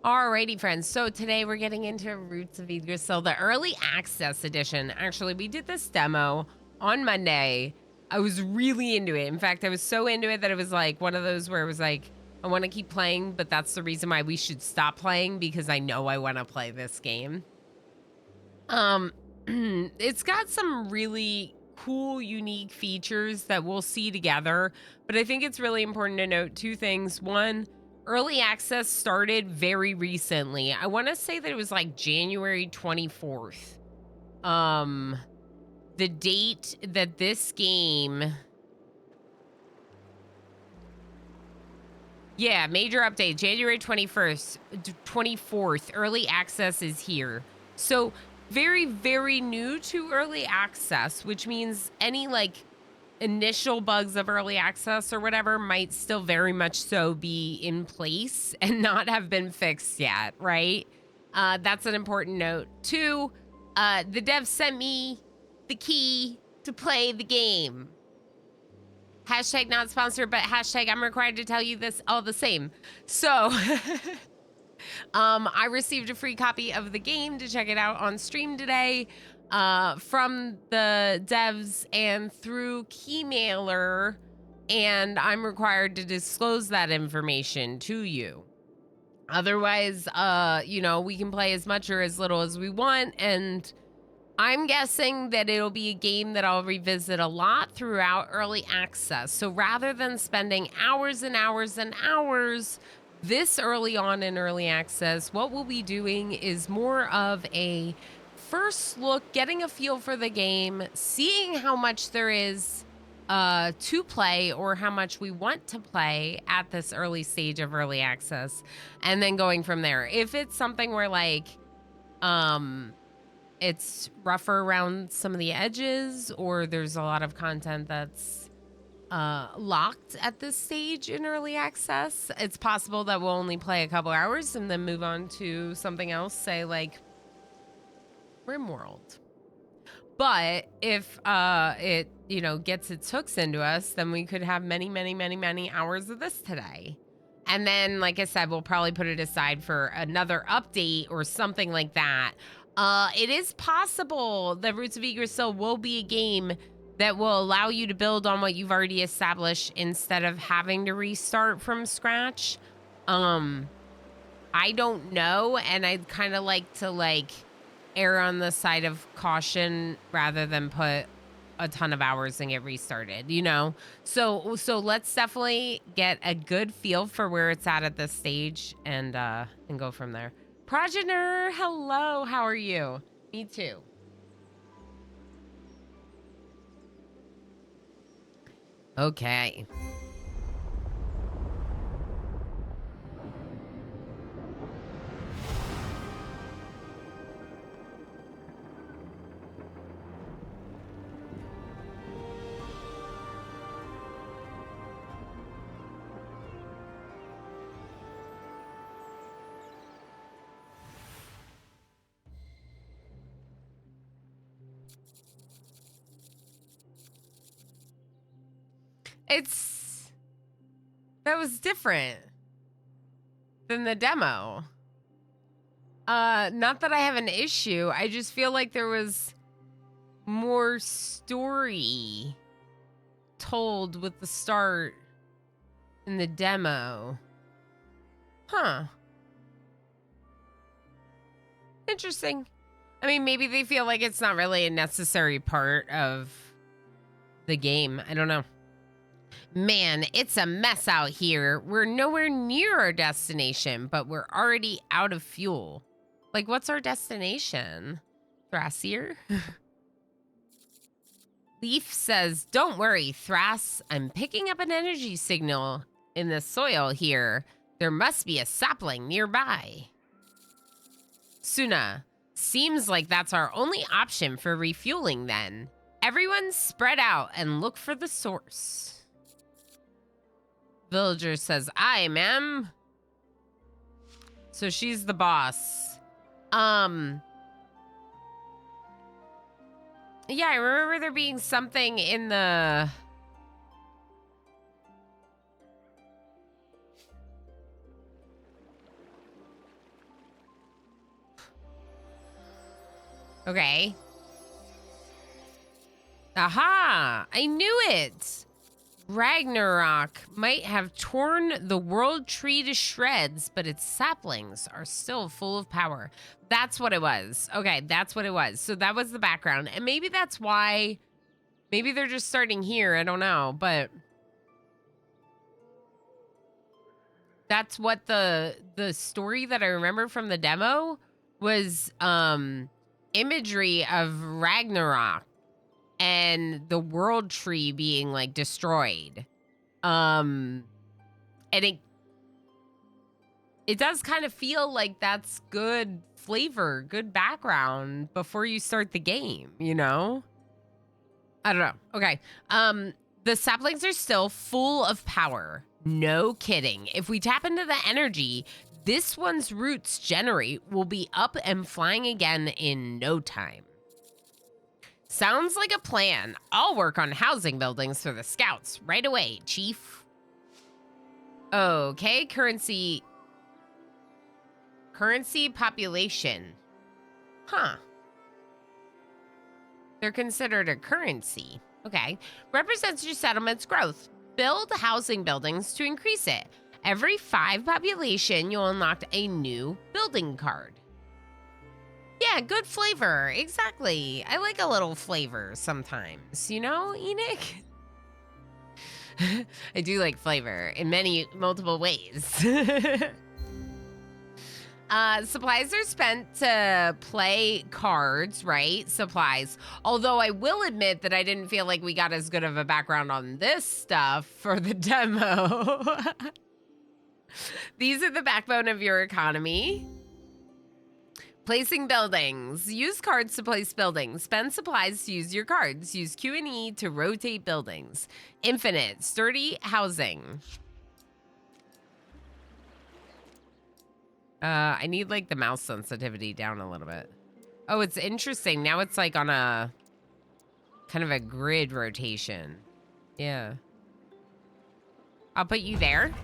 Alrighty, friends. So today we're getting into Roots of Yggdrasil, the early access edition. Actually, we did this demo on Monday. I was really into it. In fact, I was so into it that it was like one of those where it was like, I want to keep playing, but that's the reason why we should stop playing because I know I want to play this game. It's got some really cool, unique features that we'll see together, but I think it's really important to note two things. One, early access started very recently. I want to say that it was like January 24th. Um, the date that this game, yeah, major update, January 21st, 24th, early access is here. So very, very new to early access, which means any like initial bugs of early access or whatever might still very much so be in place and not have been fixed yet, right? That's an important note. Two, the devs sent me the key to play the game. Hashtag not sponsored, but hashtag I'm required to tell you this all the same. So I received a free copy of the game to check it out on stream today from the devs and through Keymailer, and I'm required to disclose that information to you. Otherwise, we can play as much or as little as we want, and I'm guessing that it'll be a game that I'll revisit a lot throughout early access. So rather than spending hours and hours and hours this early on in early access, what we'll be doing is more of a first look, getting a feel for the game, seeing how much there is to play or how much we want to play at this early stage of early access, and then going from there. If it's something where like, it's rougher around some of the edges, or there's a lot of content that's locked at this stage in early access, it's possible that we'll only play a couple hours and then move on to something else, say like RimWorld. But if it gets its hooks into us, then we could have many, many, many, many hours of this today. And then, like I said, we'll probably put it aside for another update or something like that. It is possible that Roots of Yggdrasil will be a game that will allow you to build on what you've already established instead of having to restart from scratch. I don't know, and I'd kind of like to err on the side of caution rather than put a ton of hours and get restarted, So let's definitely get a good feel for where it's at this stage and go from there. Progenitor, hello, how are you? Me too. Okay. That was different than the demo. Not that I have an issue. I just feel like there was more story told with the start in the demo. Huh. Interesting. I mean, maybe they feel like it's not really a necessary part of the game. I don't know. Man, it's a mess out here. We're nowhere near our destination, but we're already out of fuel. Like, what's our destination? Thrasier? Leaf says, don't worry, Thras. I'm picking up an energy signal in the soil here. There must be a sapling nearby. Suna, seems like that's our only option for refueling then. Everyone spread out and look for the source. Villager says, aye, ma'am. So she's the boss. Yeah, I remember there being something in the... Okay. Aha! I knew it! Ragnarok might have torn the world tree to shreds, but its saplings are still full of power. That's what it was. Okay, that's what it was. So that was the background. And maybe that's why... Maybe they're just starting here. I don't know. But... That's what the story that I remember from the demo was imagery of Ragnarok and the world tree being like destroyed. And it does kind of feel like that's good flavor, good background before you start the game, you know? I don't know. Okay. The saplings are still full of power. No kidding. If we tap into the energy this one's roots generate will be up and flying again in no time. Sounds like a plan. I'll work on housing buildings for the scouts right away, Chief. Okay, currency population. Huh. They're considered a currency. Okay. Represents your settlement's growth. Build housing buildings to increase it. Every 5 population, you'll unlock a new building card. Yeah, good flavor. Exactly. I like a little flavor sometimes, you know, Enoch? I do like flavor in multiple ways. Supplies are spent to play cards, right? Supplies. Although I will admit that I didn't feel like we got as good of a background on this stuff for the demo. These are the backbone of your economy. Placing buildings. Use cards to place buildings. Spend supplies to use your cards. Use Q and E to rotate buildings. Infinite. Sturdy housing. I need like the mouse sensitivity down a little bit. Oh, it's interesting. Now it's like on a kind of a grid rotation. Yeah. I'll put you there.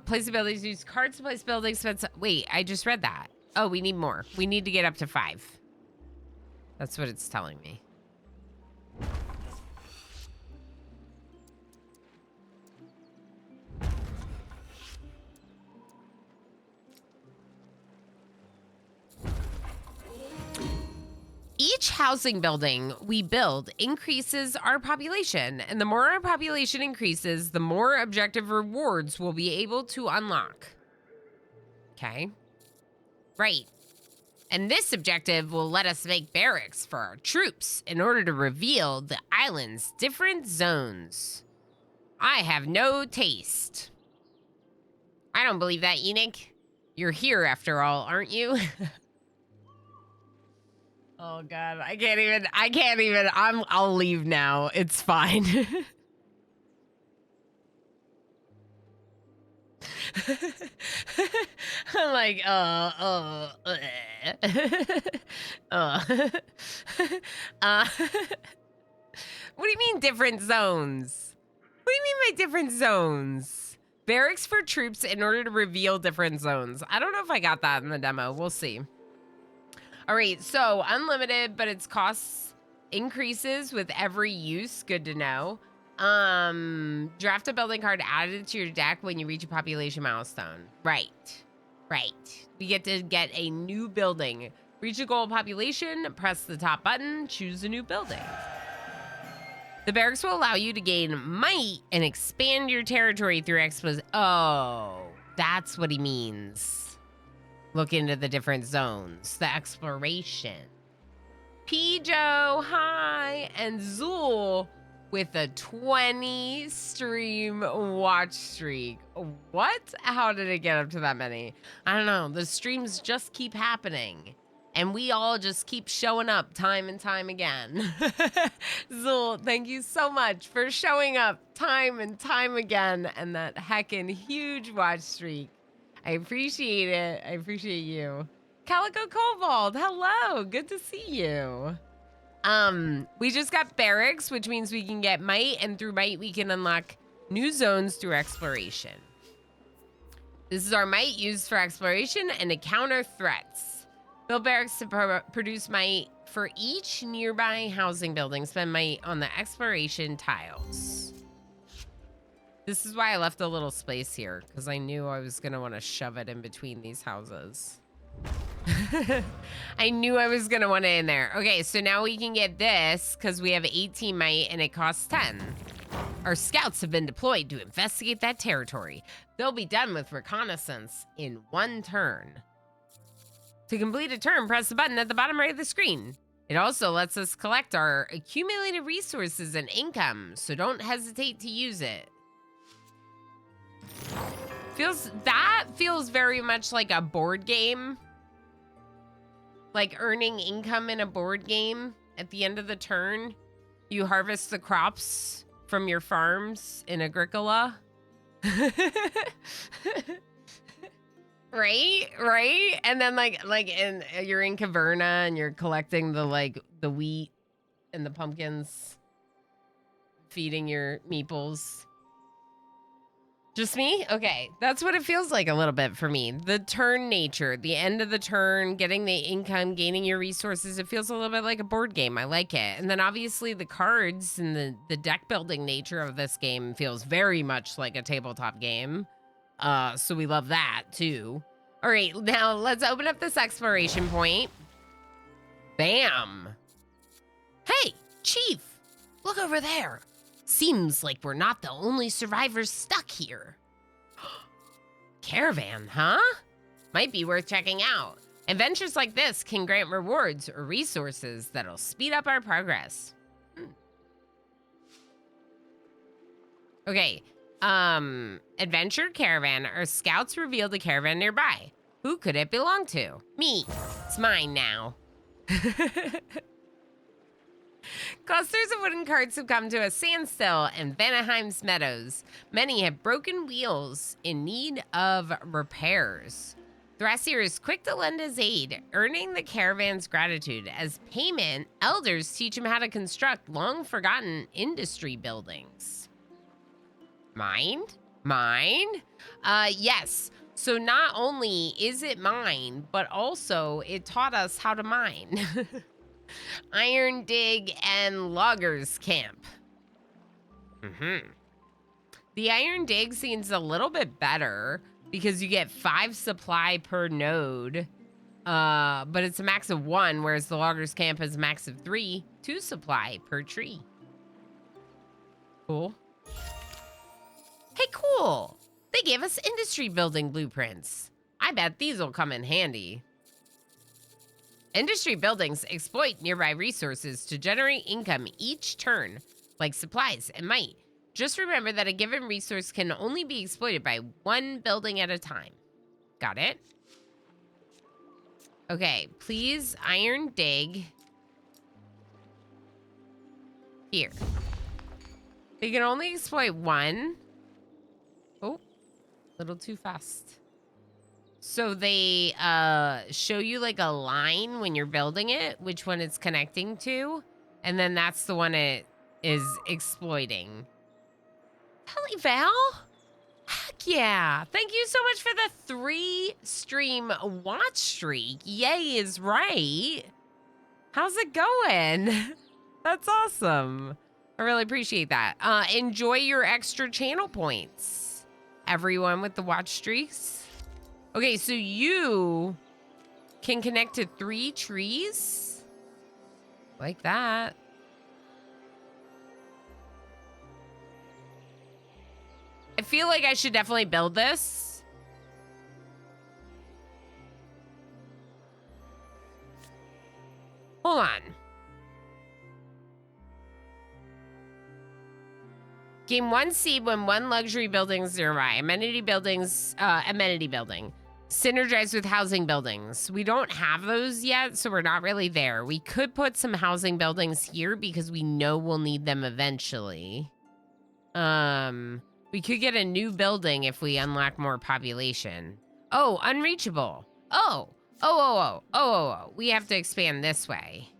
Place abilities, use cards to place buildings. Wait, I just read that. Oh, we need more. We need to get up to 5. That's what it's telling me. Each housing building we build increases our population, and the more our population increases, the more objective rewards we'll be able to unlock. Okay. Right. And this objective will let us make barracks for our troops in order to reveal the island's different zones. I have no taste. I don't believe that, Enoch. You're here after all, aren't you? Oh God, I can't even, I'll leave now. It's fine. I'm like, what do you mean different zones? What do you mean by different zones? Barracks for troops in order to reveal different zones. I don't know if I got that in the demo. We'll see. All right, so unlimited, but its costs increases with every use. Good to know. Draft a building card added to your deck when you reach a population milestone. Right. We get to get a new building. Reach a goal population, press the top button, choose a new building. The barracks will allow you to gain might and expand your territory through explosion. Oh, that's what he means. Look into the different zones. The exploration. Pijo, hi, and Zool with a 20 stream watch streak. What? How did it get up to that many? I don't know. The streams just keep happening. And we all just keep showing up time and time again. Zool, thank you so much for showing up time and time again. And that heckin' huge watch streak. I appreciate it. I appreciate you. Calico Cobalt, hello. Good to see you. We just got barracks, which means we can get might, and through might we can unlock new zones through exploration. This is our might used for exploration and to counter threats. Build barracks to produce might for each nearby housing building. Spend might on the exploration tiles. This is why I left a little space here, because I knew I was going to want to shove it in between these houses. I knew I was going to want it in there. Okay, so now we can get this, because we have 18 might and it costs 10. Our scouts have been deployed to investigate that territory. They'll be done with reconnaissance in 1 turn. To complete a turn, press the button at the bottom right of the screen. It also lets us collect our accumulated resources and income, so don't hesitate to use it. That feels very much like a board game. Like earning income in a board game. At the end of the turn, you harvest the crops from your farms in Agricola. Right? And then you're in Caverna and you're collecting the wheat and the pumpkins, feeding your meeples. Just me? Okay, that's what it feels like a little bit for me. The turn nature, the end of the turn, getting the income, gaining your resources, it feels a little bit like a board game. I like it. And then obviously the cards and the deck building nature of this game feels very much like a tabletop game. So we love that too. All right, now let's open up this exploration point. Bam. Hey, Chief, look over there. Seems like we're not the only survivors stuck here. Caravan, huh? Might be worth checking out. Adventures like this can grant rewards or resources that'll speed up our progress. Okay, adventure caravan. Our scouts revealed a caravan nearby. Who could it belong to? Me. It's mine now. Clusters of wooden carts have come to a standstill in Vanaheim's meadows. Many have broken wheels in need of repairs. Thrasir is quick to lend his aid, earning the caravan's gratitude. As payment, elders teach him how to construct long-forgotten industry buildings. Mine? Yes. So not only is it mine, but also it taught us how to mine. Iron dig and loggers camp. The iron dig seems a little bit better because you get 5 supply per node, but it's a max of 1, whereas the loggers camp is a max of 3, 2 supply per tree. Cool. Hey, cool. They gave us industry building blueprints. I bet these will come in handy. Industry buildings exploit nearby resources to generate income each turn, like supplies and might. Just remember that a given resource can only be exploited by 1 building at a time. Got it? Okay, please iron dig. Here. They can only exploit 1. Oh, a little too fast. So they show you like a line when you're building it, which one it's connecting to, and then that's the one it is exploiting. Helly Val? Heck yeah. Thank you so much for the 3-stream watch streak. Yay is right. How's it going? That's awesome. I really appreciate that. Enjoy your extra channel points, everyone with the watch streaks. Okay, so you can connect to 3 trees? Like that. I feel like I should definitely build this. Hold on. Gain 1 seed when 1 luxury building is nearby. Amenity building. Synergize with housing buildings. We don't have those yet, so we're not really there. We could put some housing buildings here because we know we'll need them eventually. We could get a new building if we unlock more population. Oh, unreachable. Oh. We have to expand this way.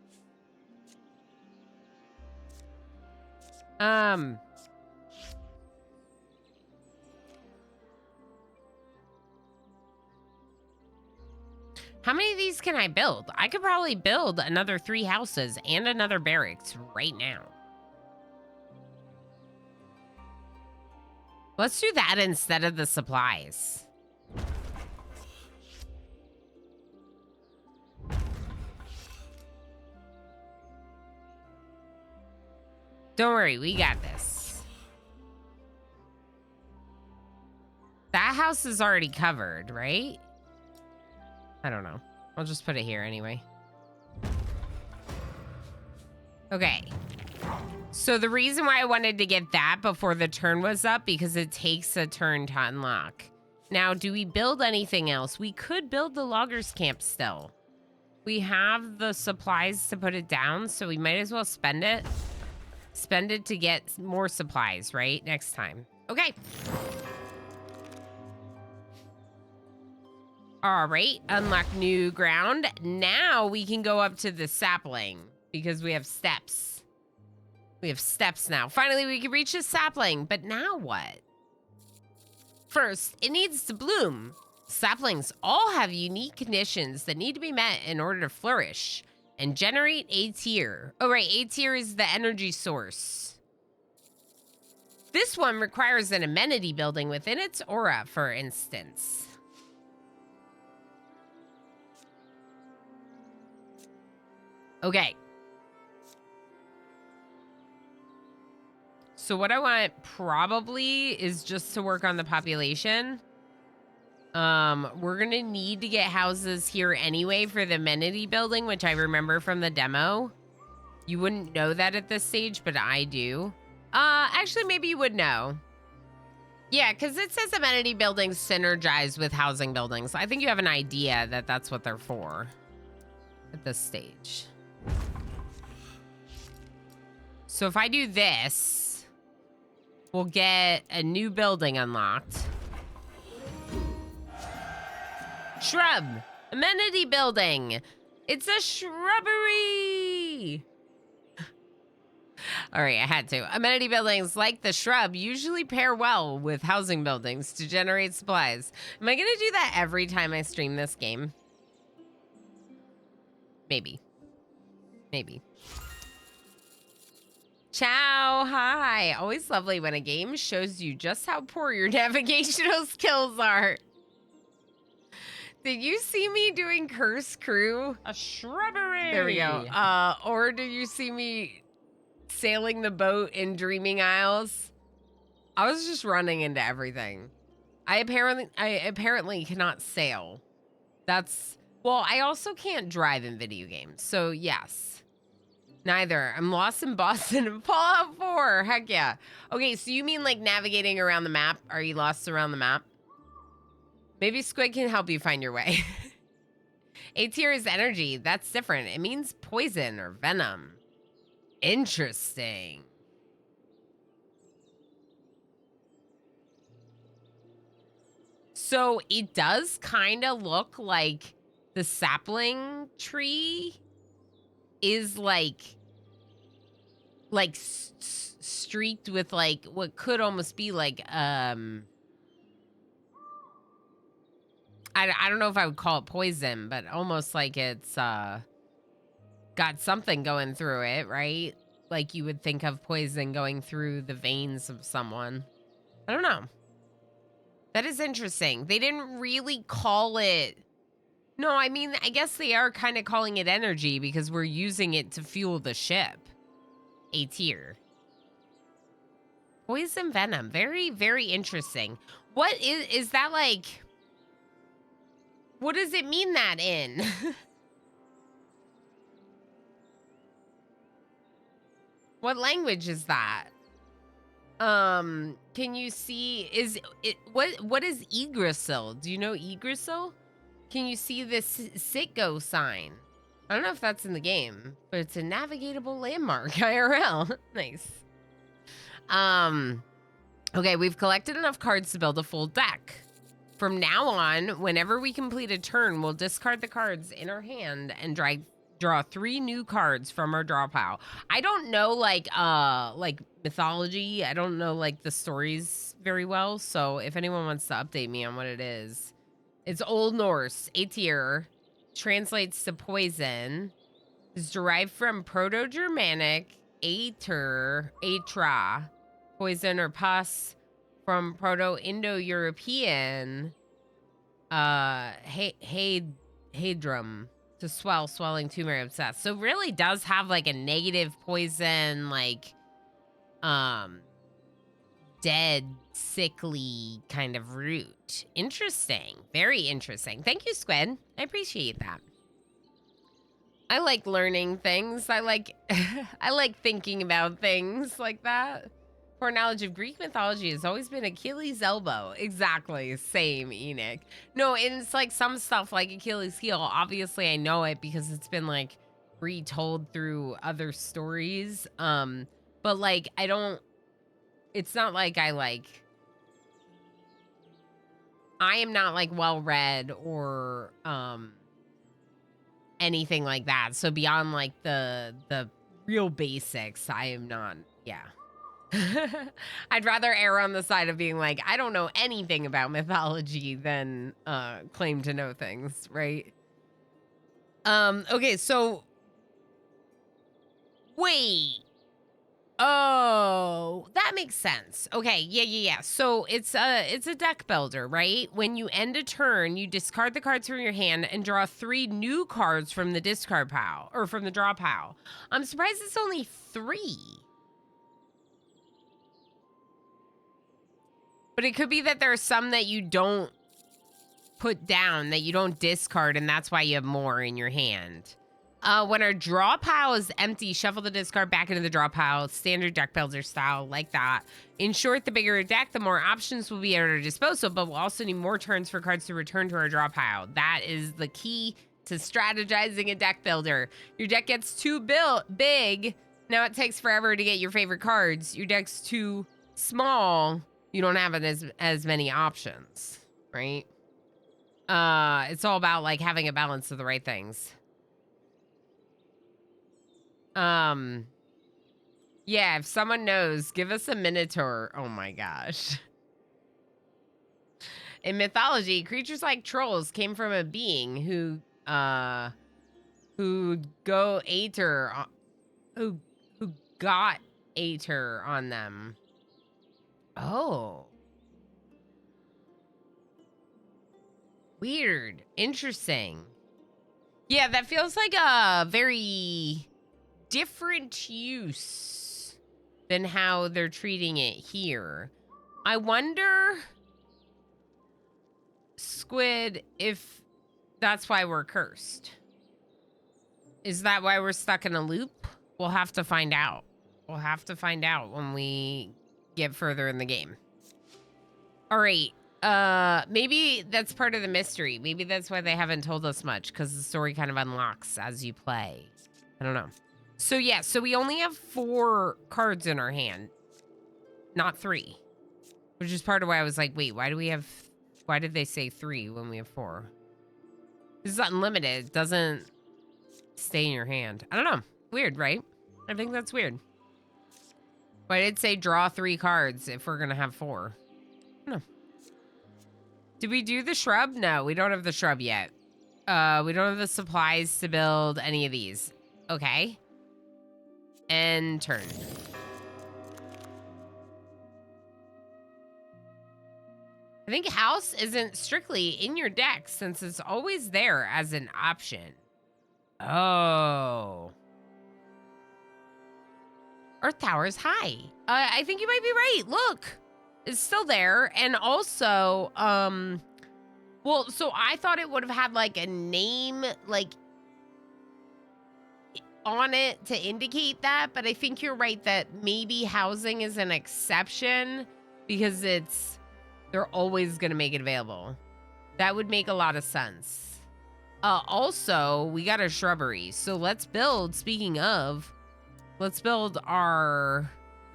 How many of these can I build? I could probably build another 3 houses and another barracks right now. Let's do that instead of the supplies. Don't worry, we got this. That house is already covered, right? I don't know. I'll just put it here anyway. Okay. So the reason why I wanted to get that before the turn was up, because it takes a turn to unlock. Now, do we build anything else? We could build the loggers camp still. We have the supplies to put it down, so we might as well spend it. Spend it to get more supplies, right? Next time. Okay. All right, unlock new ground. Now we can go up to the sapling because we have steps. We have steps now. Finally, we can reach the sapling, but now what? First, it needs to bloom. Saplings all have unique conditions that need to be met in order to flourish and generate a tier. Oh, right, a tier is the energy source. This one requires an amenity building within its aura, for instance. Okay. So what I want probably is just to work on the population. We're gonna need to get houses here anyway for the amenity building, which I remember from the demo. You wouldn't know that at this stage, but I do. Actually, maybe you would know. Yeah, because it says amenity buildings synergize with housing buildings. I think you have an idea that that's what they're for at this stage. So if I do this, we'll get a new building unlocked. Shrub. Amenity building. It's a shrubbery. All right, I had to. Amenity buildings like the shrub usually pair well with housing buildings to generate supplies. Am I going to do that every time I stream this game? Maybe. Maybe. Ciao, hi. Always lovely when a game shows you just how poor your navigational skills are. Did you see me doing Curse Crew? A shrubbery. There we go. Or did you see me sailing the boat in Dreaming Isles? I was just running into everything. I apparently cannot sail. That's, well, I also can't drive in video games. So yes, neither. I'm lost in Boston and Fallout 4. Heck yeah. Okay, so you mean like navigating around the map? Are you lost around the map? Maybe Squid can help you find your way. A tier is energy. That's different. It means poison or venom. Interesting. So it does kind of look like the sapling tree is like streaked with like what could almost be like I don't know if I would call it poison, but almost like it's got something going through it, right? Like you would think of poison going through the veins of someone. I don't know. That is interesting. They didn't really call it. No, I mean, I guess they are kind of calling it energy because we're using it to fuel the ship. A tier. Poison venom. Very, very interesting. What is that like? What does it mean that in? What language is that? Can you see, is it, what is Yggdrasil? Do you know Yggdrasil? Can you see this Sitgo sign? I don't know if that's in the game, but it's a navigatable landmark, IRL. Nice. Okay, we've collected enough cards to build a full deck. From now on, whenever we complete a turn, we'll discard the cards in our hand and draw 3 new cards from our draw pile. I don't know like mythology. I don't know like the stories very well. So if anyone wants to update me on what it is, it's Old Norse, A tier, translates to poison. Is derived from Proto-Germanic atra, poison or pus, from Proto-Indo-European hadrum, to swell, swelling, tumor, abscess. So really does have like a negative poison, like dead, sickly kind of root. Interesting. Very interesting. Thank you, Squid. I appreciate that. I like learning things. I like I like thinking about things like that. Foreknowledge of Greek mythology has always been Achilles' elbow. Exactly. Same, Enoch. No, and it's like some stuff like Achilles' heel. Obviously, I know it because it's been like retold through other stories. But like I don't, it's not like I am not like well read or anything like that. So beyond like the real basics, I am not, yeah. I'd rather err on the side of being like, I don't know anything about mythology than claim to know things, right? Okay, so wait. Oh, that makes sense. Okay, yeah. So it's a deck builder, right? When you end a turn, you discard the cards from your hand and draw 3 new cards from the discard pile, or from the draw pile. I'm surprised it's only 3. But it could be that there are some that you don't put down, that you don't discard, and that's why you have more in your hand. When our draw pile is empty, shuffle the discard back into the draw pile, standard deck builder style, like that. In short, the bigger a deck, the more options will be at our disposal, but we'll also need more turns for cards to return to our draw pile. That is the key to strategizing a deck builder. Your deck gets too big, now it takes forever to get your favorite cards. Your deck's too small, you don't have as many options, right? It's all about like having a balance of the right things. Yeah, if someone knows, give us a minotaur. Oh my gosh. In mythology, creatures like trolls came from a being who go aether, who got aether on them. Oh. Weird. Interesting. Yeah, that feels like a very different use than how they're treating it here. I wonder, Squid, if that's why we're cursed. Is that why we're stuck in a loop? We'll have to find out. We'll have to find out when we get further in the game. All right. Maybe that's part of the mystery. Maybe that's why they haven't told us much, because the story kind of unlocks as you play. I don't know. So yeah, so we only have 4 cards in our hand, not 3, which is part of why I was like, wait, why did they say 3 when we have 4? This is unlimited. It doesn't stay in your hand. I don't know. Weird, right? I think that's weird. But I did say draw 3 cards if we're going to have 4. No. Did we do the shrub? No, we don't have the shrub yet. We don't have the supplies to build any of these. Okay. And turn. I think house isn't strictly in your deck since it's always there as an option. Oh. Earth Tower is high. I think you might be right. Look, it's still there. And also, well, so I thought it would have had like a name, like on it to indicate that, but I think you're right that maybe housing is an exception because they're always going to make it available. That would make a lot of sense. Also, we got a shrubbery. So let's build, speaking of, let's build our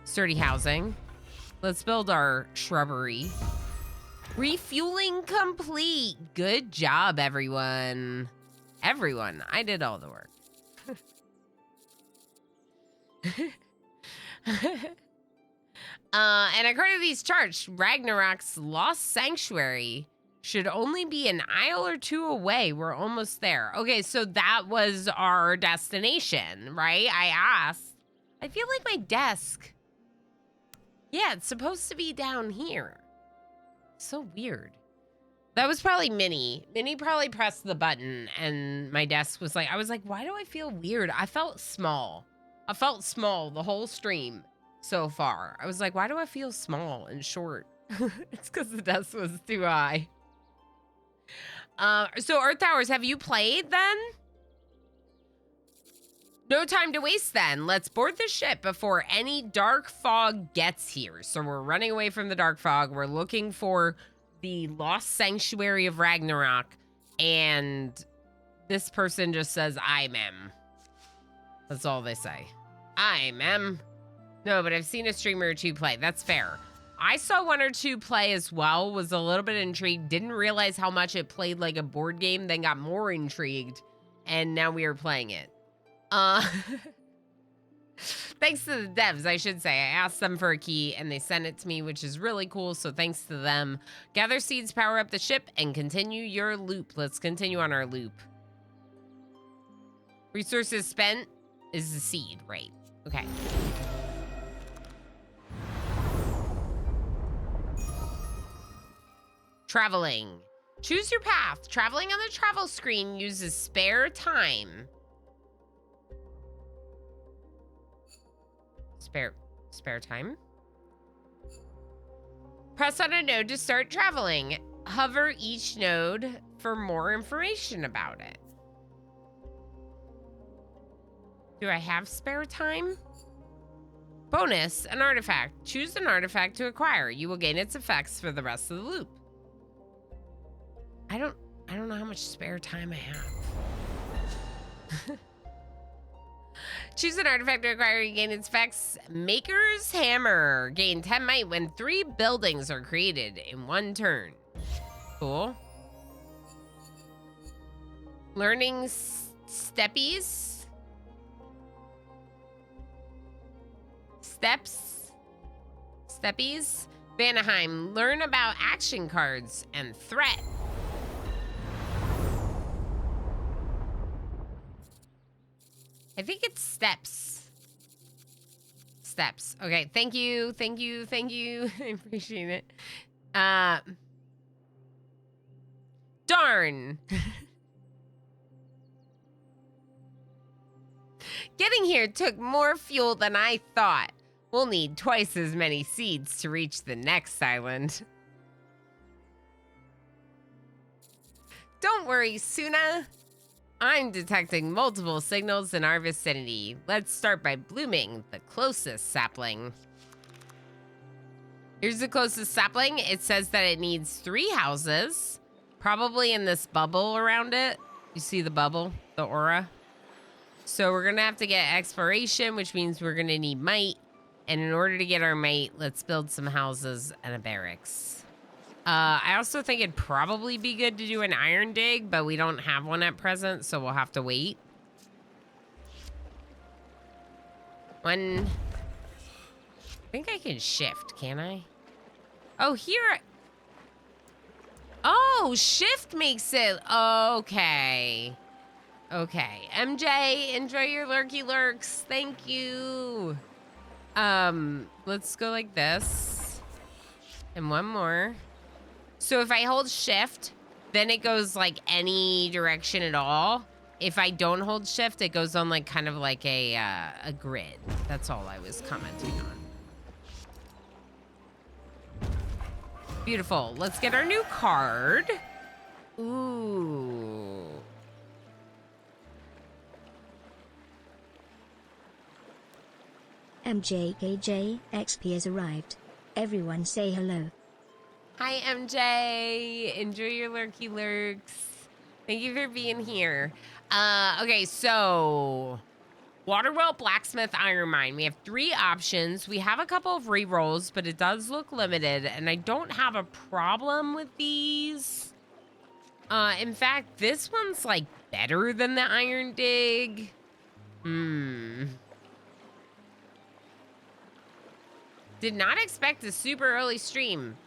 sturdy housing. Let's build our shrubbery. Refueling complete. Good job, everyone. Everyone, I did all the work. And according to these charts, Ragnarok's lost sanctuary Should only be an aisle or two away. We're almost there. Okay, so that was our destination, right? I asked. I feel like my desk. Yeah, it's supposed to be down here. So weird. That was probably Minnie. Minnie probably pressed the button and my desk was like, I was like, why do I feel weird? I felt small. I felt small the whole stream so far. I was like, why do I feel small and short? It's because the desk was too high. So Earth Towers, have you played then? No time to waste then. Let's board the ship before any dark fog gets here. So we're running away from the dark fog. We're looking for the lost sanctuary of Ragnarok. And this person just says, "I mem." That's all they say. "I mem." No, but I've seen a streamer or two play. That's fair. I saw one or two play as well, was a little bit intrigued, didn't realize how much it played like a board game, then got more intrigued, and now we are playing it. Thanks to the devs, I should say. I asked them for a key, and they sent it to me, which is really cool, so thanks to them. Gather seeds, power up the ship, and continue your loop. Let's continue on our loop. Resources spent is the seed, right? Okay. Traveling. Choose your path. Traveling on the travel screen uses spare time. Spare time? Press on a node to start traveling. Hover each node for more information about it. Do I have spare time? Bonus, an artifact. Choose an artifact to acquire. You will gain its effects for the rest of the loop. I don't know how much spare time I have. Choose an artifact to acquire. You gain its effects. Maker's Hammer. Gain 10 might when 3 buildings are created in 1 turn. Cool. Learning steppies. Steppies. Vanaheim. Learn about action cards and threat. I think it's steps. Steps. Okay, thank you. I appreciate it. Darn. Getting here took more fuel than I thought. We'll need twice as many seeds to reach the next island. Don't worry, Suna. I'm detecting multiple signals in our vicinity. Let's start by blooming the closest sapling. Here's the closest sapling. It says that it needs 3 houses, probably in this bubble around it. You see the bubble, the aura? So we're gonna have to get exploration, which means we're gonna need might. And in order to get our might, let's build some houses and a barracks. I also think it'd probably be good to do an iron dig, but we don't have one at present, so we'll have to wait. I think I can shift, can I? Oh, here. Oh, shift makes it. Okay. Okay. MJ, enjoy your lurky lurks. Thank you. Let's go like this. And one more. So if I hold shift, then it goes like any direction at all. If I don't hold shift, it goes on like kind of like a grid. That's all I was commenting on. Beautiful. Let's get our new card. Ooh. MJKJ XP has arrived. Everyone say hello. Hi, MJ. Enjoy your lurky lurks. Thank you for being here. Okay, so Waterwell, Blacksmith, Iron Mine. We have 3 options. We have a couple of re-rolls, but it does look limited, and I don't have a problem with these. In fact, this one's like better than the Iron Dig. Did not expect a super early stream.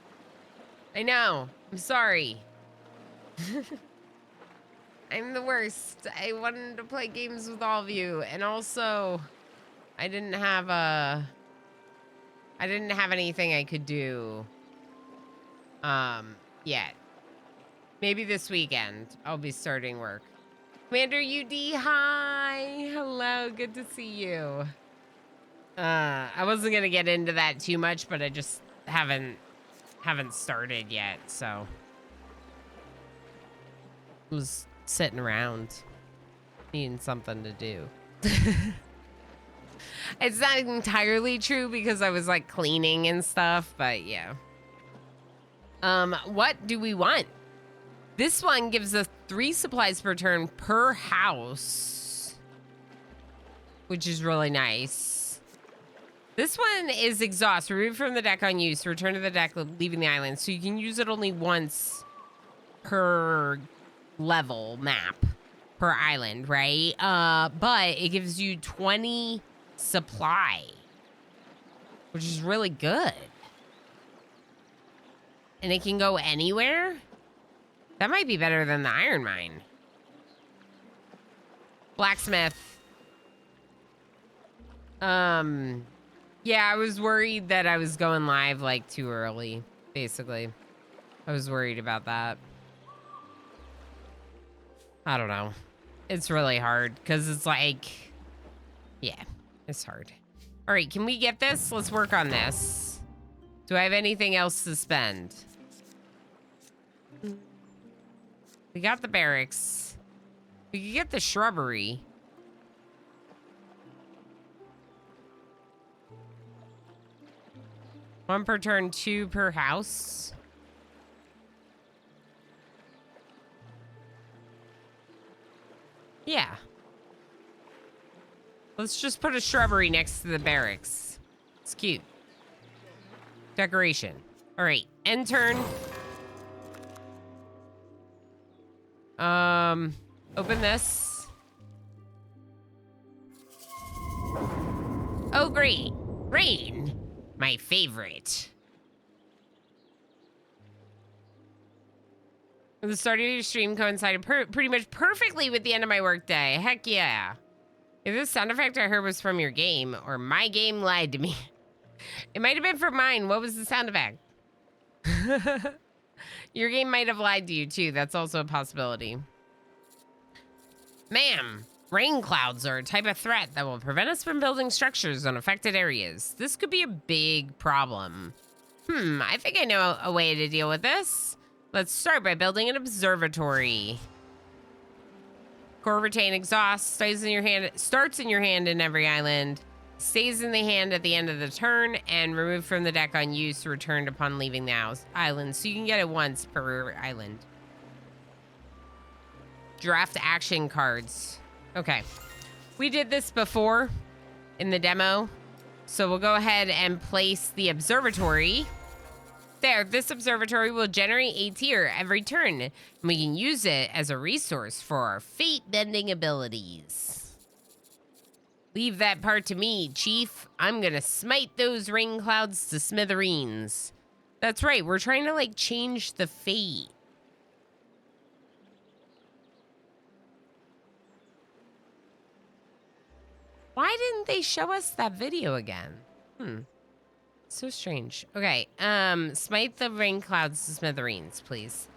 I know. I'm sorry. I'm the worst. I wanted to play games with all of you, and also I didn't have anything I could do yet. Maybe this weekend I'll be starting work. Commander UD, hi. Hello, good to see you. I wasn't gonna get into that too much, but I just haven't started yet, so I was sitting around needing something to do. It's not entirely true because I was like cleaning and stuff, but yeah. What do we want? This one gives us 3 supplies per turn per house, which is really nice. This one is exhaust. Remove from the deck on use. Return to the deck, leaving the island. So you can use it only once per level map, per island, right? But it gives you 20 supply, which is really good. And it can go anywhere. That might be better than the iron mine. Blacksmith. Yeah, I was worried that I was going live like too early, basically. I was worried about that. I don't know. It's really hard because it's like, yeah, it's hard. All right, can we get this? Let's work on this. Do I have anything else to spend? We got the barracks. We could get the shrubbery. One per turn, 2 per house. Yeah. Let's just put a shrubbery next to the barracks. It's cute. Decoration. All right, end turn. Open this. Oh, great. Rain. My favorite. The start of your stream coincided pretty much perfectly with the end of my workday. Heck yeah. If this sound effect I heard was from your game, or my game lied to me. It might have been from mine. What was the sound effect? Your game might have lied to you too. That's also a possibility. Ma'am, rain clouds are a type of threat that will prevent us from building structures on affected areas. This could be a big problem. I think I know a way to deal with this. Let's start by building an observatory. Core retain exhaust starts in your hand in every island, stays in the hand at the end of the turn, and removed from the deck on use, returned upon leaving the island. So you can get it once per island. Draft action cards. Okay. We did this before in the demo. So we'll go ahead and place the observatory. There, this observatory will generate a tier every turn, and we can use it as a resource for our fate-bending abilities. Leave that part to me, Chief. I'm gonna smite those rain clouds to smithereens. That's right, we're trying to, like, change the fate. Why didn't they show us that video again? So strange. Okay, smite the rain clouds to smithereens, please.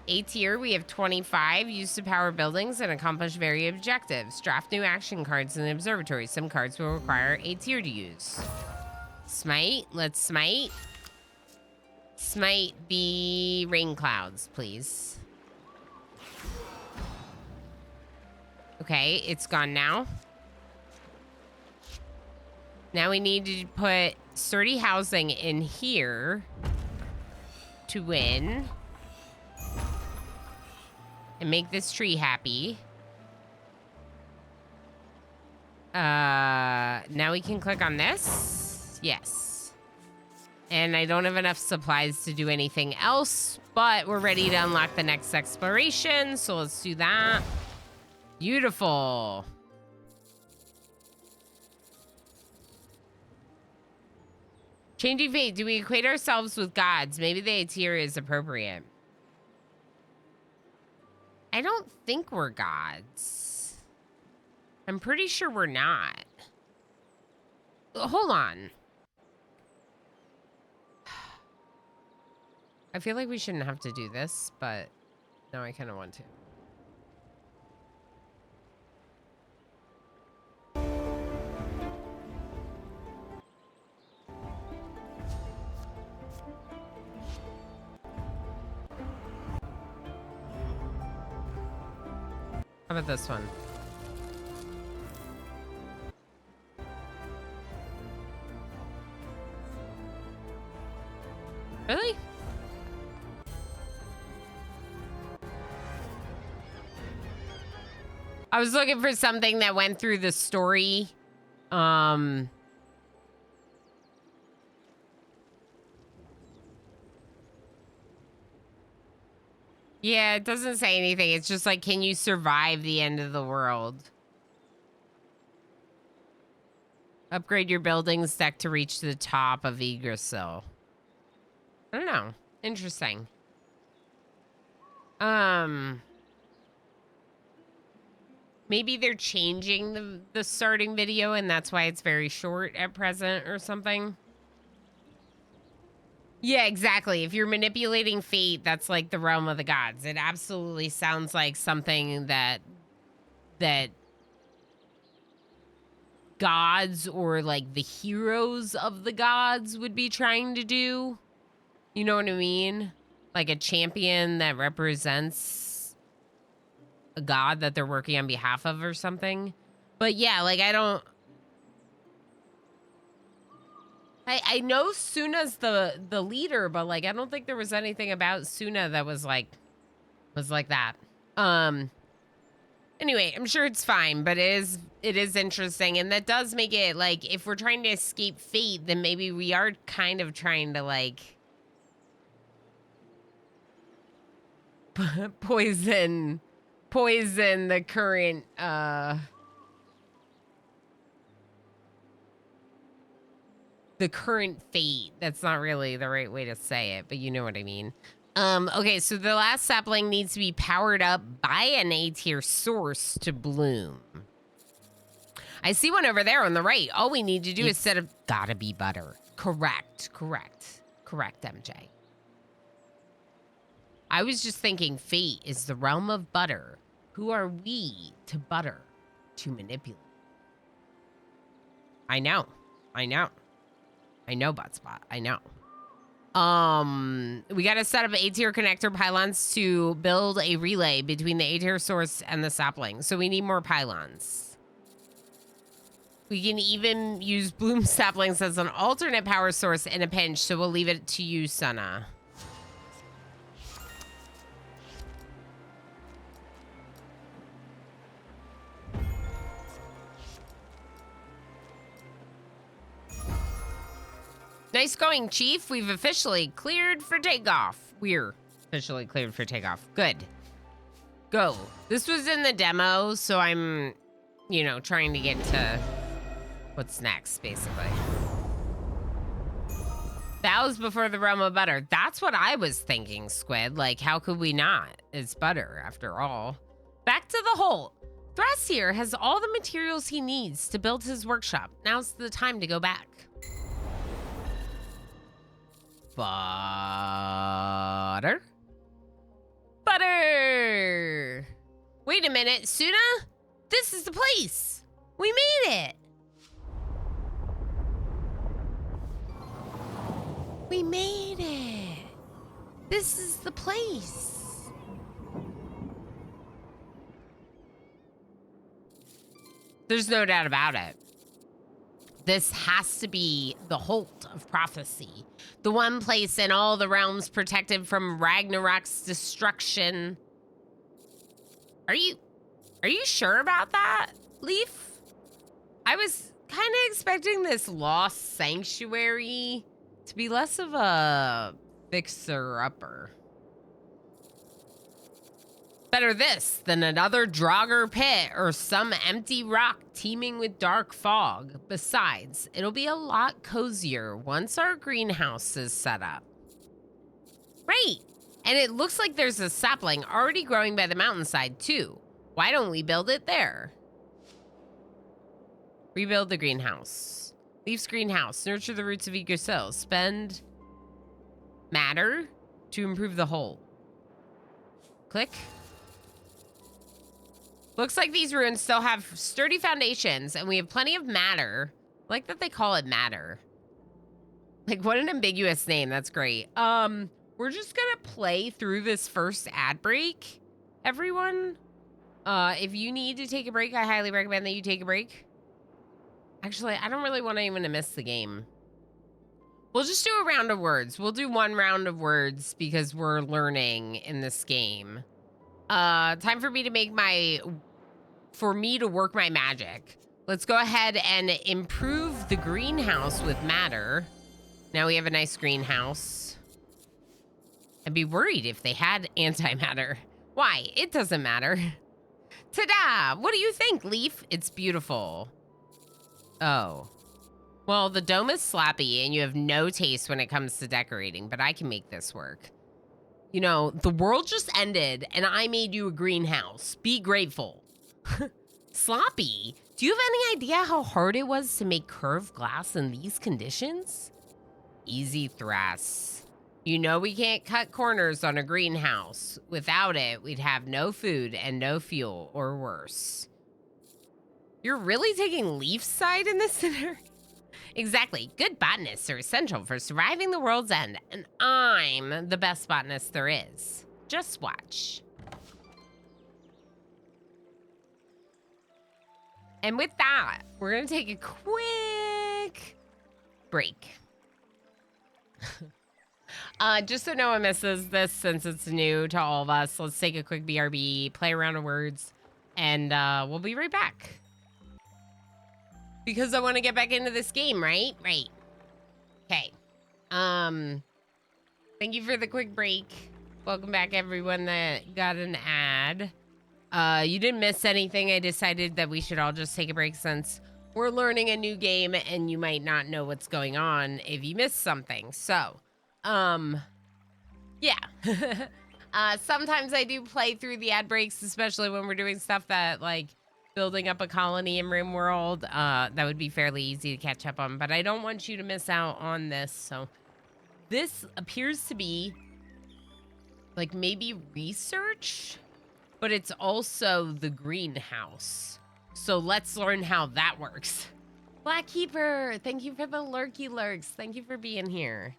A tier, we have 25. Used to power buildings and accomplish various objectives. Draft new action cards in the observatory. Some cards will require a tier to use. Smite, let's smite. Smite the rain clouds, please. Okay, it's gone now. Now we need to put sturdy housing in here to win. And make this tree happy. Now we can click on this. Yes. And I don't have enough supplies to do anything else, but we're ready to unlock the next exploration. So let's do that. Beautiful. Changing fate. Do we equate ourselves with gods? Maybe the tier is appropriate. I don't think we're gods. I'm pretty sure we're not. Hold on. I feel like we shouldn't have to do this, but now I kind of want to. How about this one? Really? I was looking for something that went through the story. Yeah, it doesn't say anything. It's just like, can you survive the end of the world? Upgrade your building's deck to reach the top of Yggdrasil. I don't know. Interesting. Maybe they're changing the starting video and that's why it's very short at present or something. Yeah, exactly. If you're manipulating fate, that's like the realm of the gods. It absolutely sounds like something that gods or like the heroes of the gods would be trying to do. You know what I mean? Like a champion that represents a god that they're working on behalf of or something. But yeah, like I know Suna's the leader, but like I don't think there was anything about Suna that was like that. Anyway, I'm sure it's fine, but it is interesting, and that does make it like if we're trying to escape fate, then maybe we are kind of trying to like poison the current fate. That's not really the right way to say it, but you know what I mean. Okay, so the last sapling needs to be powered up by an A-tier source to bloom. I see one over there on the right. All we need to do is set up... Gotta be butter. Correct, MJ. I was just thinking fate is the realm of butter. Who are we to butter, to manipulate? I know, Butspot. I know. We gotta set up A-tier connector pylons to build a relay between the A-tier source and the sapling. So we need more pylons. We can even use bloom saplings as an alternate power source in a pinch, so we'll leave it to you, Sana. Nice going, Chief. We've officially cleared for takeoff. We're officially cleared for takeoff. Good. Go. This was in the demo, so I'm, you know, trying to get to what's next, basically. Bows before the realm of butter. That's what I was thinking, Squid. Like, how could we not? It's butter, after all. Back to the hole. Thrasir has all the materials he needs to build his workshop. Now's the time to go back. Butter? Butter! Wait a minute, Suna? This is the place! We made it! We made it! This is the place! There's no doubt about it. This has to be the Holt of Prophecy. The one place in all the realms protected from Ragnarok's destruction. Are you sure about that, Leaf? I was kind of expecting this lost sanctuary to be less of a fixer-upper. Better this than another Draugr pit or some empty rock teeming with dark fog. Besides, it'll be a lot cozier once our greenhouse is set up. Right. And it looks like there's a sapling already growing by the mountainside, too. Why don't we build it there? Rebuild the greenhouse. Leaf's greenhouse. Nurture the roots of Yggdrasil. Spend matter to improve the whole. Click. Looks like these ruins still have sturdy foundations, and we have plenty of matter. I like that they call it matter. Like, what an ambiguous name. That's great. We're just gonna play through this first ad break, everyone. If you need to take a break, I highly recommend that you take a break. Actually, I don't really want anyone to miss the game. We'll just do a round of words. We'll do one round of words because we're learning in this game. Time for me to work my magic. Let's go ahead and improve the greenhouse with matter. Now we have a nice greenhouse. I'd be worried if they had antimatter. Why? It doesn't matter. Ta-da! What do you think, Leaf? It's beautiful. Oh. Well, the dome is slappy and you have no taste when it comes to decorating, but I can make this work. You know, the world just ended and I made you a greenhouse. Be grateful. Sloppy? Do you have any idea how hard it was to make curved glass in these conditions? Easy thrusts. You know we can't cut corners on a greenhouse. Without it, we'd have no food and no fuel, or worse. You're really taking Leaf's side in this scenario? Exactly. Good botanists are essential for surviving the world's end, and I'm the best botanist there is. Just watch. And with that, we're going to take a quick break. Just so no one misses this, since it's new to all of us, let's take a quick BRB, play a round of words, and we'll be right back. Because I want to get back into this game, right? Right. Okay. Thank you for the quick break. Welcome back, everyone that got an ad. You didn't miss anything. I decided that we should all just take a break since we're learning a new game and you might not know what's going on if you missed something. So, yeah. Sometimes I do play through the ad breaks, especially when we're doing stuff that, like, building up a colony in RimWorld. That would be fairly easy to catch up on, but I don't want you to miss out on this. So this appears to be like maybe research, but it's also the greenhouse. So let's learn how that works. Black Keeper, thank you for the lurky lurks. Thank you for being here.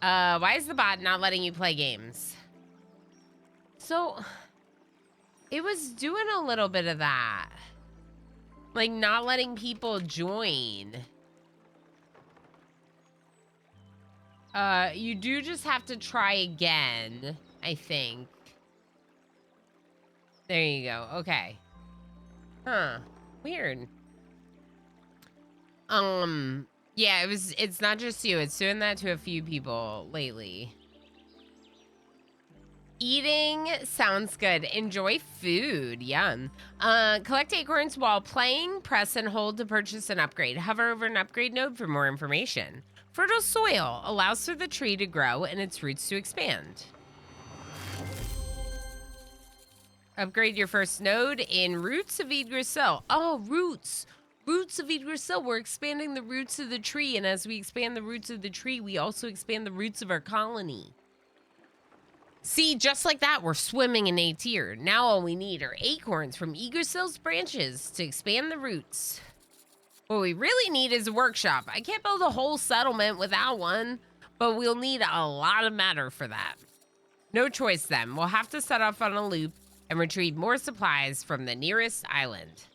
Why is the bot not letting you play games? So it was doing a little bit of that. Like not letting people join. You do just have to try again, I think. There you go. Okay. Huh. Weird. Yeah, it's not just you. It's doing that to a few people lately. Eating sounds good. Enjoy food. Yum. Collect acorns while playing. Press and hold to purchase an upgrade. Hover over an upgrade node for more information. Fertile soil allows for the tree to grow and its roots to expand. Upgrade your first node in Roots of Yggdrasil. Oh, roots. Roots of Yggdrasil. We're expanding the roots of the tree, and as we expand the roots of the tree, we also expand the roots of our colony. See, just like that, we're swimming in A tier. Now all we need are acorns from Yggdrasil's branches to expand the roots. What we really need is a workshop. I can't build a whole settlement without one, but we'll need a lot of matter for that. No choice then. We'll have to set off on a loop and retrieve more supplies from the nearest island.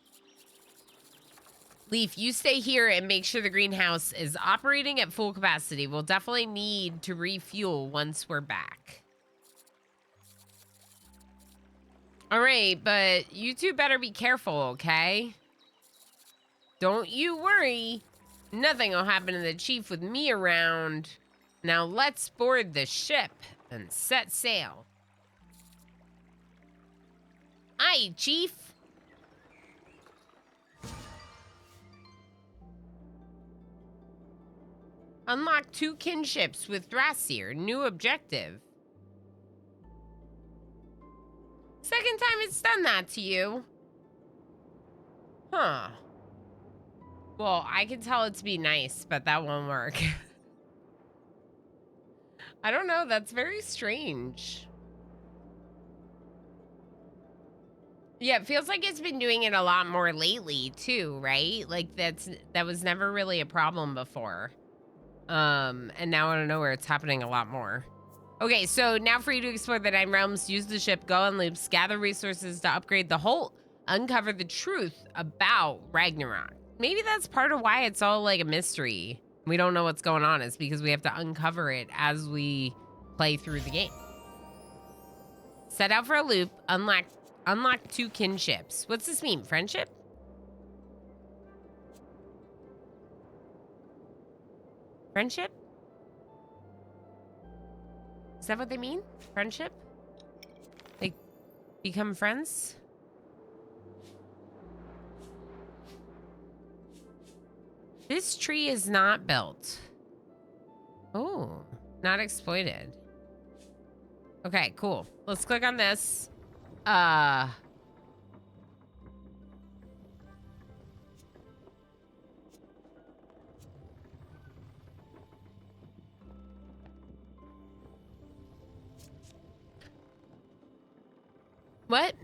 Leaf, you stay here and make sure the greenhouse is operating at full capacity. We'll definitely need to refuel once we're back. All right, but you two better be careful, okay? Don't you worry. Nothing will happen to the chief with me around. Now let's board the ship and set sail. Aye, chief. Unlock 2 kinships with Thrasir. New objective. second time it's done that to you. Huh. Well, I can tell it to be nice, but that won't work. I don't know. That's very strange. Yeah, it feels like it's been doing it a lot more lately too, right? Like that was never really a problem before. And now I don't know where it's happening a lot more. Okay, so now for you to explore the 9 realms, use the ship, go on loops, gather resources to upgrade the whole, uncover the truth about Ragnarok. Maybe that's part of why it's all like a mystery. We don't know what's going on. It's because we have to uncover it as we play through the game. Set out for a loop, unlock 2 kinships. What's this mean? Friendship? Friendship? Is that what they mean? Friendship? Like, become friends? This tree is not built. Oh, not exploited. Okay, cool. Let's click on this. What?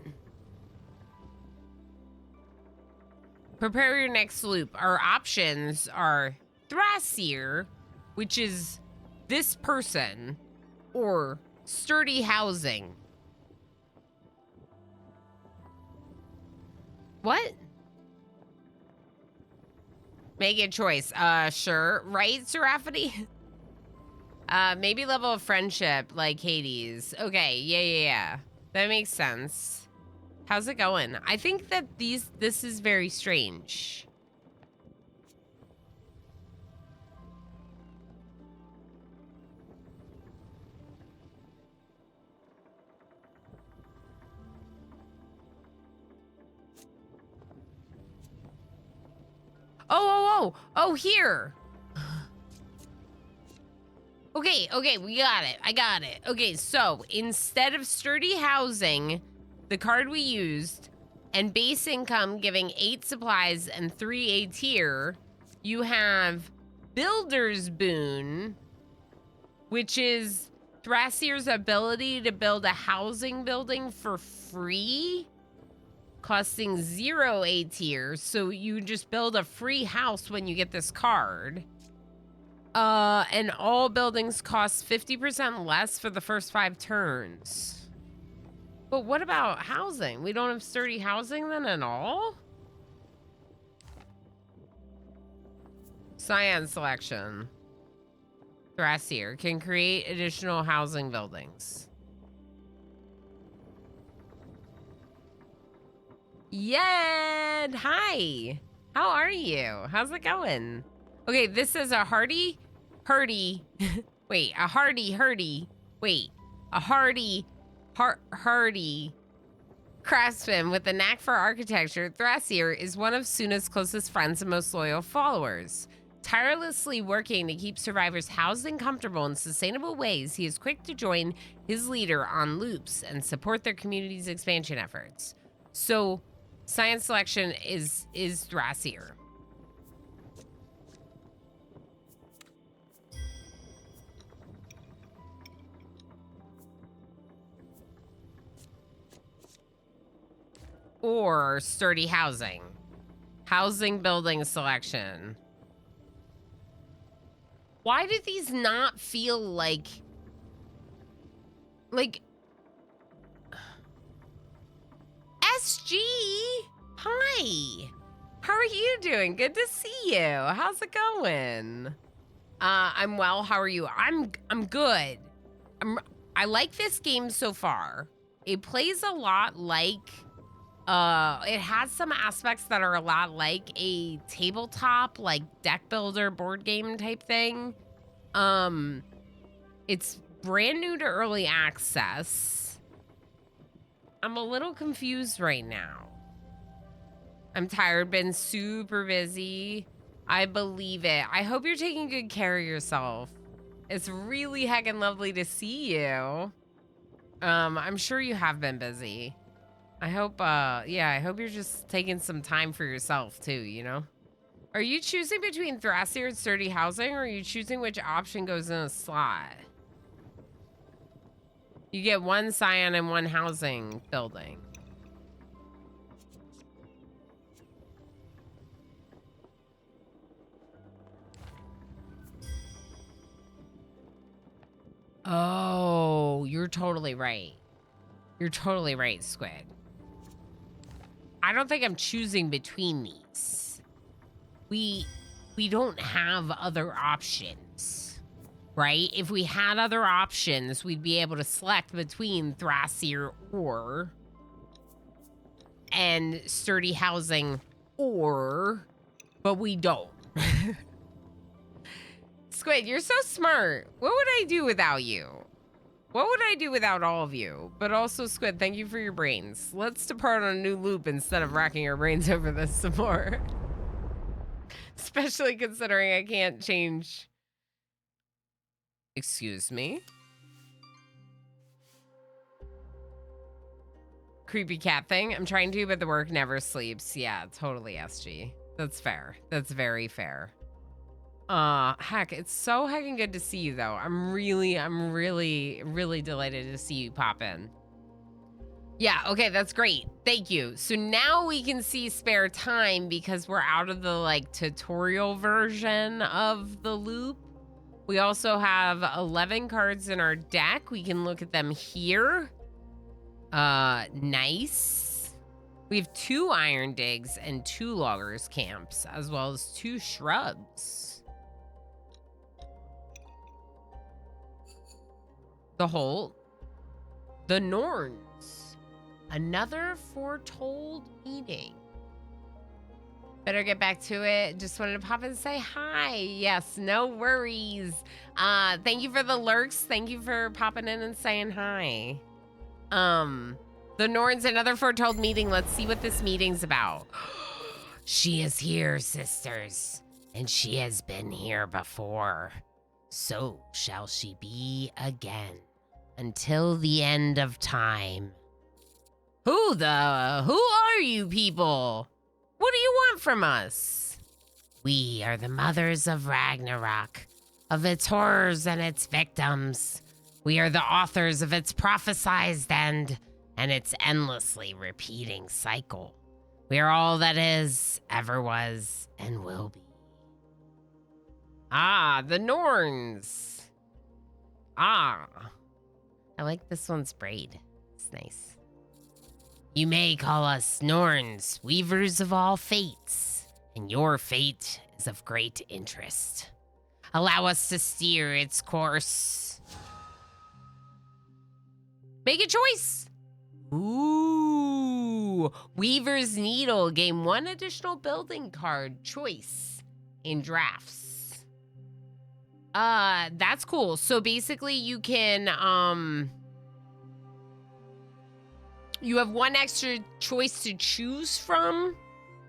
Prepare your next loop. Our options are Thrasir, which is this person, or sturdy housing. What? Make a choice. Sure. Right, Seraphity? Maybe level of friendship, like Hades. Okay, yeah. That makes sense. How's it going? I think that this is very strange. Oh, here. Okay, we got it. I got it. Okay, so instead of sturdy housing, the card we used, and base income giving 8 supplies and 3 a tier, you have Builder's Boon, which is Thrasir's ability to build a housing building for free, costing 0 a tier. So you just build a free house when you get this card. And all buildings cost 50% less for the first 5 turns. But what about housing? We don't have sturdy housing then at all? Cyan selection. Thrasir can create additional housing buildings. Yed! Hi! How are you? How's it going? Okay, this is a hardy craftsman with a knack for architecture. Thrasir is one of Suna's closest friends and most loyal followers. Tirelessly working to keep survivors housed in comfortable and sustainable ways, he is quick to join his leader on loops and support their community's expansion efforts. So, science selection is Thrasir. Or sturdy housing. Housing building selection. Why do these not feel like SG? Hi. How are you doing? Good to see you. How's it going? I'm well. How are you? I'm good. I like this game so far. It plays a lot like it has some aspects that are a lot like a tabletop, like deck builder board game type thing. It's brand new to early access. I'm a little confused right now. I'm tired, been super busy. I believe it. I hope you're taking good care of yourself. It's really heckin' lovely to see you. I'm sure you have been busy. I hope, yeah, I hope you're just taking some time for yourself too, you know? Are you choosing between Thrasier and sturdy housing, or are you choosing which option goes in a slot? You get one scion and one housing building. Oh, you're totally right. You're totally right, Squid. I don't think I'm choosing between these. We don't have other options, right? If we had other options, we'd be able to select between Thrasier or and sturdy housing but we don't. Squid, you're so smart. What would I do without you? What would I do without all of you? But also, Squid, thank you for your brains. Let's depart on a new loop instead of racking our brains over this some more. Especially considering I can't change. Excuse me? Creepy cat thing. I'm trying to, but the work never sleeps. Yeah, totally, SG. That's fair. That's very fair. Heck, it's so heckin' good to see you, though. I'm really delighted to see you pop in. Yeah, okay, that's great. Thank you. So now we can see spare time because we're out of the, like, tutorial version of the loop. We also have 11 cards in our deck. We can look at them here. Nice. We have 2 iron digs and 2 loggers camps, as well as 2 shrubs. The Holt. The Norns. Another foretold meeting. Better get back to it. Just wanted to pop in and say hi. Yes, no worries. Thank you for the lurks. Thank you for popping in and saying hi. The Norns, another foretold meeting. Let's see what this meeting's about. She is here, sisters, and she has been here before. So shall she be again, until the end of time. Who are you people? What do you want from us? We are the mothers of Ragnarok, of its horrors and its victims. We are the authors of its prophesized end and its endlessly repeating cycle. We are all that is, ever was, and will be. Ah, the Norns. Ah. I like this one's braid. It's nice. You may call us Norns, weavers of all fates, and your fate is of great interest. Allow us to steer its course. Make a choice. Ooh, Weaver's Needle. Gain 1 additional building card choice in drafts. That's cool. So basically you can, you have 1 extra choice to choose from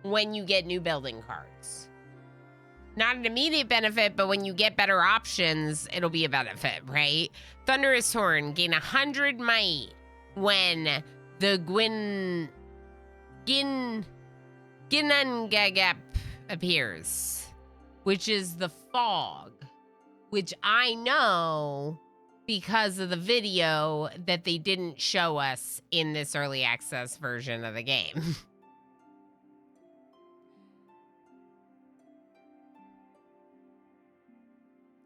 when you get new building cards. Not an immediate benefit, but when you get better options, it'll be a benefit, right? Thunderous Horn, gain 100 might when the Ginnungagap appears, which is the fog, which I know because of the video that they didn't show us in this early access version of the game.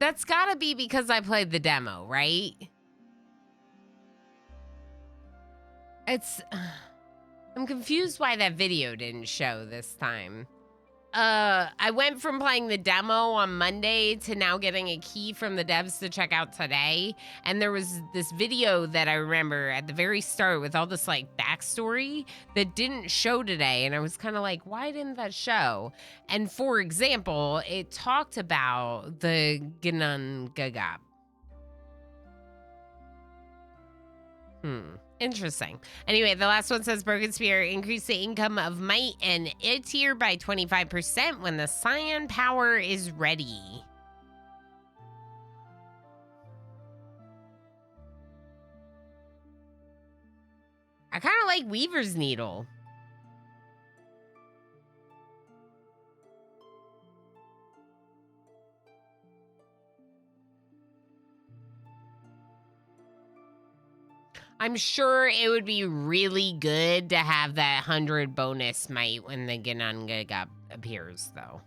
That's gotta be because I played the demo, right? I'm confused why that video didn't show this time. I went from playing the demo on Monday to now getting a key from the devs to check out today. And there was this video that I remember at the very start with all this like backstory that didn't show today. And I was kind of like, why didn't that show? And for example, it talked about the Ginnungagap. Interesting. Anyway, the last one says Broken Spear increase the income of might and a tier by 25% when the Scion power is ready. I kind of like Weaver's Needle. I'm sure it would be really good to have that 100 bonus might when the Ginunga appears, though.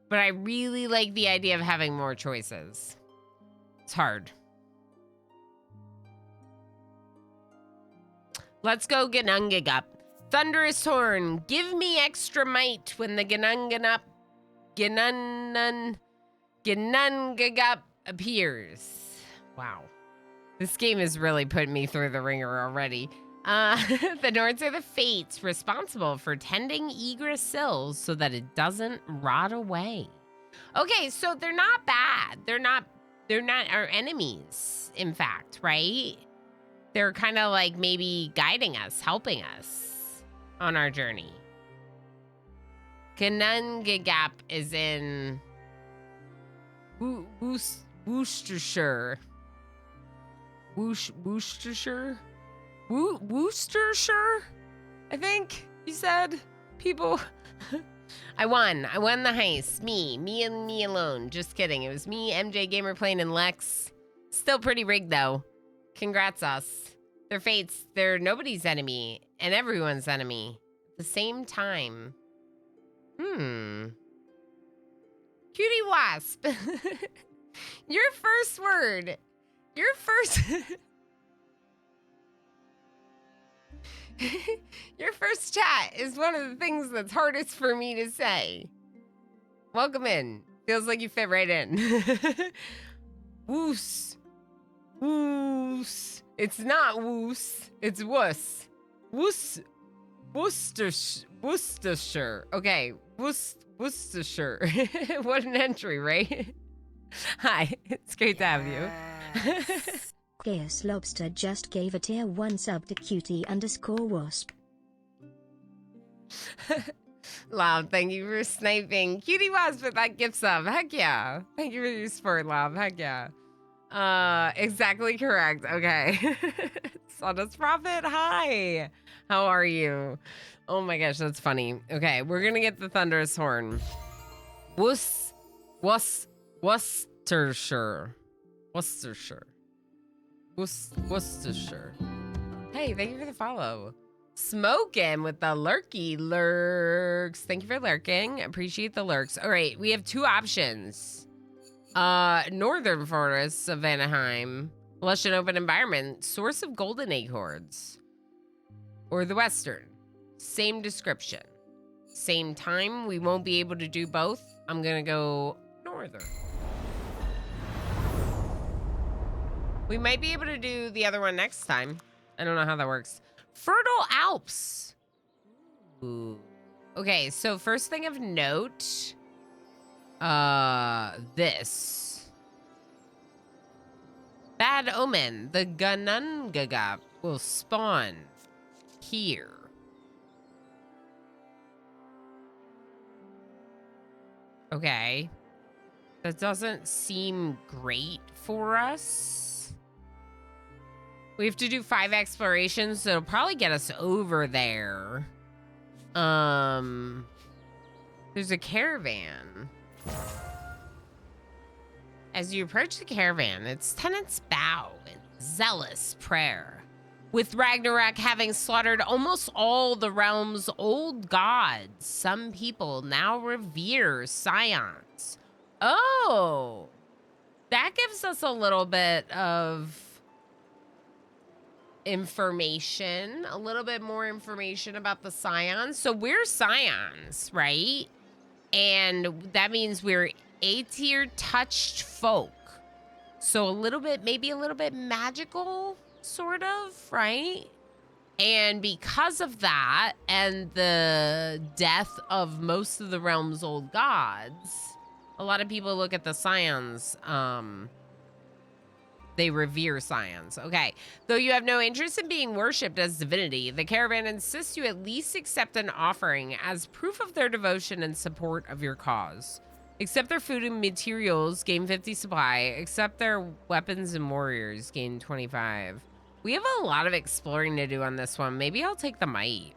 But I really like the idea of having more choices. It's hard. Let's go Ginunga. Thunderous Horn, give me extra might when the Ginunga appears. Wow. This game is really putting me through the ringer already. The Nords are the fates responsible for tending Yggdrasil so that it doesn't rot away. Okay, so they're not bad. They're not our enemies, in fact, right? They're kind of like maybe guiding us, helping us on our journey. Ginunga is in Worcestershire. Worcestershire? Worcestershire? I think you said, people. I won the heist. Me and me alone. Just kidding. It was me, MJ Gamer Plane, and Lex. Still pretty rigged though. Congrats us. They're fates. They're nobody's enemy and everyone's enemy at the same time. Cutie Wasp. Your first word. Your first... Your first chat is one of the things that's hardest for me to say. Welcome in. Feels like you fit right in. Woos. Woos. It's not woos. It's wuss. Woos. Worcestershire. Okay. Worcestershire. What an entry, right? Hi. It's great to have you. Chaos Lobster just gave a tier 1 sub to cutie_wasp. Lob, thank you for sniping. Cutie Wasp with that gift sub. Heck yeah. Thank you for your support, Lob. Heck yeah. Exactly correct. Okay. Sawdust Prophet, hi. How are you? Oh my gosh, that's funny. Okay, we're gonna get the Thunderous Horn. Worcestershire. Worcestershire. Hey, thank you for the follow. Smoking with the lurky lurks. Thank you for lurking. Appreciate the lurks. All right, we have two options. Northern Forests of Anaheim. Lush and open environment. Source of golden acorns. Or the Western. Same description. Same time. We won't be able to do both. I'm gonna go Northern. We might be able to do the other one next time. I don't know how that works. Fertile Alps. Ooh. Okay, so first thing of note. This. Bad omen. The Ginunga will spawn here. Okay. That doesn't seem great for us. We have to do 5 explorations, so it'll probably get us over there. There's a caravan. As you approach the caravan, its tenants bow in zealous prayer. With Ragnarok having slaughtered almost all the realm's old gods, some people now revere scions. Oh, that gives us a little bit of information, a little bit more information about the scions. So we're scions, right? And that means we're A-tier touched folk. So a little bit, maybe a little bit magical, sort of, right? And because of that and the death of most of the realm's old gods, a lot of people look at the scions, they revere scions. Okay. Though you have no interest in being worshipped as divinity, the caravan insists you at least accept an offering as proof of their devotion and support of your cause. Accept their food and materials, gain 50 supply. Accept their weapons and warriors, gain 25. We have a lot of exploring to do on this one. Maybe I'll take the might.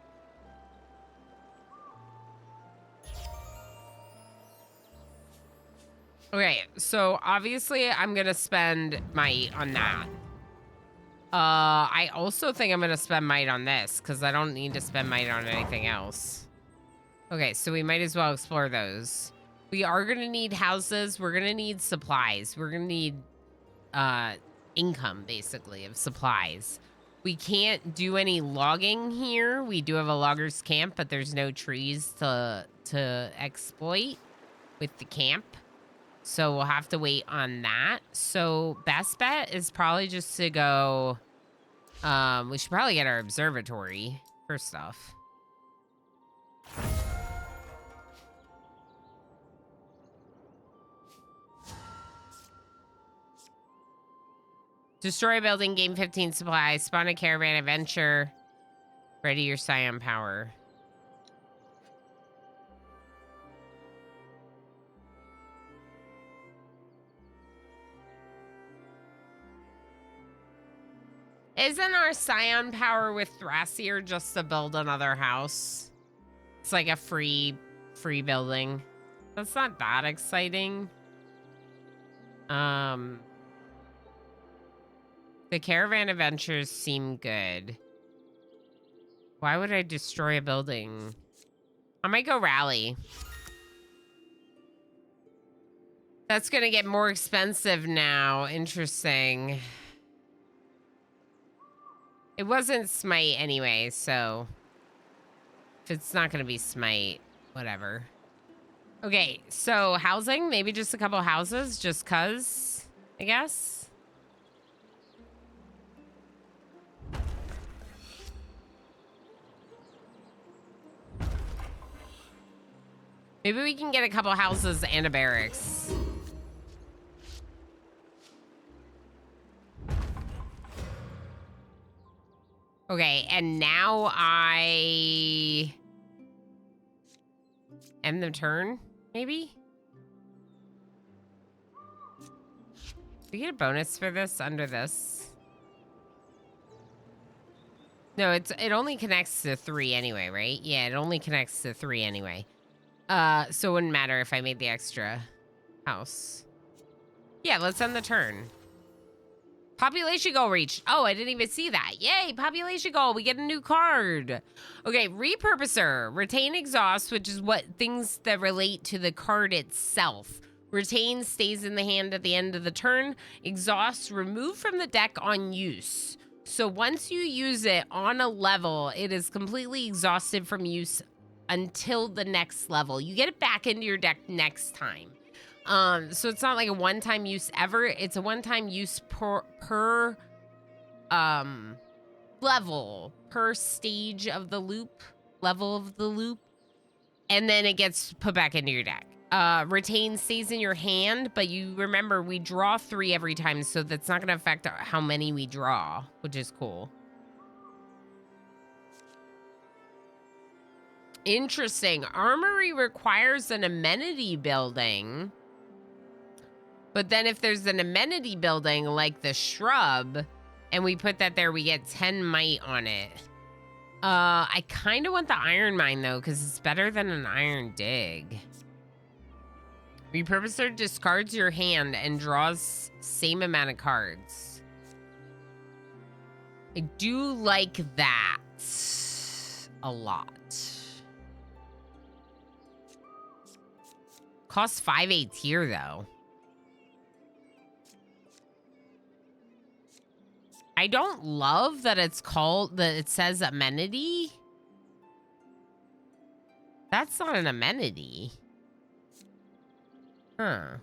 Okay, so obviously I'm gonna spend might on that. I also think I'm gonna spend might on this because I don't need to spend might on anything else. Okay, so we might as well explore those. We are gonna need houses. We're gonna need supplies. We're gonna need income, basically, of supplies. We can't do any logging here. We do have a logger's camp, but there's no trees to exploit with the camp. So we'll have to wait on that. So best bet is probably just to go, we should probably get our observatory first off. Destroy a building, gain 15 supplies, spawn a caravan adventure, ready your scion power. Isn't our scion power with Thrasier just to build another house? It's like a free building. That's not that exciting. The caravan adventures seem good. Why would I destroy a building? I might go rally. That's gonna get more expensive now. Interesting. It wasn't smite anyway, so if it's not gonna be smite, whatever. Okay, so housing, maybe just a couple houses, just cuz, I guess. Maybe we can get a couple houses and a barracks. Okay, and now I end the turn, maybe? Do we get a bonus for this under this? No, it only connects to 3 anyway, right? Yeah, it only connects to 3 anyway. So it wouldn't matter if I made the extra house. Yeah, let's end the turn. Population goal reached. Oh, I didn't even see that. Yay, population goal. We get a new card. Okay, repurposer. Retain exhaust, which is what things that relate to the card itself. Retain stays in the hand at the end of the turn. Exhaust removed from the deck on use. So once you use it on a level, it is completely exhausted from use until the next level. You get it back into your deck next time. So it's not like a one-time use ever. It's a one-time use per level, per stage of the loop, level of the loop. And then it gets put back into your deck. Retain stays in your hand, but you remember we draw 3 every time, so that's not going to affect how many we draw, which is cool. Interesting. Armory requires an amenity building. But then if there's an amenity building like the shrub and we put that there, we get 10 might on it. I kind of want the iron mine though, because it's better than an iron dig. Repurposer discards your hand and draws same amount of cards. I do like that a lot. Costs 5/8 here though. I don't love that it's called, that it says amenity. That's not an amenity. Huh.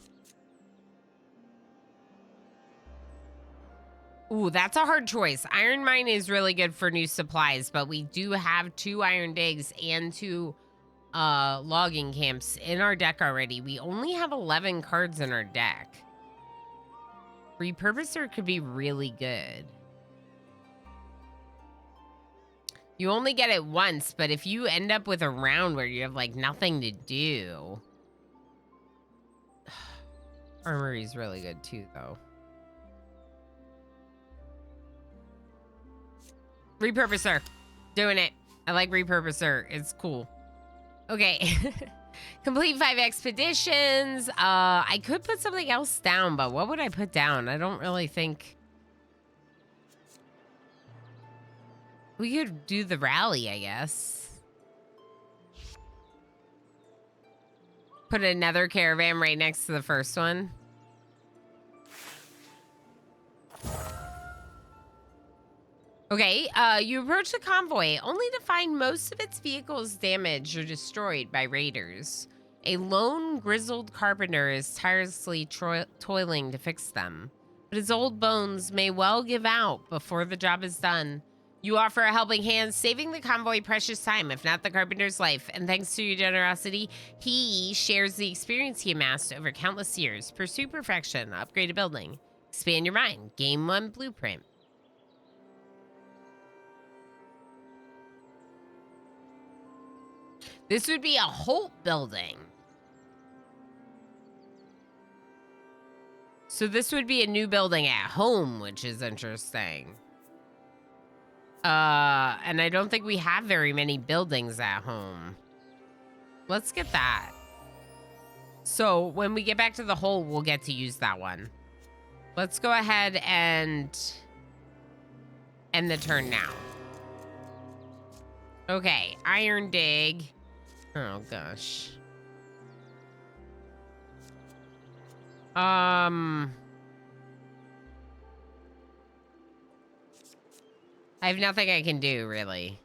Ooh, that's a hard choice. Iron mine is really good for new supplies, but we do have 2 iron digs and 2 logging camps in our deck already. We only have 11 cards in our deck. Repurposer could be really good. You only get it once, but if you end up with a round where you have like nothing to do, Armory's really good too, though. Repurposer. Doing it. I like repurposer. It's cool. Okay. Complete 5 expeditions. I could put something else down, but what would I put down? I don't really think... We could do the rally, I guess. Put another caravan right next to the first one. Okay, you approach the convoy, only to find most of its vehicles damaged or destroyed by raiders. A lone, grizzled carpenter is tirelessly toiling to fix them, but his old bones may well give out before the job is done. You offer a helping hand, saving the convoy precious time, if not the carpenter's life, and thanks to your generosity, he shares the experience he amassed over countless years. Pursue perfection, upgrade a building, expand your mind, gain 1 blueprint. This would be a Holt building. So this would be a new building at home, which is interesting. And I don't think we have very many buildings at home. Let's get that. So when we get back to the Holt, we'll get to use that one. Let's go ahead and end the turn now. Okay, iron dig. Oh, gosh. I have nothing I can do, really.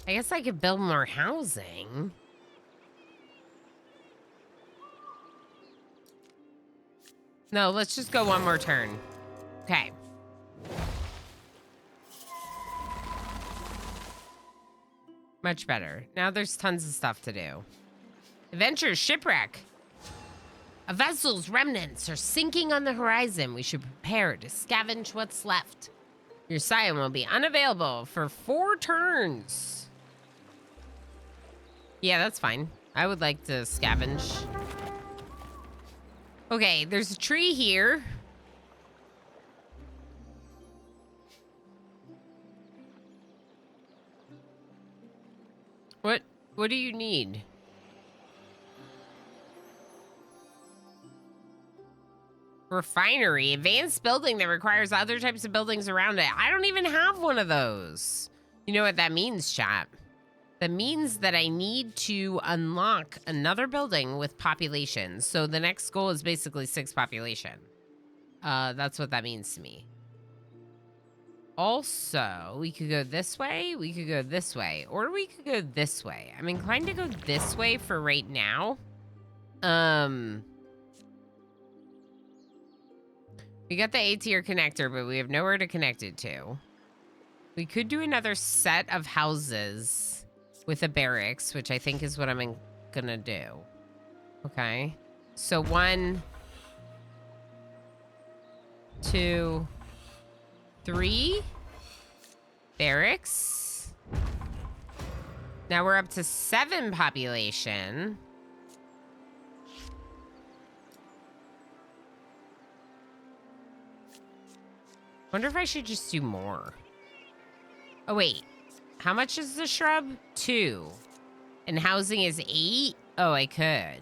I guess I could build more housing. No, let's just go one more turn. Okay. Much better. Now there's tons of stuff to do. Adventure shipwreck. A vessel's remnants are sinking on the horizon. We should prepare to scavenge what's left. Your scion will be unavailable for 4 turns. Yeah, that's fine. I would like to scavenge. Okay, there's a tree here. What do you need? Refinery. Advanced building that requires other types of buildings around it. I don't even have one of those. You know what that means, chat? That means that I need to unlock another building with population. So the next goal is basically 6 population. That's what that means to me. Also, we could go this way, we could go this way, or we could go this way. I'm inclined to go this way for right now. We got the A-tier connector, but we have nowhere to connect it to. We could do another set of houses with a barracks, which I think is what I'm gonna do. Okay. So 1, 2, 3 barracks. Now we're up to 7 population. Wonder if I should just do more. Oh, wait. How much is the shrub? 2. And housing is 8? Oh, I could.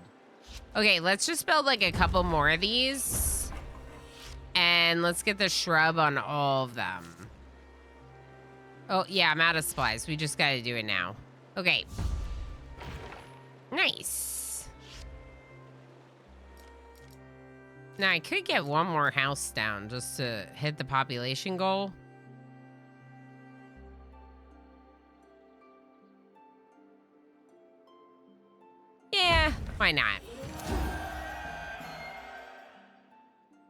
Okay, let's just build like a couple more of these. And let's get the shrub on all of them. Oh, yeah, I'm out of supplies. We just gotta do it now. Okay. Nice. Now, I could get one more house down just to hit the population goal. Yeah, why not?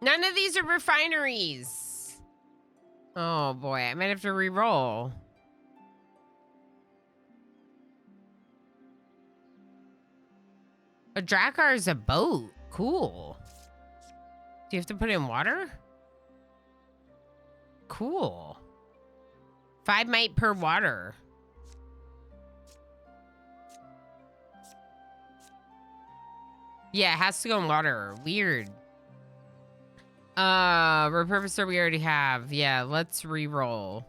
None of these are refineries. Oh boy, I might have to re-roll. A Drakkar is a boat. Cool. Do you have to put in water? Cool. 5 might per water. Yeah, it has to go in water. Weird. Repurposer we already have. Yeah, let's re-roll.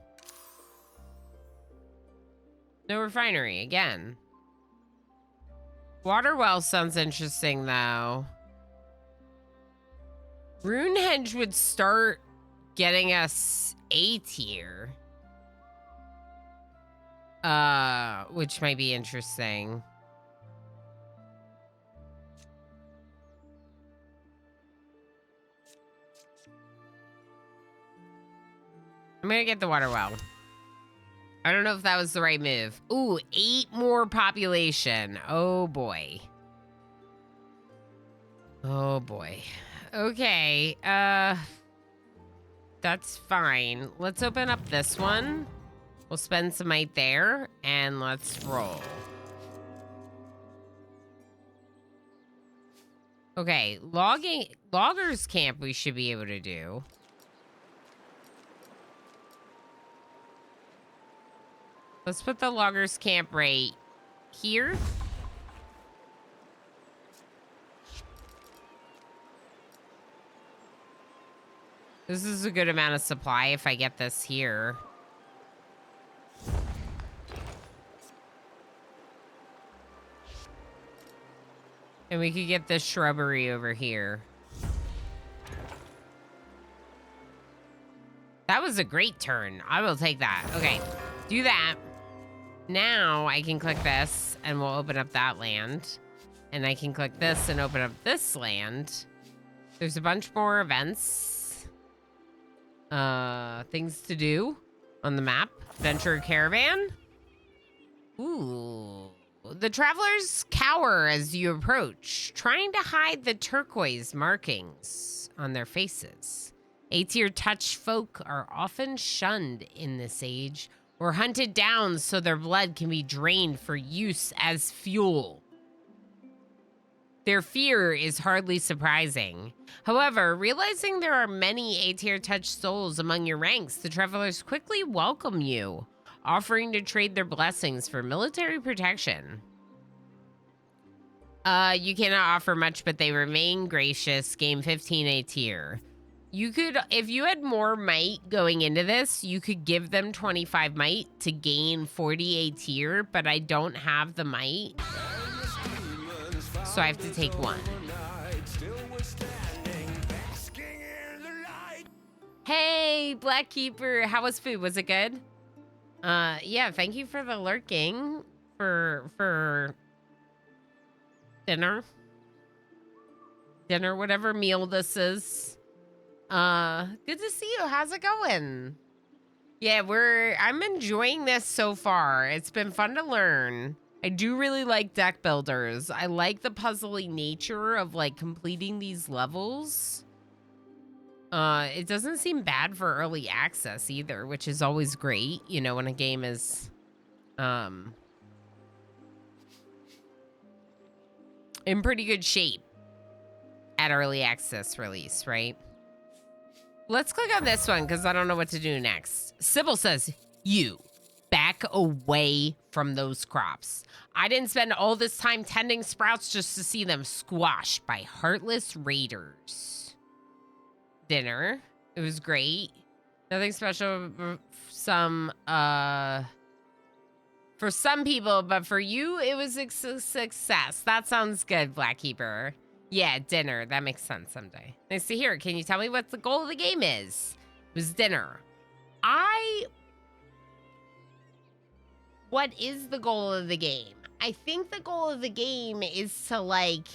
No refinery, again. Water well sounds interesting, though. Runehenge would start getting us A tier. Which might be interesting. I'm gonna get the water well. I don't know if that was the right move. Ooh, 8 more population. Oh boy. Oh boy. Okay, that's fine. Let's open up this one. We'll spend some might there, and let's roll. Okay, loggers camp we should be able to do. Let's put the loggers camp right here. This is a good amount of supply if I get this here. And we could get this shrubbery over here. That was a great turn. I will take that. Okay, do that. Now I can click this and we'll open up that land. And I can click this and open up this land. There's a bunch more events. Things to do on the map. Venture caravan. Ooh. The travelers cower as you approach, trying to hide the turquoise markings on their faces. A-tier touch folk are often shunned in this age or hunted down so their blood can be drained for use as fuel. Their fear is hardly surprising. However, realizing there are many A-tier touch souls among your ranks, the travelers quickly welcome you, offering to trade their blessings for military protection. You cannot offer much, but they remain gracious. Game 15 A-tier. You could, if you had more might going into this, you could give them 25 might to gain 40 A-tier, but I don't have the might. So I have to take one. Hey, Black Keeper, how was food? Was it good? Yeah, thank you for the lurking for dinner. Dinner, whatever meal this is. Good to see you. How's it going? Yeah, I'm enjoying this so far. It's been fun to learn. I do really like deck builders. I like the puzzly nature of like completing these levels. It doesn't seem bad for early access either, which is always great, you know, when a game is in pretty good shape at early access release, right? Let's click on this one because I don't know what to do next. Sybil says, you back away from those crops. I didn't spend all this time tending sprouts just to see them squashed by heartless raiders. Dinner. It was great. Nothing special for some people, but for you, it was a success. That sounds good, Blackkeeper. Yeah, dinner. That makes sense someday. Nice to hear. Can you tell me what the goal of the game is? It was dinner. What is the goal of the game? I think the goal of the game is to, like...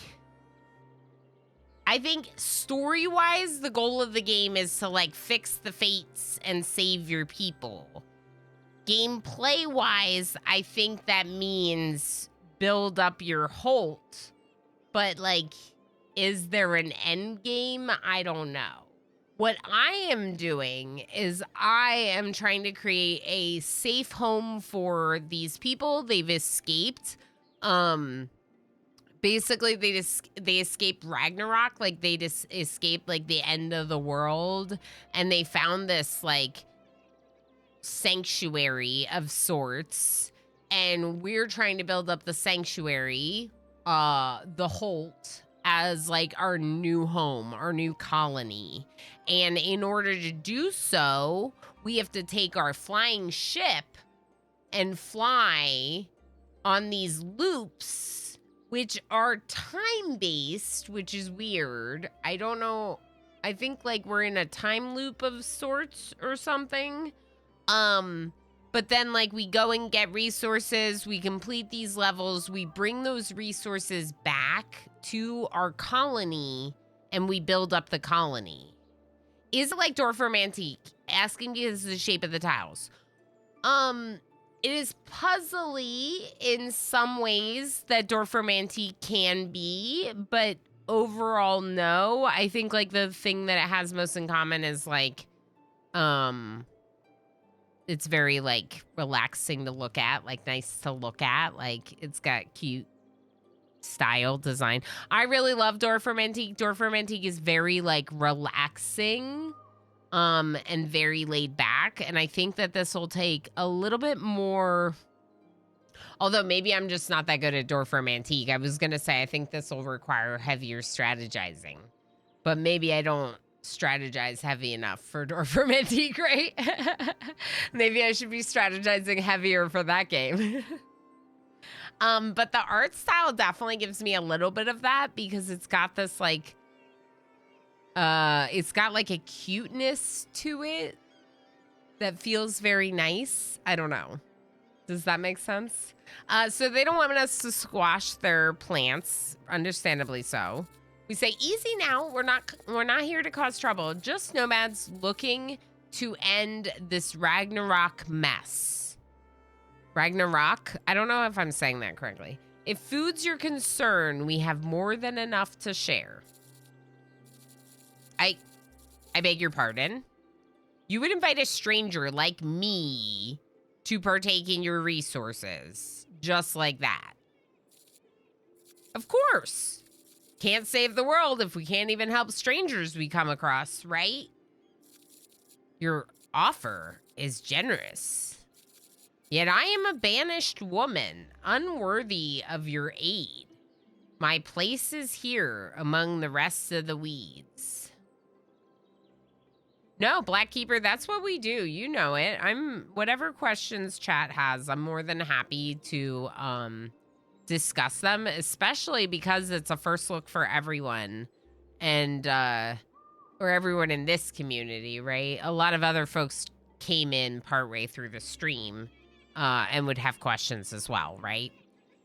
I think story-wise, the goal of the game is to, like, fix the fates and save your people. Gameplay-wise, I think that means build up your Holt. But, like, is there an end game? I don't know. What I am doing is I am trying to create a safe home for these people. They've escaped. Basically, they escaped Ragnarok. Like, they just escaped, like, the end of the world. And they found this, like, sanctuary of sorts. And we're trying to build up the sanctuary, the Holt, as like our new home, our new colony. And in order to do so, we have to take our flying ship and fly on these loops, which are time-based, which is weird. I don't know. I think like we're in a time loop of sorts or something. But then like we go and get resources, we complete these levels, we bring those resources back to our colony, and we build up the colony. Is it like Dorfromantique? Asking because of the shape of the tiles. It is puzzly in some ways that Dorfromantique can be, but overall, no. I think like the thing that it has most in common is like, it's very like relaxing to look at, like nice to look at. Like it's got cute style design. I really love Dorfromantique. Dorfromantique is very like relaxing. And very laid back. And I think that this will take a little bit more, although maybe I'm just not that good at Dorfromantique. I was going to say, I think this will require heavier strategizing, but maybe I don't strategize heavy enough for Dorfromantique, right? Maybe I should be strategizing heavier for that game. But the art style definitely gives me a little bit of that because it's got this like, it's got like a cuteness to it that feels very nice. I don't know. Does that make sense? So they don't want us to squash their plants, understandably so. We say, easy now. We're not here to cause trouble. Just nomads looking to end this Ragnarok mess. Ragnarok? I don't know if I'm saying that correctly. If food's your concern, we have more than enough to share. I beg your pardon? You would invite a stranger like me to partake in your resources, just like that. Of course. Can't save the world if we can't even help strangers we come across, right? Your offer is generous. Yet I am a banished woman, unworthy of your aid. My place is here among the rest of the weeds. No, Blackkeeper, that's what we do. You know it. Whatever questions chat has, I'm more than happy to discuss them, especially because it's a first look for everyone and or everyone in this community, right? A lot of other folks came in partway through the stream and would have questions as well, right?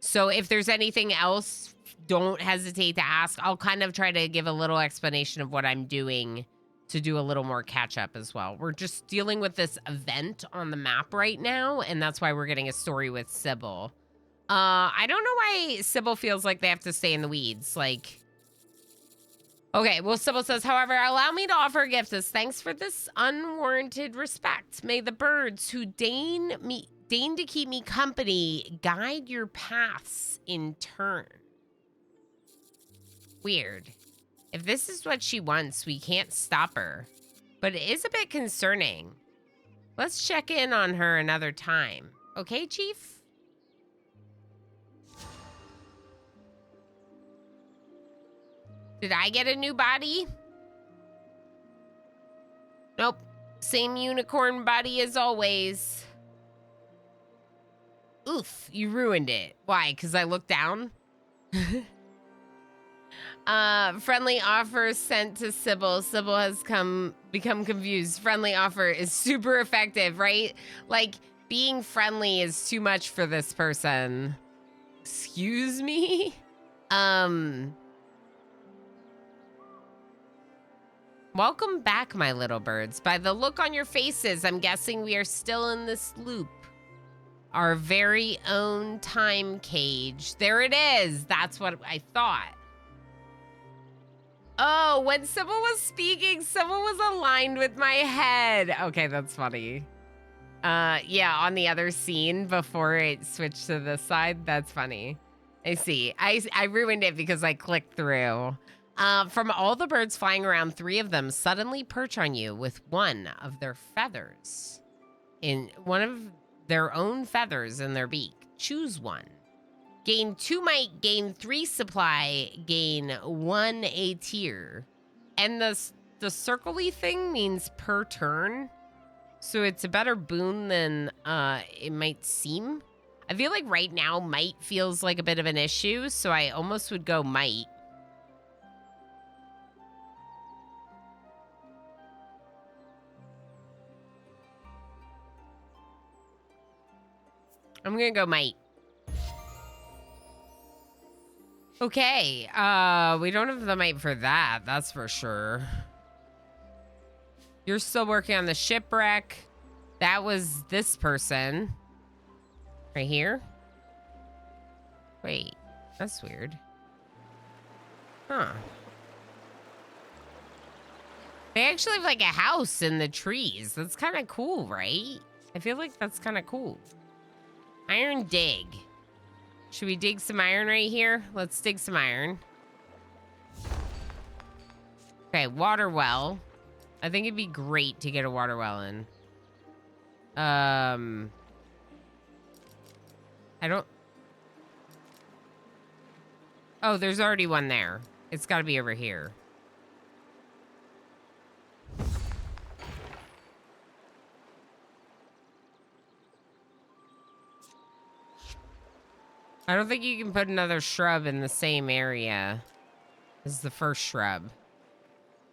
So if there's anything else, don't hesitate to ask. I'll kind of try to give a little explanation of what I'm doing to do a little more catch up as well. We're just dealing with this event on the map right now, and that's why we're getting a story with Sybil. I don't know why Sybil feels like they have to stay in the weeds. Like, okay, well, Sybil says, however, allow me to offer a gift as thanks for this unwarranted respect. May the birds who deign to keep me company guide your paths in turn. Weird. If this is what she wants, we can't stop her. But it is a bit concerning. Let's check in on her another time. Okay, Chief? Did I get a new body? Nope. Same unicorn body as always. Oof, you ruined it. Why? Because I looked down? Friendly offer sent to Sybil. Sybil has become confused. Friendly offer is super effective, right? Like, being friendly is too much for this person. Excuse me? Welcome back, my little birds. By the look on your faces, I'm guessing we are still in this loop. Our very own time cage. There it is. That's what I thought. Oh, when Sybil was speaking, Sybil was aligned with my head. Okay, that's funny. Yeah, on the other scene before it switched to this side. That's funny. I see. I ruined it because I clicked through. From all the birds flying around, 3 of them suddenly perch on you with one of their feathers. In one of their own feathers in their beak. Choose one. Gain 2 might, gain 3 supply, gain 1 A tier. And the circle-y thing means per turn. So it's a better boon than it might seem. I feel like right now might feels like a bit of an issue, so I almost would go might. I'm gonna go might. Okay, we don't have the might for that, that's for sure. You're still working on the shipwreck. That was this person. Right here? Wait, that's weird. Huh. They actually have like a house in the trees. That's kind of cool, right? I feel like that's kind of cool. Iron dig. Should we dig some iron right here? Let's dig some iron. Okay, water well. I think it'd be great to get a water well in. I don't... Oh, there's already one there. It's got to be over here. I don't think you can put another shrub in the same area as the first shrub.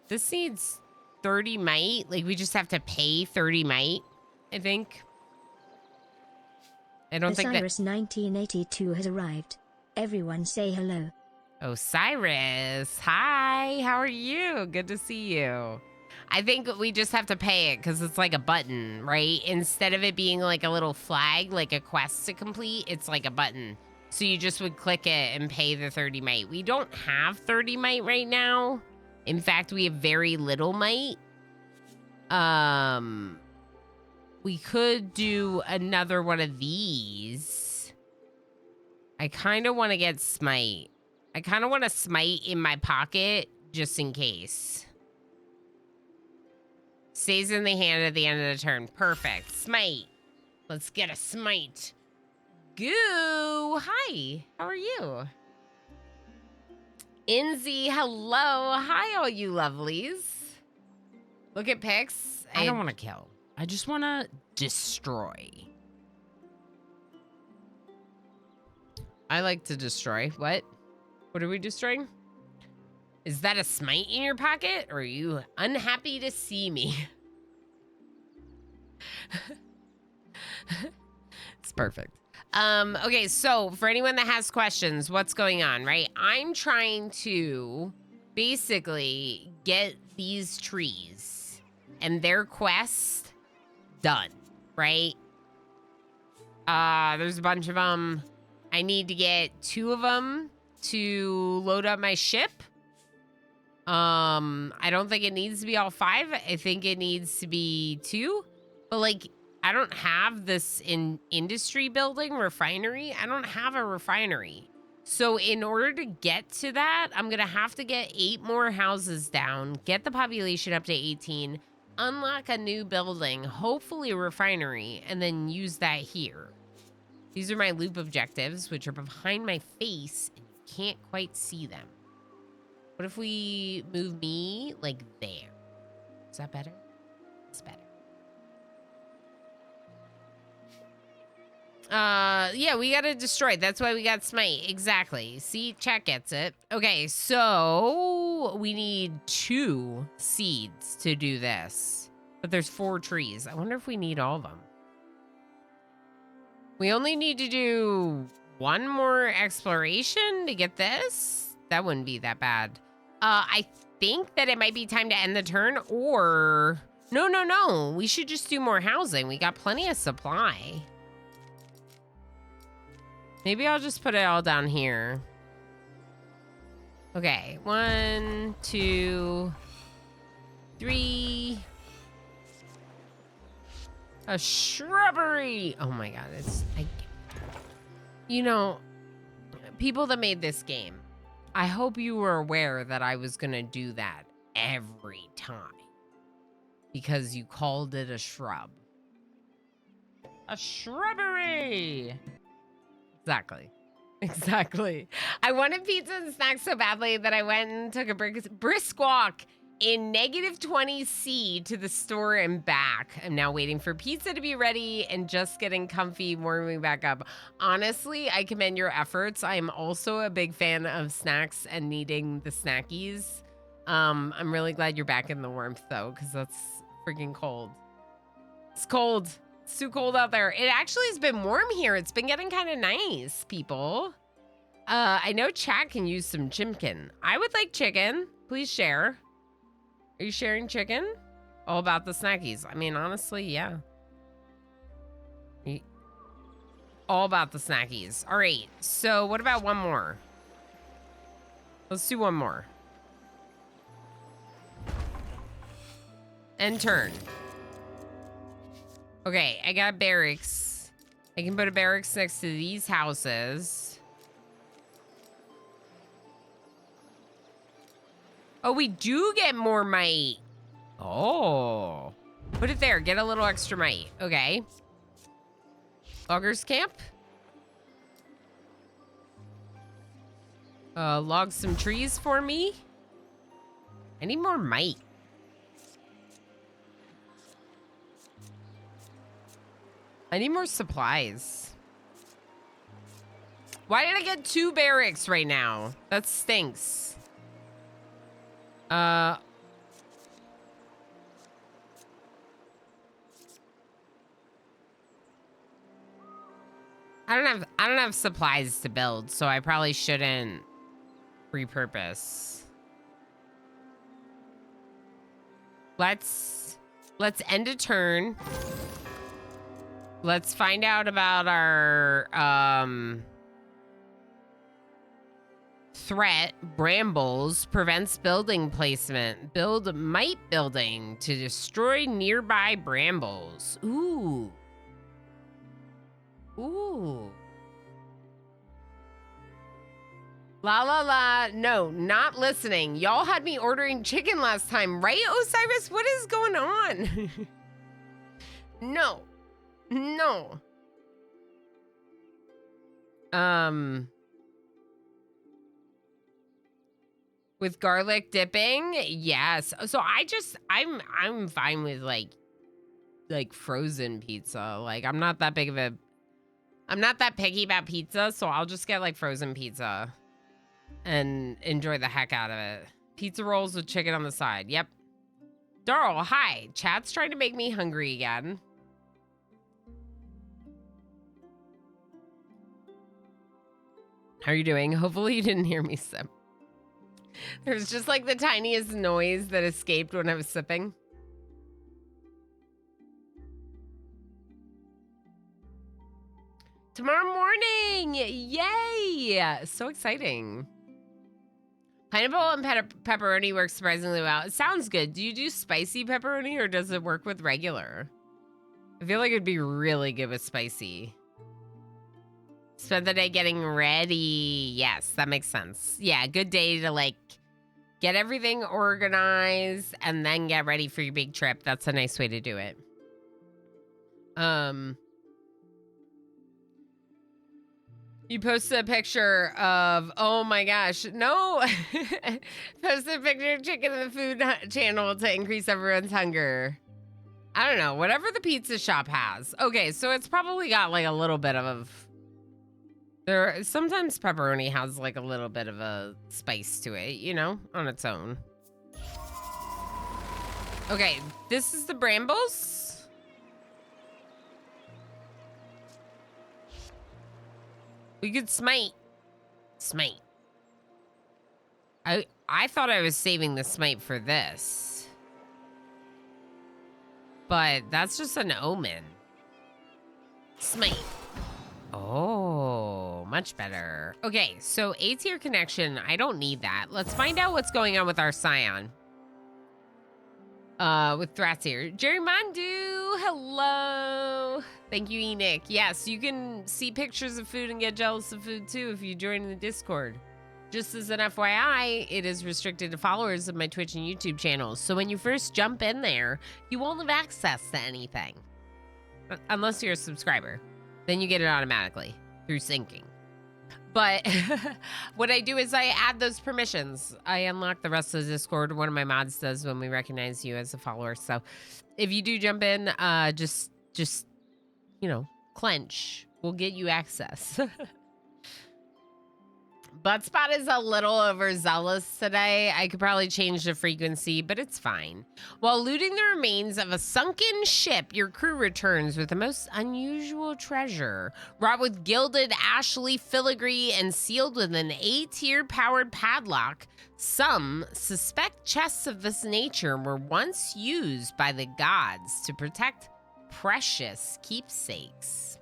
This needs 30 might. Like, we just have to pay 30 might, I think. I don't think that... Osiris 1982 has arrived. Everyone say hello. Osiris, hi, how are you? Good to see you. I think we just have to pay it because it's like a button, right? Instead of it being like a little flag, like a quest to complete, it's like a button. So you just would click it and pay the 30 might. We don't have 30 might right now. In fact, we have very little might. We could do another one of these. I kind of want to get smite. I kind of want a smite in my pocket just in case. Stays in the hand at the end of the turn. Perfect. Smite. Let's get a smite. Goo. Hi. How are you? Inzy. Hello. Hi, all you lovelies. Look at pics. I don't want to kill. I just want to destroy. I like to destroy. What? What are we destroying? Is that a smite in your pocket? Or are you unhappy to see me? It's perfect. Okay, so for anyone that has questions, what's going on, right? I'm trying to basically get these trees and their quest done, right? There's a bunch of them. I need to get 2 of them to load up my ship. I don't think it needs to be all 5. I think it needs to be 2. But like, I don't have this in industry building refinery. I don't have a refinery. So in order to get to that, I'm going to have to get 8 more houses down, get the population up to 18, unlock a new building, hopefully a refinery, and then use that here. These are my loop objectives, which are behind my face, and you can't quite see them. What if we move me like there? Is that better? It's better. Yeah, we gotta destroy. That's why we got smite. Exactly. See, chat gets it. Okay, so we need 2 seeds to do this. But there's 4 trees. I wonder if we need all of them. We only need to do 1 more exploration to get this. That wouldn't be that bad. I think that it might be time to end the turn, or... No. We should just do more housing. We got plenty of supply. Maybe I'll just put it all down here. Okay, 1, 2, 3. A shrubbery. Oh my God, you know, people that made this game, I hope you were aware that I was gonna do that every time because you called it a shrub. A shrubbery. Exactly. Exactly. I wanted pizza and snacks so badly that I went and took a brisk walk in -20°C to the store and back. I'm now waiting for pizza to be ready and just getting comfy, warming back up. Honestly, I commend your efforts. I'm also a big fan of snacks and needing the snackies. I'm really glad you're back in the warmth though, because that's freaking cold. It's cold. It's too cold out there. It actually has been warm here. It's been getting kind of nice, people. I know chat can use some chimkin. I would like chicken. Please share. Are you sharing chicken? All about the snackies. I mean, honestly, yeah. All about the snackies. All right. So what about one more? Let's do one more. And turn. Okay, I got barracks. I can put a barracks next to these houses. Oh, we do get more might. Oh. Put it there. Get a little extra might. Okay. Loggers camp. Log some trees for me. I need more might. I need more supplies. Why did I get 2 barracks right now? That stinks. I don't have supplies to build, so I probably shouldn't repurpose. Let's end a turn. Let's find out about our threat. Brambles prevents building placement. Build might building to destroy nearby brambles. Ooh. Ooh. La la la. No, not listening. Y'all had me ordering chicken last time, right, Osiris? What is going on? No. No. With garlic dipping? Yes. So I'm fine with like frozen pizza. Like I'm not that picky about pizza, so I'll just get like frozen pizza and enjoy the heck out of it. Pizza rolls with chicken on the side. Yep. Darl, hi. Chat's trying to make me hungry again. How are you doing? Hopefully you didn't hear me sip. There's just like the tiniest noise that escaped when I was sipping. Tomorrow morning! Yay! So exciting. Pineapple and pepperoni work surprisingly well. It sounds good. Do you do spicy pepperoni or does it work with regular? I feel like it'd be really good with spicy. Spend the day getting ready. Yes, that makes sense. Yeah, good day to like get everything organized and then get ready for your big trip. That's a nice way to do it. You posted a picture of, oh my gosh, no. Posted a picture of chicken in the food channel to increase everyone's hunger. I don't know, whatever the pizza shop has. Okay, so it's probably got like a little bit of, sometimes pepperoni has like a little bit of a spice to it, you know, on its own. Okay, this is the brambles. We could smite. Smite. I thought I was saving the smite for this. But that's just an omen. Smite. Oh, much better. Okay, so A tier connection. I don't need that. Let's find out what's going on with our Scion. With Thrat's here. Jerry Mandu, hello. Thank you, Enoch. Yes, you can see pictures of food and get jealous of food too if you join the Discord. Just as an FYI, it is restricted to followers of my Twitch and YouTube channels. So when you first jump in there, you won't have access to anything. Unless you're a subscriber. Then you get it automatically through syncing. But what I do is I add those permissions. I unlock the rest of the Discord. One of my mods does when we recognize you as a follower. So if you do jump in, just you know, clench. We'll get you access. Buttspot is a little overzealous today. I could probably change the frequency, but it's fine. While looting the remains of a sunken ship, your crew returns with the most unusual treasure. Wrought with gilded ash leaf filigree and sealed with an A-tier powered padlock, some suspect chests of this nature were once used by the gods to protect precious keepsakes.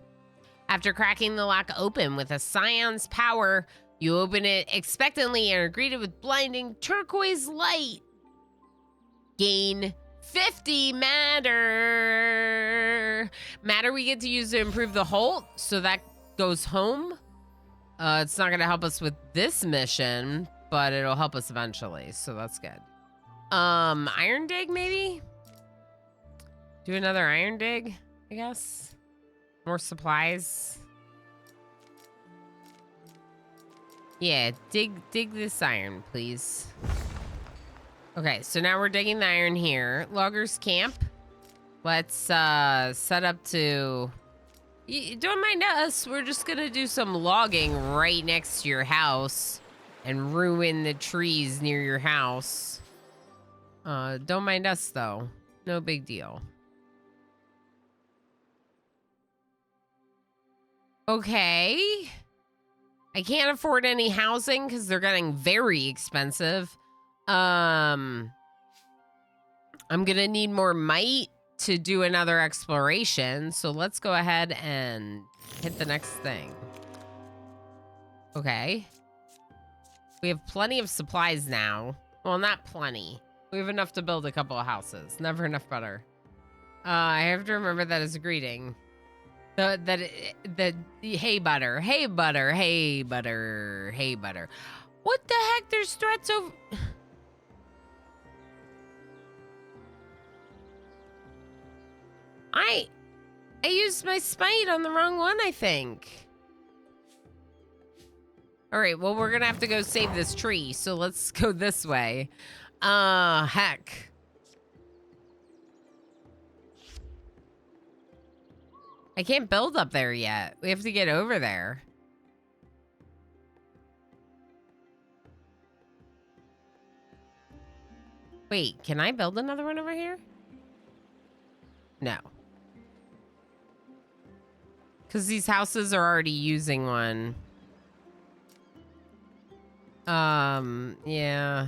After cracking the lock open with a scion's power, you open it expectantly and are greeted with blinding turquoise light. Gain 50 matter. Matter we get to use to improve the Holt, so that goes home. It's not going to help us with this mission, but it'll help us eventually, so that's good. Iron dig, maybe? Do another iron dig, I guess. More supplies. Yeah, dig this iron, please. Okay, so now we're digging the iron here. Loggers camp. Let's set up to... Don't mind us. We're just gonna do some logging right next to your house and ruin the trees near your house. Don't mind us, though. No big deal. Okay. I can't afford any housing because they're getting very expensive. I'm gonna need more might to do another exploration. So let's go ahead and hit the next thing. Okay. We have plenty of supplies now. Well, not plenty. We have enough to build a couple of houses. Never enough butter. I have to remember that as a greeting. The hey butter, hey butter, hey butter, hey butter. What the heck? There's threats over. I used my smite on the wrong one, I think. All right, well, we're gonna have to go save this tree, so let's go this way. Heck. I can't build up there yet. We have to get over there. Wait, can I build another one over here? No. Because these houses are already using one. Yeah.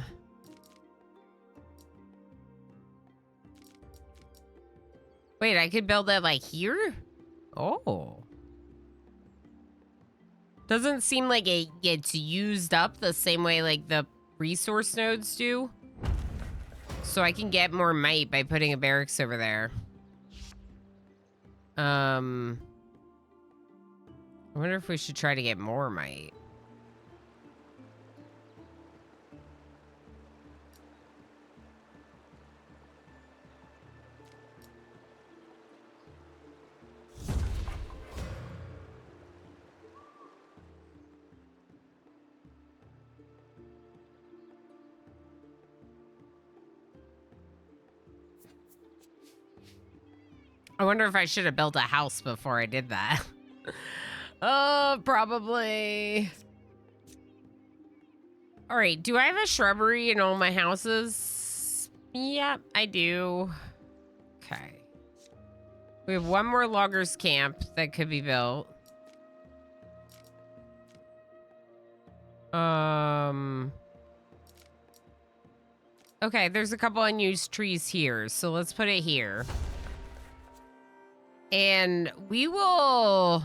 Wait, I could build it like here? Oh. Doesn't seem like it gets used up the same way like the resource nodes do. So I can get more might by putting a barracks over there. I wonder if we should try to get more might. I wonder if I should have built a house before I did that. Oh, probably. All right, do I have a shrubbery in all my houses? Yep, I do. Okay. We have one more loggers camp that could be built. Okay, there's a couple unused trees here, so let's put it here. And we will...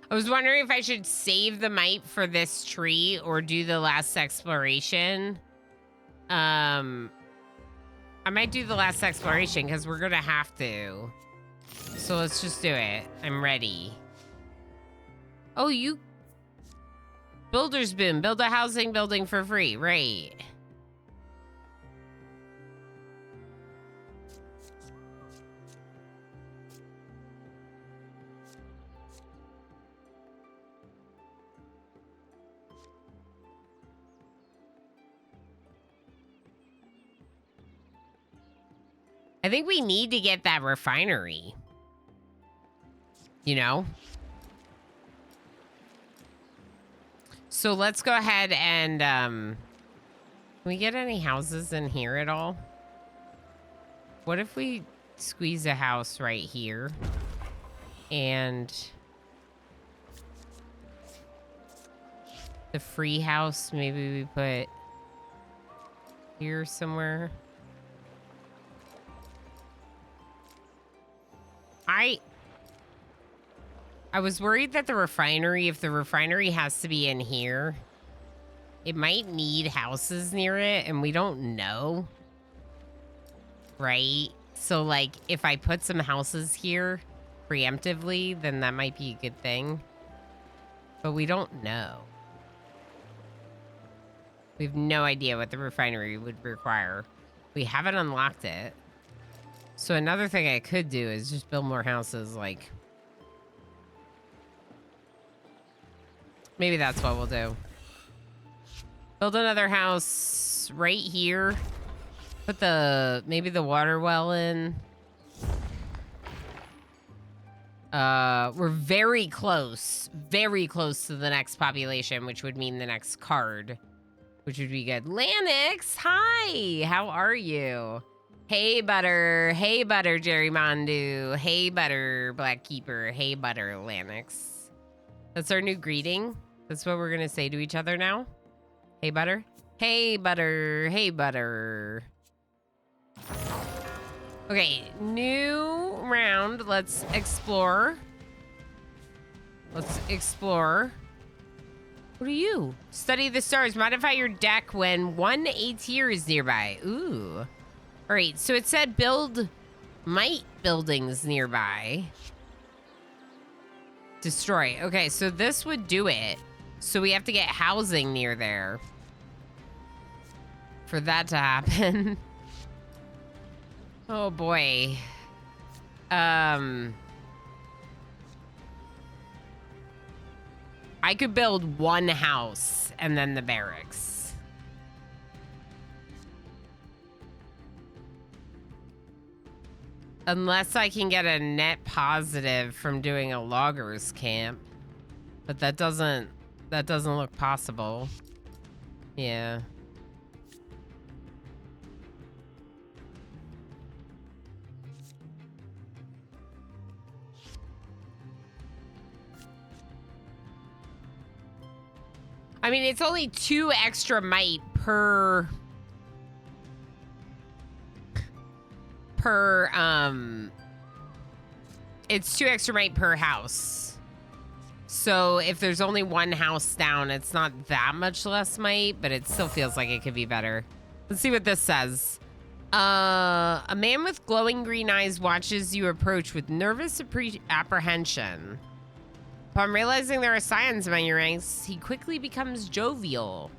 I was wondering if I should save the might for this tree or do the last exploration. I might do the last exploration because we're gonna have to. So let's just do it. I'm ready. Oh, you... Builder's boom. Build a housing building for free. Right. I think we need to get that refinery. You know? So let's go ahead and, can we get any houses in here at all? What if we squeeze a house right here? And the free house, maybe we put here somewhere. I was worried that the refinery, if the refinery has to be in here, it might need houses near it, and we don't know. Right? So, like, if I put some houses here preemptively, then that might be a good thing. But we don't know. We have no idea what the refinery would require. We haven't unlocked it. So another thing I could do is just build more houses, like... Maybe that's what we'll do. Build another house right here. Put maybe the water well in. We're very close to the next population, which would mean the next card, which would be good. Lanix, hi, how are you? Hey, Butter. Hey, Butter, Jerry Mondu. Hey, Butter, Black Keeper. Hey, Butter, Lanix. That's our new greeting. That's what we're going to say to each other now. Hey, Butter. Hey, Butter. Hey, Butter. Okay, new round. Let's explore. Let's explore. What are you? Study the stars. Modify your deck when one ATR is nearby. Ooh. All right, so it said build might buildings nearby. Destroy. Okay, so this would do it. So we have to get housing near there for that to happen. Oh boy. I could build one house and then the barracks. Unless I can get a net positive from doing a loggers camp. But that doesn't look possible. Yeah. I mean, it's only 2 extra might per it's 2 extra might per house. So if there's only 1 house down, it's not that much less might, but it still feels like it could be better. Let's see what this says. A man with glowing green eyes watches you approach with nervous apprehension. Upon realizing there are scions among your ranks, he quickly becomes jovial,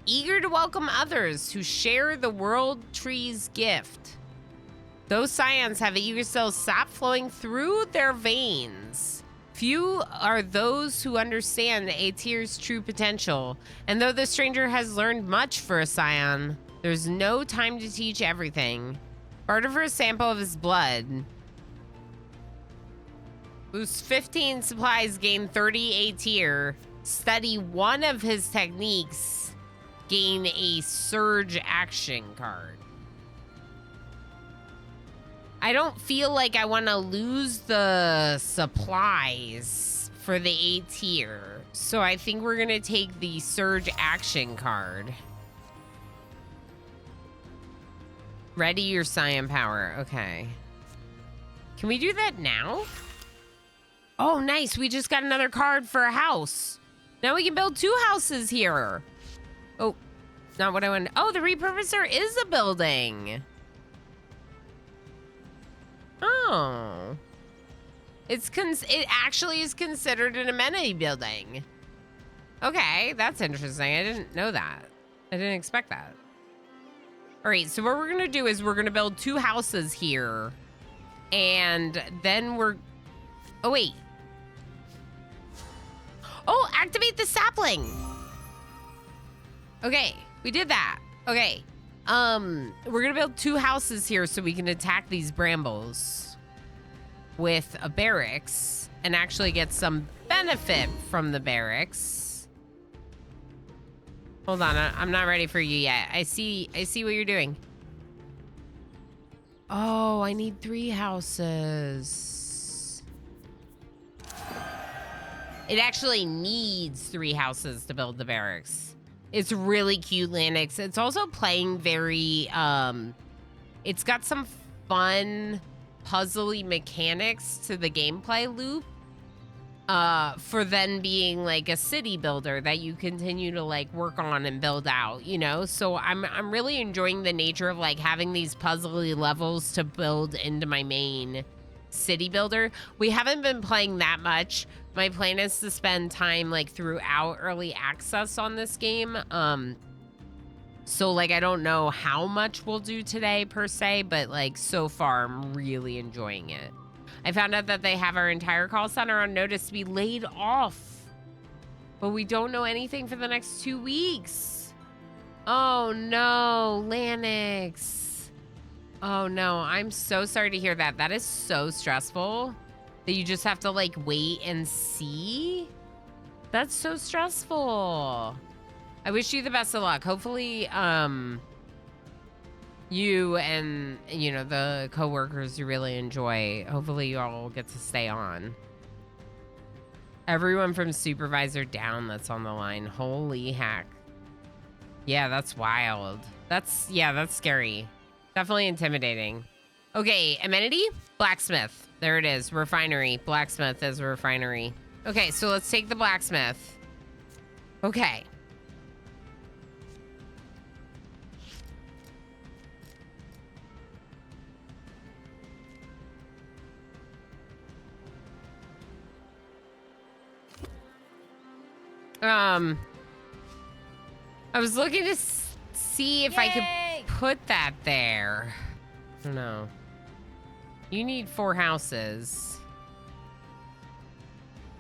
eager to welcome others who share the world tree's gift. Those scions have a Yggdrasil sap flowing through their veins. Few are those who understand the ATR's true potential, and though the stranger has learned much for a scion, there's no time to teach everything. Barter for a sample of his blood. Boost 15 supplies, gain 30 ATR. Study one of his techniques, gain a surge action card. I don't feel like I want to lose the supplies for the A tier. So I think we're going to take the surge action card. Ready your scion power. Okay. Can we do that now? Oh, nice. We just got another card for a house. Now we can build 2 houses here. Oh, not what I wanted. Oh, the repurposer is a building. Oh, it actually is considered an amenity building. Okay, that's interesting. I didn't know that. I didn't expect that. All right, so what we're gonna do is we're gonna build 2 houses here, and then oh wait. Oh, activate the sapling. Okay, we did that. Okay, We're gonna build 2 houses here so we can attack these brambles with a barracks and actually get some benefit from the barracks. Hold on, I'm not ready for you yet. I see what you're doing. Oh, I need 3 houses. It actually needs 3 houses to build the barracks. It's really cute, Lanix. It's also playing very, it's got some fun puzzly mechanics to the gameplay loop, for then being like a city builder that you continue to like work on and build out, you know? So I'm really enjoying the nature of like having these puzzly levels to build into my main city builder. We haven't been playing that much. My plan is to spend time like throughout early access on this game. So like I don't know how much we'll do today per se, but like so far I'm really enjoying it. I found out that they have our entire call center on notice to be laid off, but we don't know anything for the next 2 weeks. Oh no, Lanix. Oh no, I'm so sorry to hear that. That is so stressful that you just have to like wait and see. That's so stressful. I wish you the best of luck. Hopefully, you and, you know, the coworkers you really enjoy, hopefully you all get to stay on. Everyone from supervisor down that's on the line. Holy heck. Yeah, that's wild. That's scary. Definitely intimidating. Okay, amenity, blacksmith. There it is, refinery. Blacksmith is a refinery. Okay, so let's take the blacksmith. Okay. I was looking to see if I could put that there. I don't know. You need 4 houses.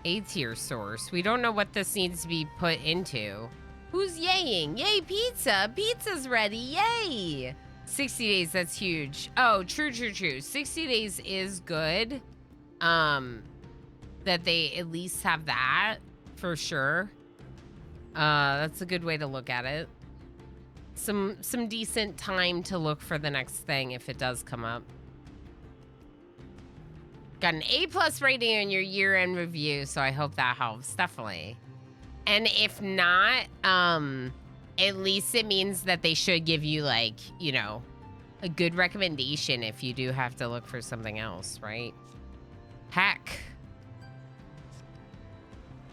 A tier source. We don't know what this needs to be put into. Who's yaying? Yay, pizza. Pizza's ready. Yay. 60 days, that's huge. Oh, true. 60 days is good. That they at least have that for sure. That's a good way to look at it. Some decent time to look for the next thing if it does come up. Got an A+ rating on your year-end review, so I hope that helps, definitely. And if not, at least it means that they should give you like, you know, a good recommendation if you do have to look for something else, right? Heck.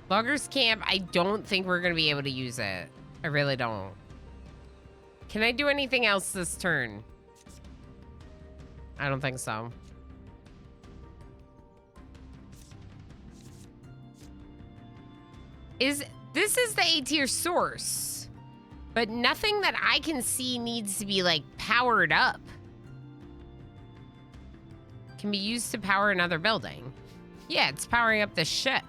Loggers Camp, I don't think we're gonna be able to use it. I really don't. Can I do anything else this turn? I don't think so. This is the A tier source, but nothing that I can see needs to be like powered up. Can be used to power another building. Yeah, it's powering up the ship.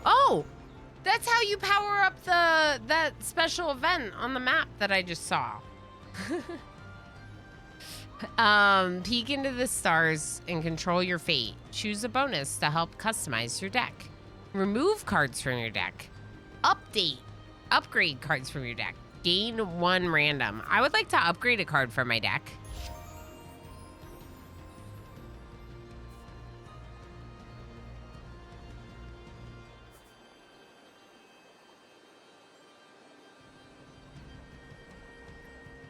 Oh, that's how you power up that special event on the map that I just saw. Peek into the stars and control your fate. Choose a bonus to help customize your deck. Remove cards from your deck. Upgrade cards from your deck. Gain 1 random. I would like to upgrade a card from my deck.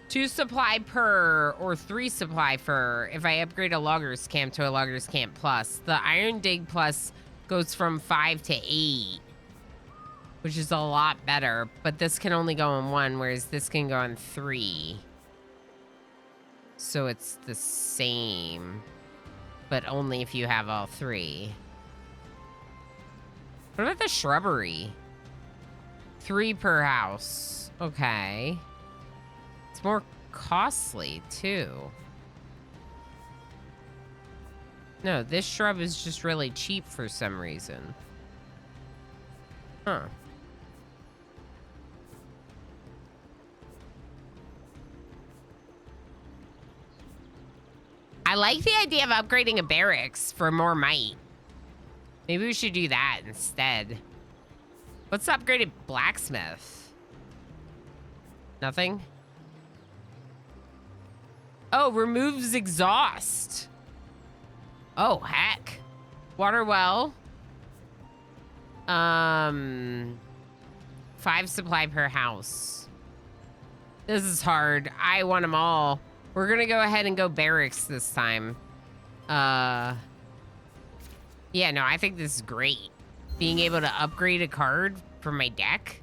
Two supply per or 3 supply for if I upgrade a Loggers Camp to a Loggers Camp Plus. The Iron Dig Plus goes from 5 to 8, which is a lot better, but this can only go in 1, whereas this can go in 3. So it's the same, but only if you have all 3. What about the shrubbery? 3 per house. Okay. It's more costly, too. No, this shrub is just really cheap for some reason. Huh. I like the idea of upgrading a barracks for more might. Maybe we should do that instead. What's the upgraded blacksmith? Nothing? Oh, removes exhaust. Oh, heck. Water well. 5 supply per house. This is hard. I want them all. We're gonna go ahead and go barracks this time. Yeah, no, I think this is great. Being able to upgrade a card for my deck.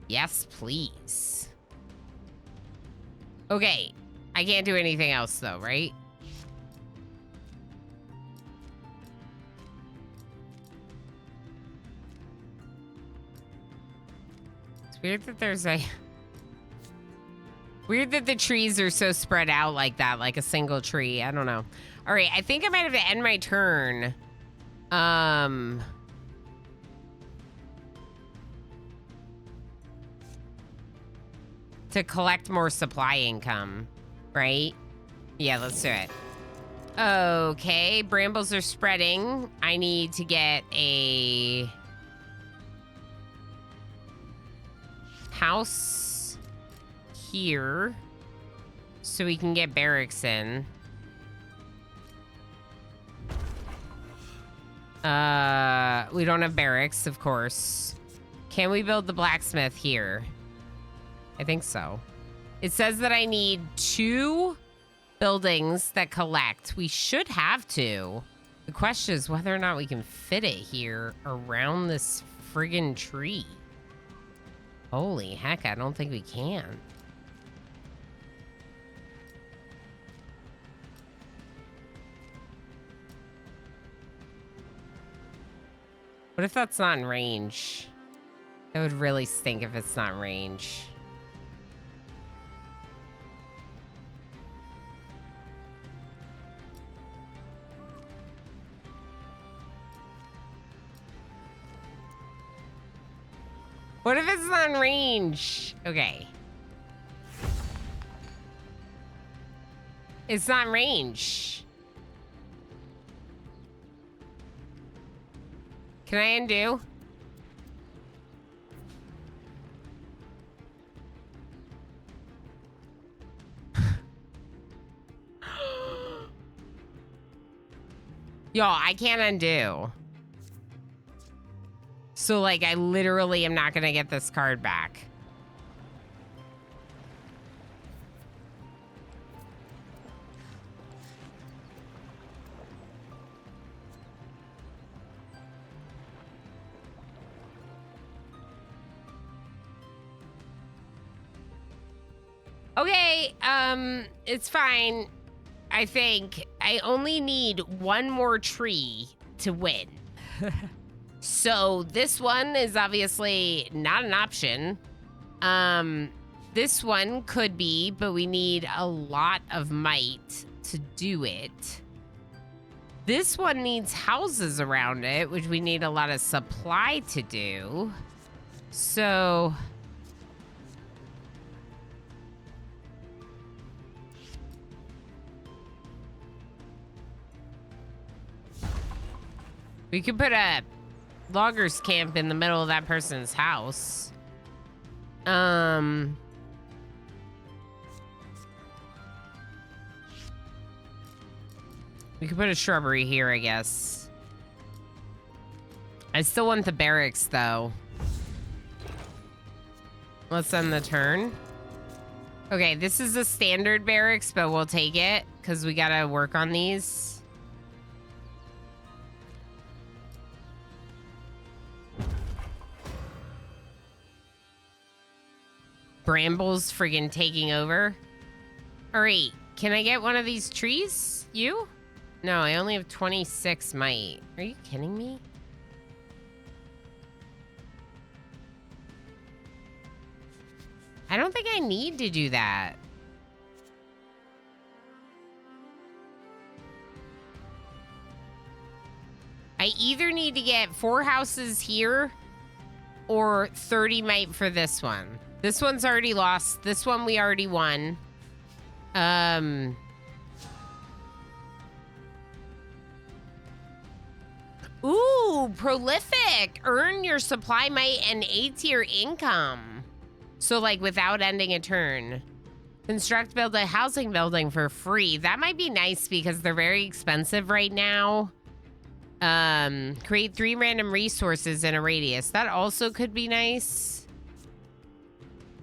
Yes, please. Okay, I can't do anything else though, right? It's weird that there's a... Weird that the trees are so spread out like that, like a single tree. I don't know. All right, I think I might have to end my turn. To collect more supply income, right? Yeah, let's do it. Okay, brambles are spreading. I need to get a house here so we can get barracks in. We don't have barracks, of course. Can we build the blacksmith here? I think so. It says that I need 2 buildings that collect. We should have 2. The question is whether or not we can fit it here around this friggin' tree. Holy heck, I don't think we can. What if that's not in range? That would really stink if it's not in range. What if it's not in range? Okay. It's not in range. Can I undo? Y'all, I can't undo. So, like, I literally am not gonna get this card back. Okay, it's fine. I think I only need one more tree to win. So this one is obviously not an option. This one could be, but we need a lot of might to do it. This one needs houses around it, which we need a lot of supply to do. So... we could put a loggers camp in the middle of that person's house. We could put a shrubbery here, I guess. I still want the barracks, though. Let's end the turn. Okay, this is a standard barracks, but we'll take it because we gotta work on these. Brambles friggin' taking over. All right, can I get one of these trees? You? No, I only have 26 might. Are you kidding me? I don't think I need to do that. I either need to get 4 houses here or 30 might for this one. This one's already lost. This one we already won. Ooh, prolific. Earn your supply might and 8-tier income. So like without ending a turn. Build a housing building for free. That might be nice because they're very expensive right now. Create 3 random resources in a radius. That also could be nice.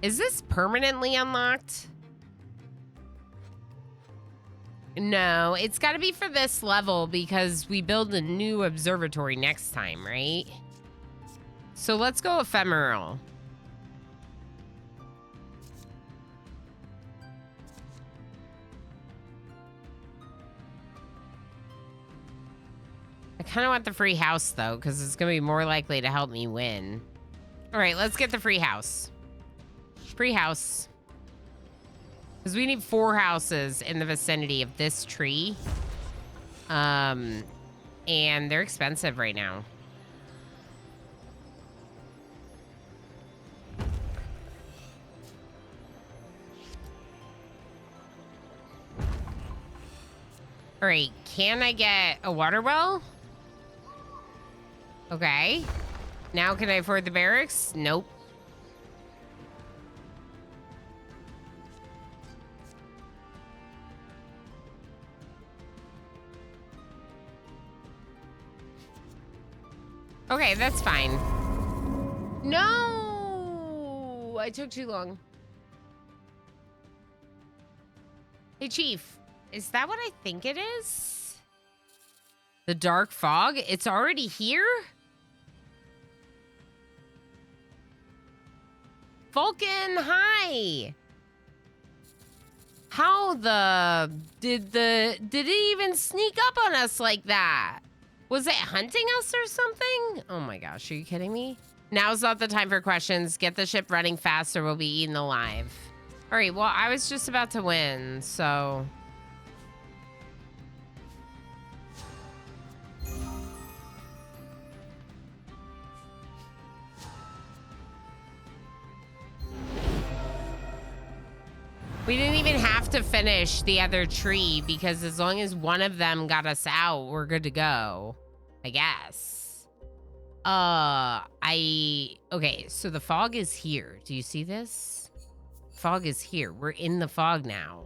Is this permanently unlocked? No, it's got to be for this level because we build a new observatory next time, right? So let's go ephemeral. I kind of want the free house, though, because it's going to be more likely to help me win. All right, let's get the free house. Free house. Because we need 4 houses in the vicinity of this tree. And they're expensive right now. All right, can I get a water well? Okay. Now can I afford the barracks? Nope. Okay, that's fine. No! I took too long. Hey, Chief. Is that what I think it is? The dark fog? It's already here? Vulcan, hi! How the... Did it even sneak up on us like that? Was it hunting us or something? Oh my gosh, are you kidding me? Now's not the time for questions. Get the ship running fast or we'll be eaten alive. All right, well, I was just about to win, so... We didn't even have to finish the other tree because as long as one of them got us out, we're good to go, I guess. Okay, so the fog is here. Do you see this? Fog is here. We're in the fog now.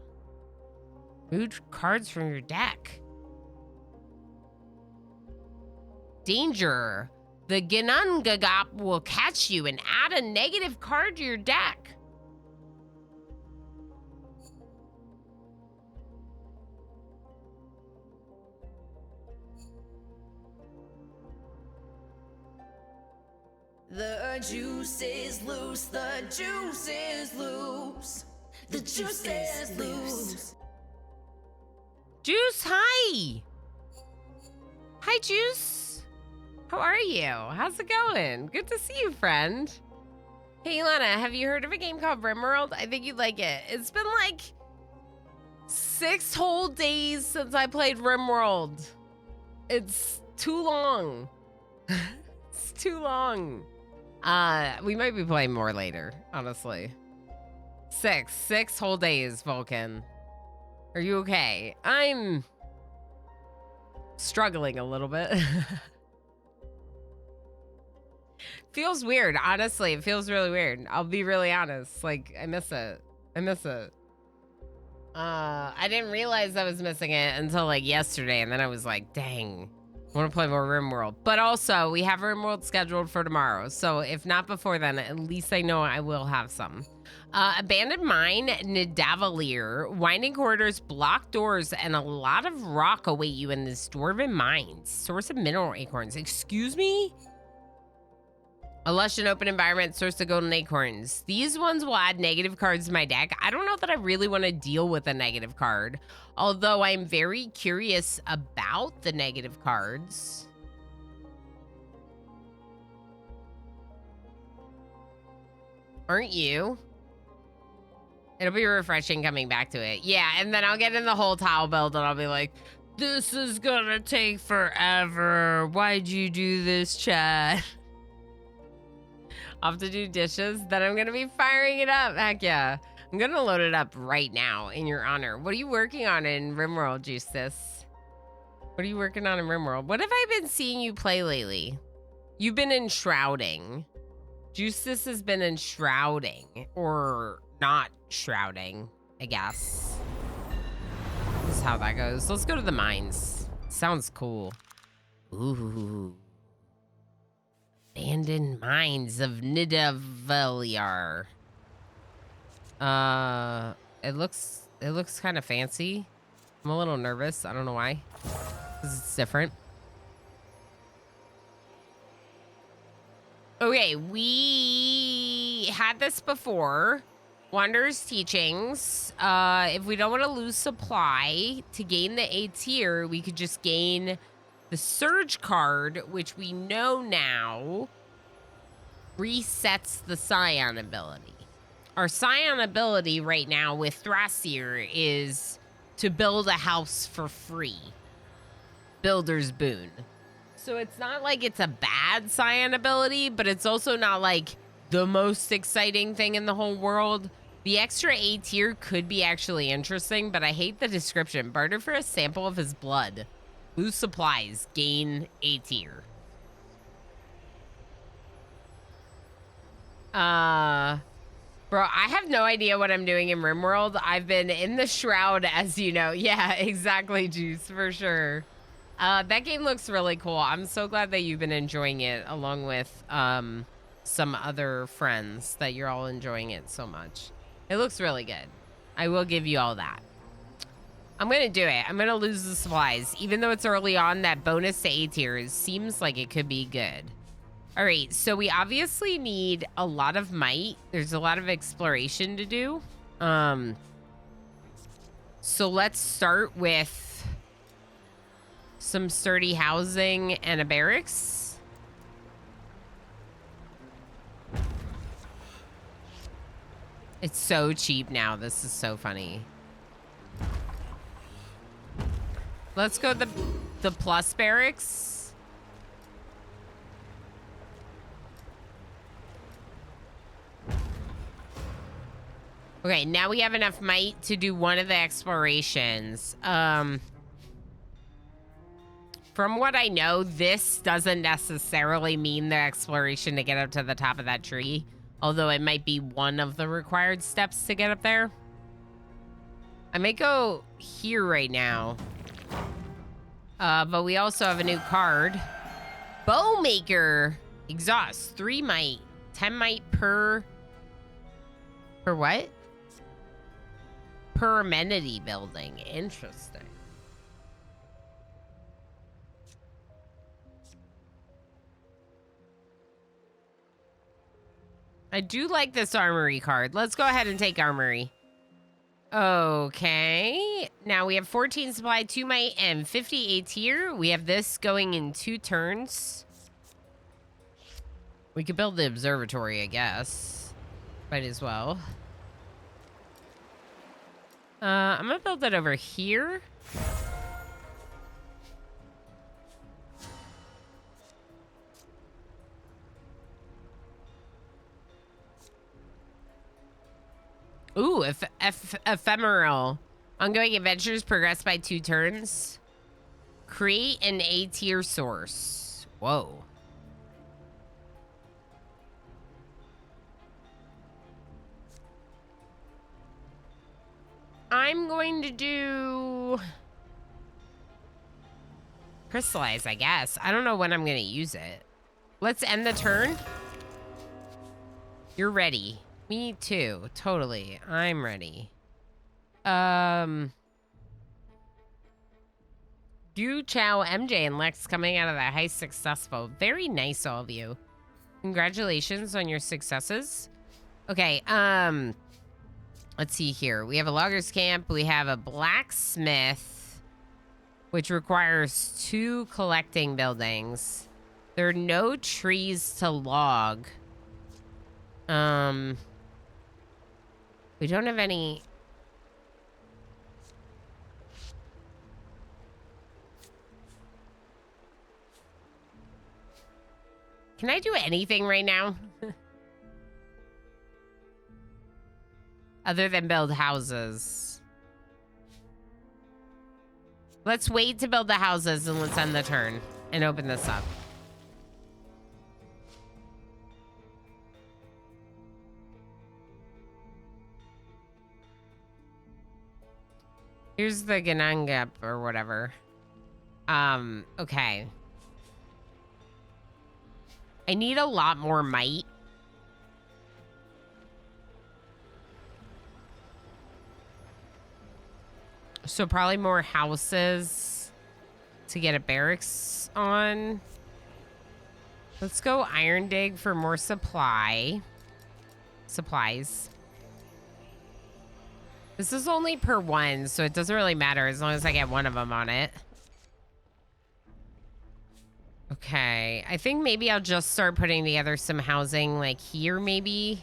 Remove cards from your deck. Danger. The Ginungagap will catch you and add a negative card to your deck. The juice is loose, the juice is loose, the juice is loose. Juice, hi! Hi, Juice. How are you? How's it going? Good to see you, friend. Hey, Lana, have you heard of a game called RimWorld? I think you'd like it. It's been like 6 whole days since I played RimWorld. It's too long. It's too long. We might be playing more later, honestly. 6 whole days, Vulcan. Are you okay? I'm struggling a little bit. Feels weird, honestly. It feels really weird. I'll be really honest. Like, I miss it. I miss it. I didn't realize I was missing it until like yesterday, and then I was like, dang. I want to play more RimWorld. But also, we have RimWorld scheduled for tomorrow. So if not before then, at least I know I will have some. Abandoned Mine, Nidavellir, winding corridors, blocked doors, and a lot of rock await you in this dwarven mines. Source of mineral acorns. Excuse me? A lush and open environment, source of golden acorns. These ones will add negative cards to my deck. I don't know that I really want to deal with a negative card, although I'm very curious about the negative cards. Aren't you? It'll be refreshing coming back to it. Yeah, and then I'll get in the whole tile build and I'll be like, This is gonna take forever. Why'd you do this, Chad? I'll have to do dishes, then I'm gonna be firing it up. Heck yeah. I'm gonna load it up right now in your honor. What are you working on in RimWorld, Juice? What are you working on in RimWorld? What have I been seeing you play lately? You've been enshrouding. Juice has been enshrouding. Or not shrouding, I guess. This is how that goes. Let's go to the mines. Sounds cool. Ooh. Abandoned mines of Nidavellir. It looks kind of fancy. I'm a little nervous. I don't know why. 'Cause it's different. Okay, we had this before. Wanderer's Teachings. If we don't want to lose supply, to gain the A tier, we could just gain the Surge card, which we know now resets the Scion ability. Our Scion ability right now with Thrasir is to build a house for free. Builder's Boon. So it's not like it's a bad Scion ability, but it's also not like the most exciting thing in the whole world. The extra A tier could be actually interesting, but I hate the description. Barter for a sample of his blood. Lose supplies, gain A tier. Bro, I have no idea what I'm doing in RimWorld. I've been in the Shroud, as you know. Yeah, exactly, Juice, for sure. That game looks really cool. I'm so glad that you've been enjoying it, along with some other friends, that you're all enjoying it so much. It looks really good. I will give you all that. I'm gonna do it. I'm gonna lose the supplies. Even though it's early on, that bonus to A tier seems like it could be good. All right, so we obviously need a lot of might. There's a lot of exploration to do. So let's start with some sturdy housing and a barracks. It's so cheap now. This is so funny. Let's go the plus barracks. Okay, now we have enough might to do one of the explorations. From what I know, this doesn't necessarily mean the exploration to get up to the top of that tree, although it might be one of the required steps to get up there. I might go here right now. But we also have a new card. Bowmaker. Exhaust. 3 might. 10 might per... Per what? Per amenity building. Interesting. I do like this armory card. Let's go ahead and take armory. Okay. Now we have 14 supply, 2 might, and 50 A tier. We have this going in 2 turns. We could build the observatory, I guess. Might as well. I'm gonna build it over here. Ooh, ephemeral. Ongoing adventures progress by 2 turns. Create an A tier source. Whoa. I'm going to do crystallize, I guess. I don't know when I'm going to use it. Let's end the turn. You're ready. Me too. Totally. I'm ready. Du Chow, MJ, and Lex coming out of that heist successful. Very nice, all of you. Congratulations on your successes. Okay, let's see here. We have a logger's camp. We have a blacksmith, which requires 2 collecting buildings. There are no trees to log. We don't have any... Can I do anything right now? Other than build houses. Let's wait to build the houses and let's end the turn and open this up. Here's the Ganangap or whatever. Okay. I need a lot more might. So probably more houses to get a barracks on. Let's go iron dig for more supplies. This is only per one, so it doesn't really matter as long as I get one of them on it. Okay, I think maybe I'll just start putting together some housing like here maybe.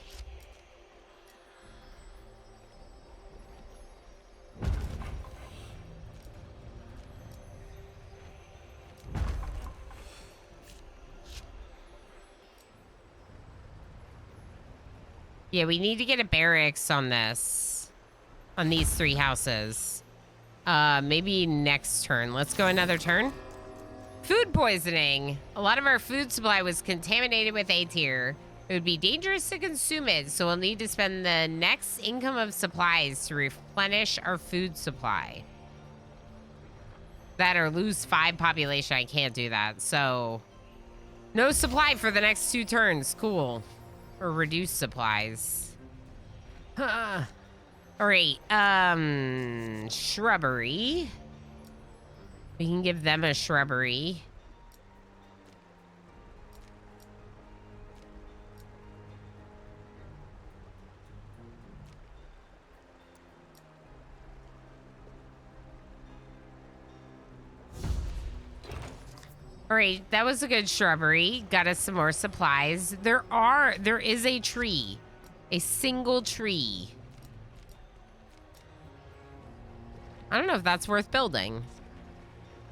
Yeah, we need to get a barracks on this. On these 3 houses. Maybe next turn. Let's go another turn. Food poisoning. A lot of our food supply was contaminated with A tier. It would be dangerous to consume it, so we'll need to spend the next income of supplies to replenish our food supply. That or lose 5 population. I can't do that, so... No supply for the next 2 turns. Cool. Or reduce supplies. Huh. All right. Shrubbery. We can give them a shrubbery. All right, that was a good shrubbery. Got us some more supplies. There is a tree. A single tree. I don't know if that's worth building.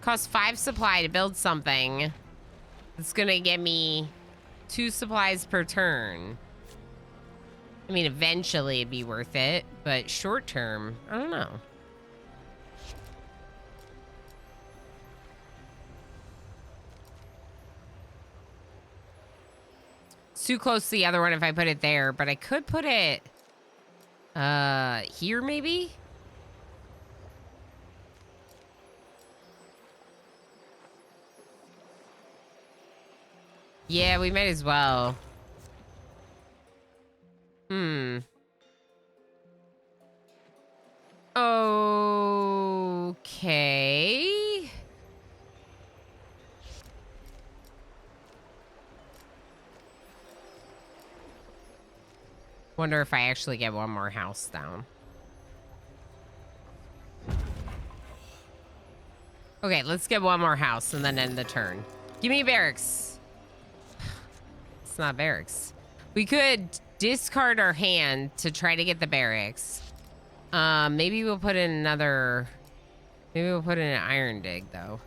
Costs 5 supply to build something. It's gonna get me 2 supplies per turn. I mean, eventually it'd be worth it, but short term, I don't know. It's too close to the other one if I put it there, but I could put it here maybe? Yeah, we might as well. Okay. Wonder if I actually get one more house down. Okay, let's get one more house and then end the turn. Give me barracks. It's not barracks. We could discard our hand to try to get the barracks. Maybe we'll put in another... Maybe we'll put in an iron dig, though.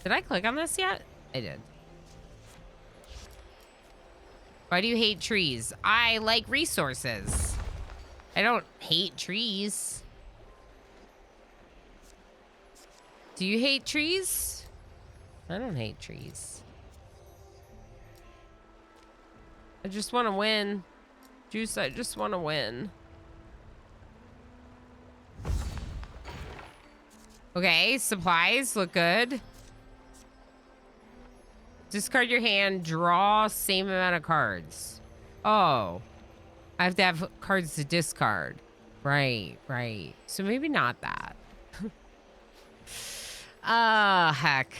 Did I click on this yet? I did. Why do you hate trees? I like resources. I don't hate trees. Do you hate trees? I don't hate trees. I just want to win. Juice, I just want to win. Okay, supplies look good. Discard your hand, draw same amount of cards. Oh, I have to have cards to discard. Right, right. So maybe not that. Heck.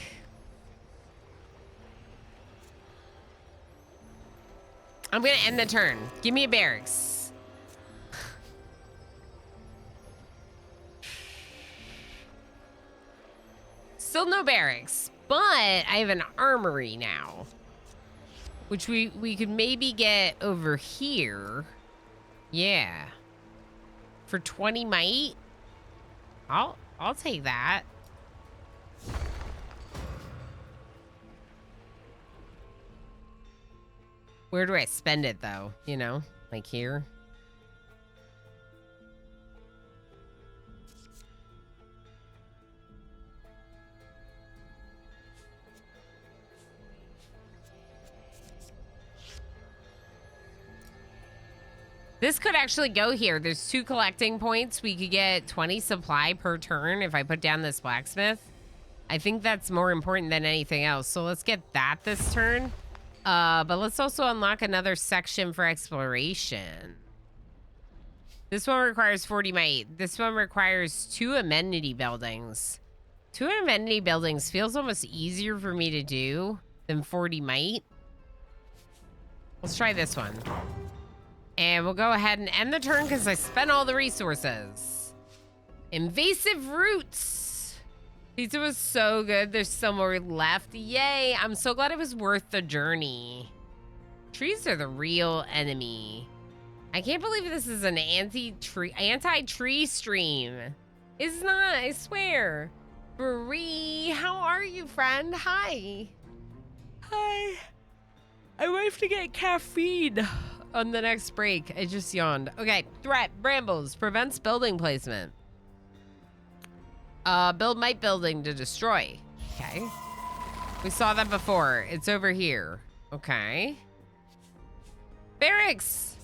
I'm gonna end the turn. Give me a barracks. Still no barracks, but I have an armory now, which we could maybe get over here. Yeah. For 20 might. I'll take that. Where do I spend it though? You know, like here. This could actually go here. There's 2 collecting points. We could get 20 supply per turn if I put down this blacksmith. I think that's more important than anything else. So let's get that this turn. But let's also unlock another section for exploration. This one requires 40 might. This one requires 2 amenity buildings. 2 amenity buildings feels almost easier for me to do than 40 might. Let's try this one. And we'll go ahead and end the turn because I spent all the resources. Invasive roots. Pizza was so good. There's still more left. Yay. I'm so glad it was worth the journey. Trees are the real enemy. I can't believe this is an anti-tree stream. It's not, I swear. Bree, how are you, friend? Hi. Hi. I wait to get caffeine on the next break. I just yawned. Okay, threat, brambles, prevents building placement. Build might building to destroy. Okay. We saw that before. It's over here. Okay. Barracks.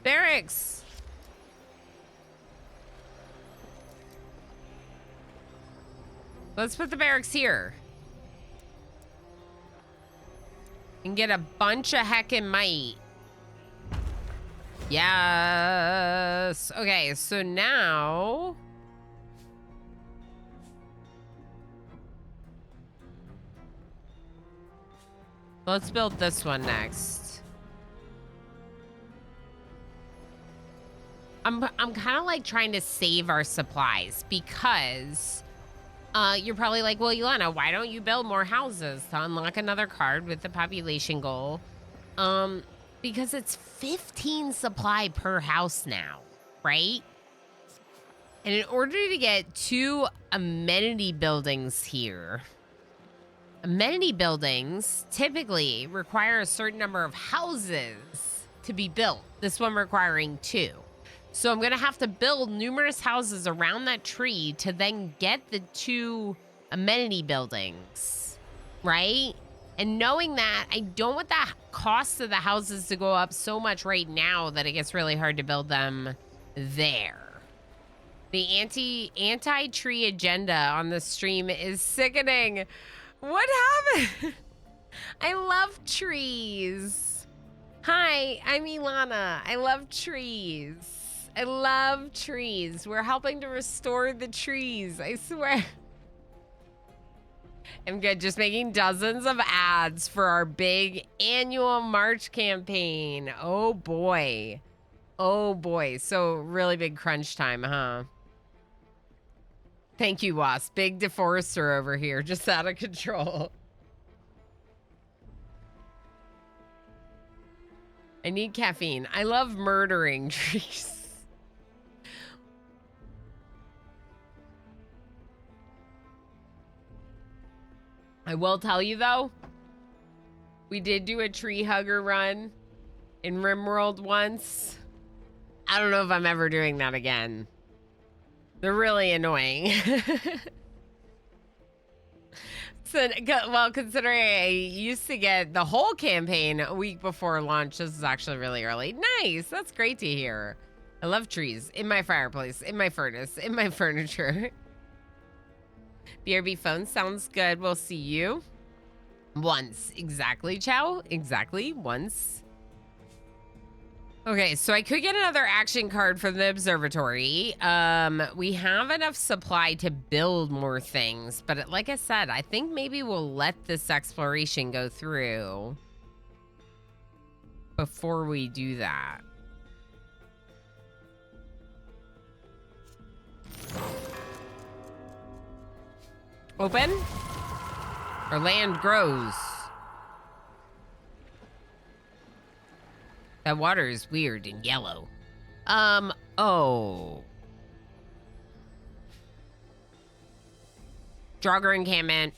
Barracks. Let's put the barracks here. And get a bunch of heckin' might. Yes. Okay, so now... let's build this one next. I'm kind of like trying to save our supplies because... you're probably like, well, Ilana, why don't you build more houses to unlock another card with the population goal? Because it's 15 supply per house now, right? And in order to get 2 amenity buildings here, amenity buildings typically require a certain number of houses to be built. This one requiring 2. So I'm going to have to build numerous houses around that tree to then get the 2 amenity buildings, right? And knowing that, I don't want the cost of the houses to go up so much right now that it gets really hard to build them there. The anti-tree agenda on the stream is sickening. What happened? I love trees. Hi, I'm Ilana. I love trees. I love trees. We're helping to restore the trees. I swear. I'm good. Just making dozens of ads for our big annual March campaign. Oh boy. Oh boy. So really big crunch time, huh? Thank you, Wasp. Big deforester over here. Just out of control. I need caffeine. I love murdering trees. I will tell you though, we did do a tree hugger run in RimWorld once. I don't know if I'm ever doing that again. They're really annoying. So, well, considering I used to get the whole campaign a week before launch, this is actually really early. Nice, that's great to hear. I love trees in my fireplace, in my furnace, in my furniture. BRB phone sounds good. We'll see you once. Exactly, Chow. Exactly, once. Okay, so I could get another action card from the observatory. We have enough supply to build more things, but like I said, I think maybe we'll let this exploration go through before we do that. Open. Our land grows. That water is weird and yellow. Oh. Draugr encampment.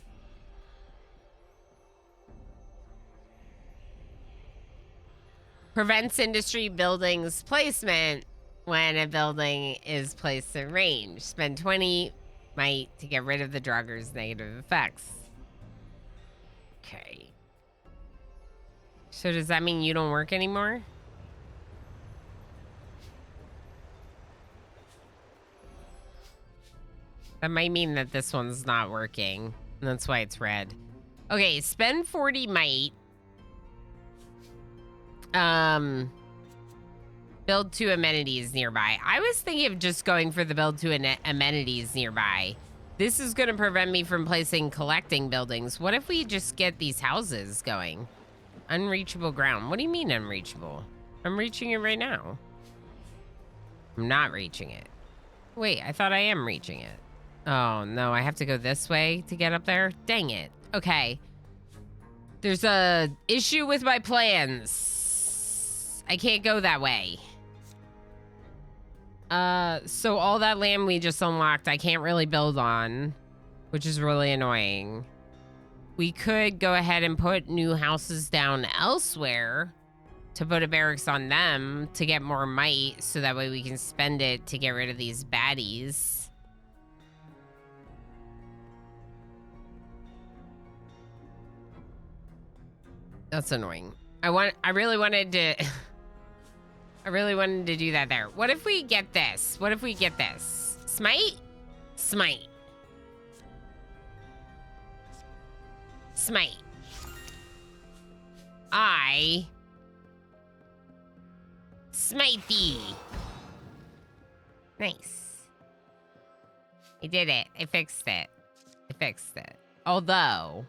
Prevents industry buildings placement when a building is placed in range. Spend 20 might to get rid of the drugger's negative effects. Okay. So does that mean you don't work anymore? That might mean that this one's not working. And that's why it's red. Okay, spend 40 might. Build 2 amenities nearby. I was thinking of just going for the build 2 amenities nearby. This is going to prevent me from placing collecting buildings. What if we just get these houses going? Unreachable ground. What do you mean unreachable? I'm reaching it right now. I'm not reaching it. Wait, I thought I am reaching it. Oh, no, I have to go this way to get up there? Dang it. Okay. There's a issue with my plans. I can't go that way. So all that land we just unlocked, I can't really build on, which is really annoying. We could go ahead and put new houses down elsewhere to put a barracks on them to get more might, so that way we can spend it to get rid of these baddies. That's annoying. I really wanted to I really wanted to do that there. What if we get this? What if we get this? Smite? Smite. Smite. I smite thee. Nice. I did it. I fixed it. I fixed it. Although...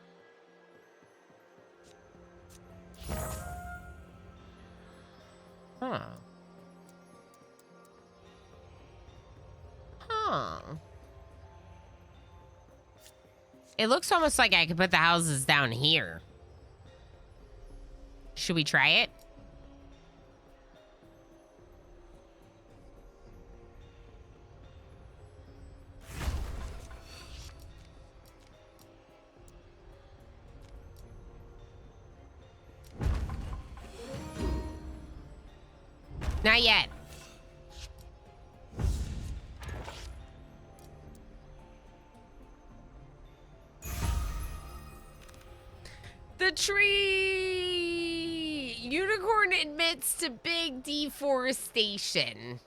Huh. Huh. It looks almost like I could put the houses down here. Should we try it? Not yet. The tree! Unicorn admits to big deforestation.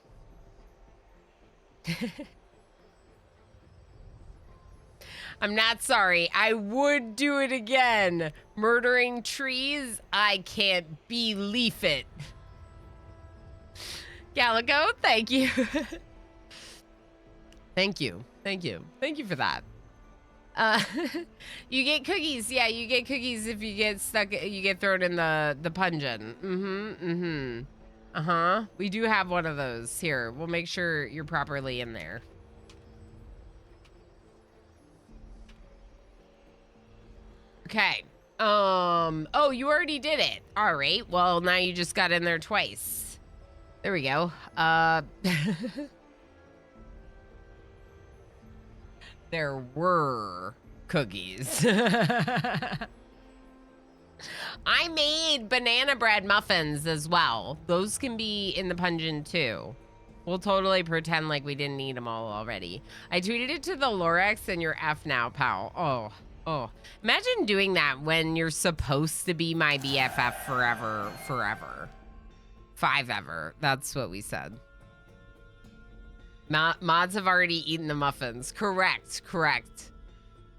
I'm not sorry. I would do it again. Murdering trees? I can't believe it. Calico, thank you. Thank you. Thank you. Thank you for that. You get cookies. Yeah, you get cookies if you get stuck, you get thrown in the pungeon. Uh-huh. We do have one of those. Here, we'll make sure you're properly in there. Okay. Oh, you already did it. All right. Well, now you just got in there twice. There we go. There were cookies. I made banana bread muffins as well. Those can be in the pungeon too. We'll totally pretend like we didn't eat them all already. I tweeted it to the Lorex and you're F now, pal. Oh. Imagine doing that when you're supposed to be my BFF forever. 5 ever. That's what we said. Mods have already eaten the muffins. Correct.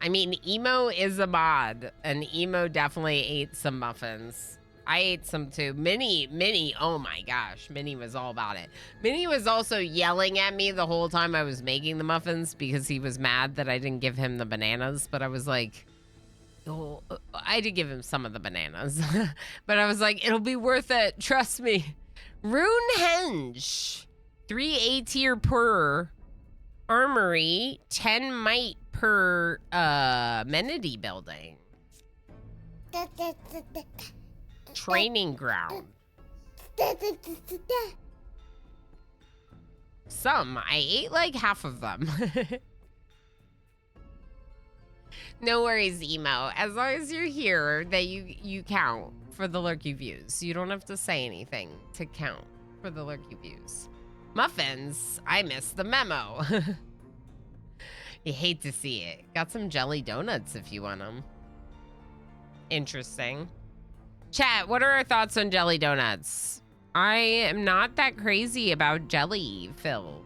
I mean, Emo is a mod, and Emo definitely ate some muffins. I ate some too. Minnie, oh my gosh. Minnie was all about it. Minnie was also yelling at me the whole time I was making the muffins because he was mad that I didn't give him the bananas, but I was like... Oh, I did give him some of the bananas, but I was like, it'll be worth it. Trust me. Rune Henge, 3 A tier per armory, 10 might per amenity building. Training ground. Some. I ate like half of them. No worries, Emo. As long as you're here, that you count for the lurky views. You don't have to say anything to count for the lurky views. Muffins, I missed the memo. You hate to see it. Got some jelly donuts if you want them. Interesting. Chat, what are our thoughts on jelly donuts? I am not that crazy about jelly filled.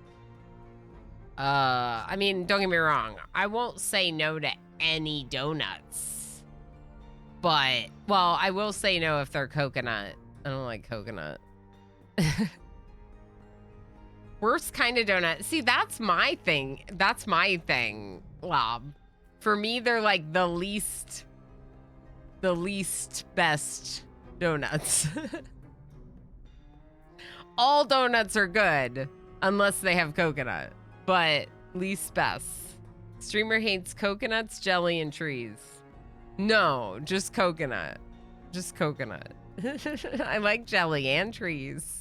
I mean, don't get me wrong. I won't say no to any donuts. But, well, I will say no if they're coconut. I don't like coconut. Worst kind of donut. See, that's my thing. That's my thing, Lob. For me, they're like the least best donuts. All donuts are good unless they have coconut, but least best. Streamer hates coconuts, jelly, and trees. No, just coconut. Just coconut. I like jelly and trees.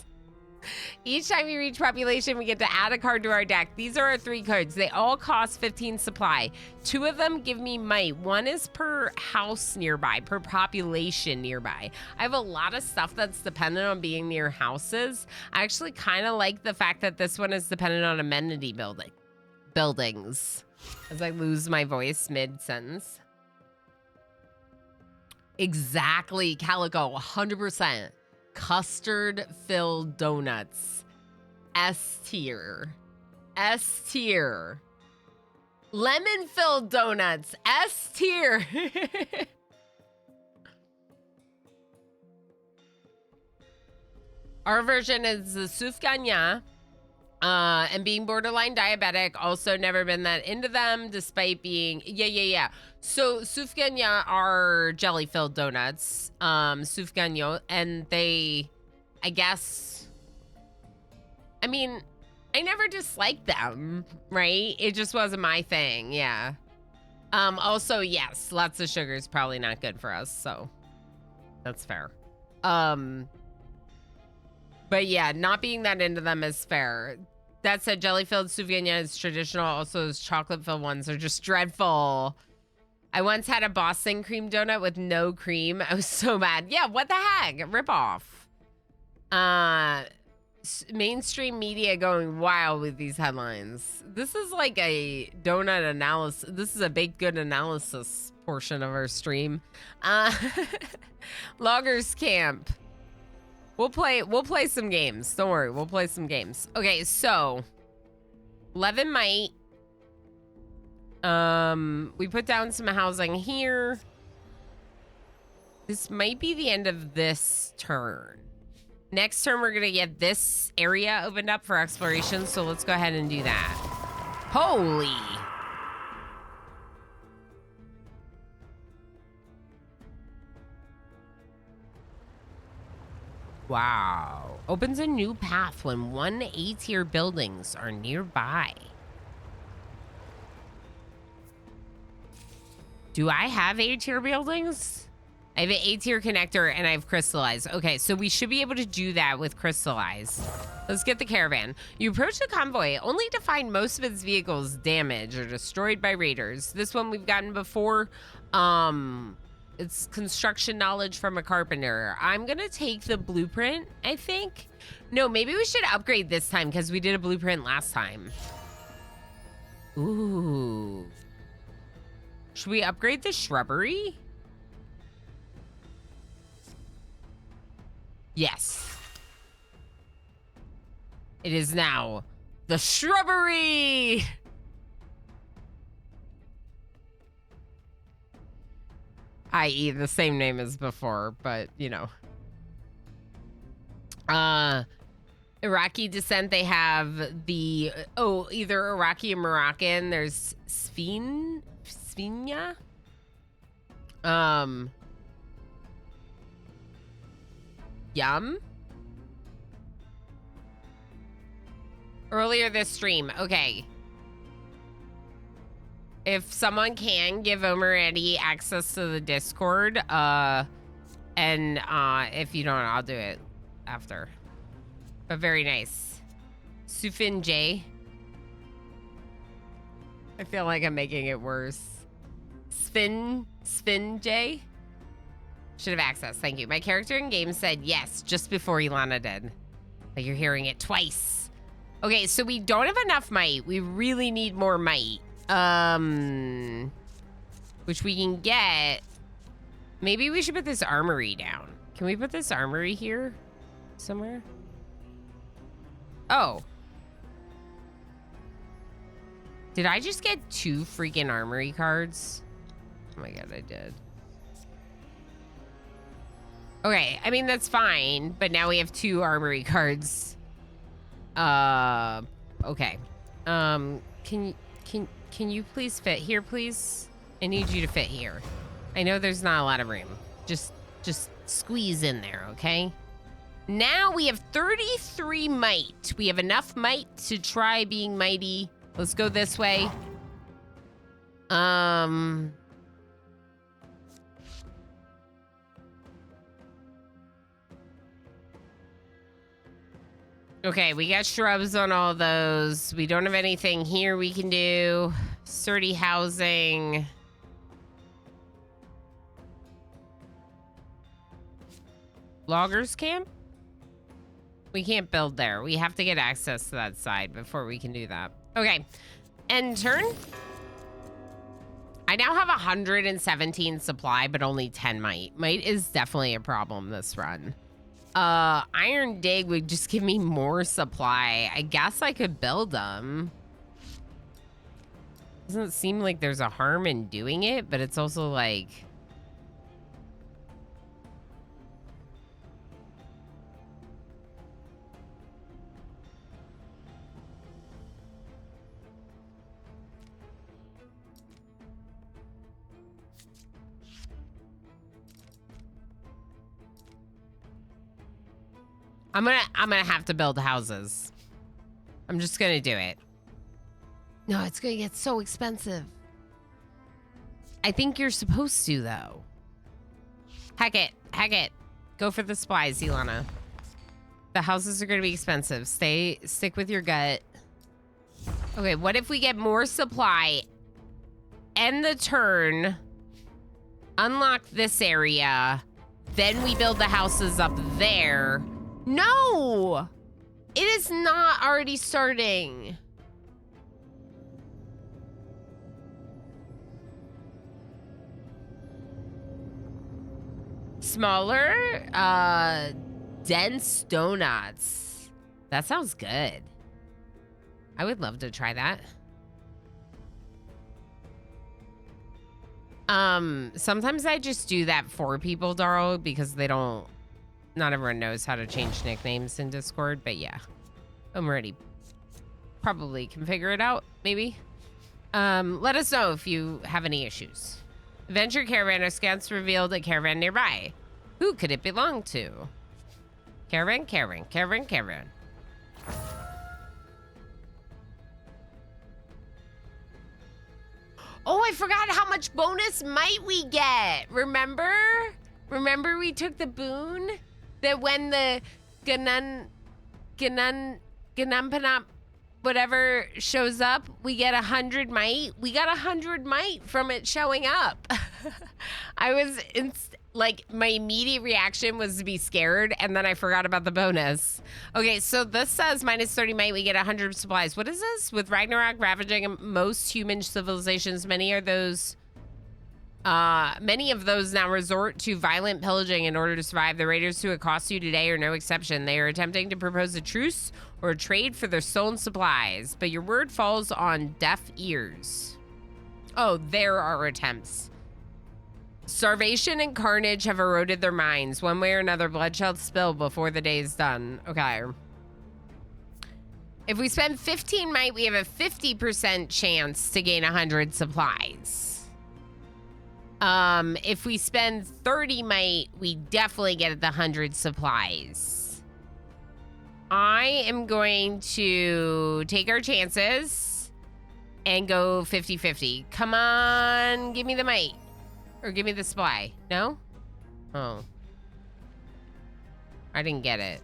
Each time we reach population, we get to add a card to our deck. These are our 3 cards. They all cost 15 supply. 2 of them give me might. 1 is per house nearby, per population nearby. I have a lot of stuff that's dependent on being near houses. I actually kind of like the fact that this one is dependent on amenity buildings. As I lose my voice mid-sentence. Exactly, Calico, 100%. Custard-filled donuts. S tier. S tier. Lemon-filled donuts. S tier. Our version is the Sufganya. And being borderline diabetic, also never been that into them, despite being, yeah. So Sufganya are jelly-filled donuts, Sufganyo, and they, I guess, I mean, I never disliked them, right? It just wasn't my thing, yeah. Also, yes, lots of sugar is probably not good for us, so that's fair. But yeah, not being that into them is fair. That said, jelly-filled Sufganya is traditional. Also, those chocolate-filled ones are just dreadful. I once had a Boston cream donut with no cream. I was so mad. Yeah, what the heck? Rip off. Mainstream media going wild with these headlines. This is like a donut analysis. This is a baked good analysis portion of our stream. Loggers Camp. We'll play some games. Don't worry, we'll play some games. Okay, so 11 might. We put down some housing here. This might be the end of this turn. Next turn, we're gonna get this area opened up for exploration, so let's go ahead and do that. Holy. Wow. Opens a new path when 1 A-tier buildings are nearby. Do I have A-tier buildings? I have an A-tier connector and I have crystallize. Okay, so we should be able to do that with crystallize. Let's get the caravan. You approach the convoy only to find most of its vehicles damaged or destroyed by raiders. This one we've gotten before. It's construction knowledge from a carpenter. I'm gonna take the blueprint, I think. No, maybe we should upgrade this time because we did a blueprint last time. Ooh. Should we upgrade the shrubbery? Yes. It is now the shrubbery. I.e. the same name as before, but, you know. Iraqi descent, they have the, either Iraqi or Moroccan. There's Sfinya? Yum. Earlier this stream, okay. If someone can give Omer Eddie access to the Discord, and if you don't, I'll do it after. But very nice. Sufin J. I feel like I'm making it worse. Sfin J. Should have access. Thank you. My character in game said yes just before Ilana did. Like you're hearing it twice. Okay, so we don't have enough might. We really need more might. Which we can get. Maybe we should put this armory down. Can we put this armory here somewhere? Oh. Did I just get 2 freaking armory cards? Oh my god, I did. Okay, I mean, that's fine, but now we have 2 armory cards. Okay. Can you please fit here, please? I need you to fit here. I know there's not a lot of room. Just squeeze in there, okay? Now we have 33 might. We have enough might to try being mighty. Let's go this way. Okay, we got shrubs on all those. We don't have anything here we can do. Sturdy housing. Loggers camp? We can't build there. We have to get access to that side before we can do that. Okay, end turn. I now have 117 supply, but only 10 might. Might is definitely a problem this run. Iron dig would just give me more supply. I guess I could build them. Doesn't seem like there's a harm in doing it, but it's also like... I'm gonna have to build houses. I'm just gonna do it. No, it's gonna get so expensive. I think you're supposed to, though. Heck it. Heck it. Go for the supplies, Ilana. The houses are gonna be expensive. Stick with your gut. Okay, what if we get more supply, end the turn, unlock this area, then we build the houses up there? No! It is not already starting. Smaller, dense donuts. That sounds good. I would love to try that. Sometimes I just do that for people, Darl, because they don't... Not everyone knows how to change nicknames in Discord, but yeah. I'm ready. Probably can figure it out, maybe. Let us know if you have any issues. Adventure Caravan scouts revealed a caravan nearby. Who could it belong to? Caravan, caravan, caravan, caravan. Oh, I forgot how much bonus might we get. Remember? Remember we took the boon? That when the Ganumpanop whatever shows up, we get 100 might. We got 100 might from it showing up. I was like, my immediate reaction was to be scared, and then I forgot about the bonus. Okay, so this says minus 30 might, we get 100 supplies. What is this? With Ragnarok ravaging most human civilizations, many of those now resort to violent pillaging in order to survive. The raiders who accost you today are no exception. They are attempting to propose a truce or a trade for their stolen supplies, but your word falls on deaf ears. Oh, there are attempts. Starvation and carnage have eroded their minds. One way or another, blood shall spill before the day is done. Okay. If we spend 15 might, we have a 50% chance to gain 100 supplies. If we spend 30 might, we definitely get the 100 supplies. I am going to take our chances and go 50-50. Come on, give me the might. Or give me the supply. No? Oh. I didn't get it.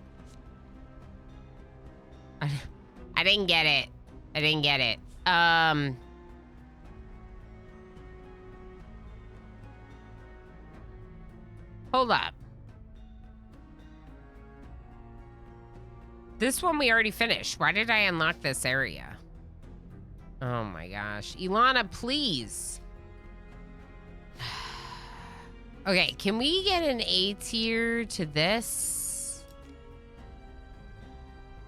I didn't get it. I didn't get it. Hold up. This one we already finished. Why did I unlock this area? Oh my gosh. Ilana, please. Okay, can we get an A tier to this?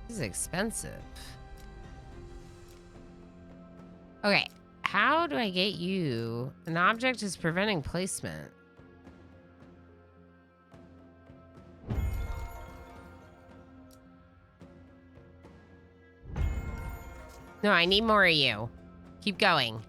This is expensive. Okay, how do I get you? An object is preventing placement. No, I need more of you. Keep going.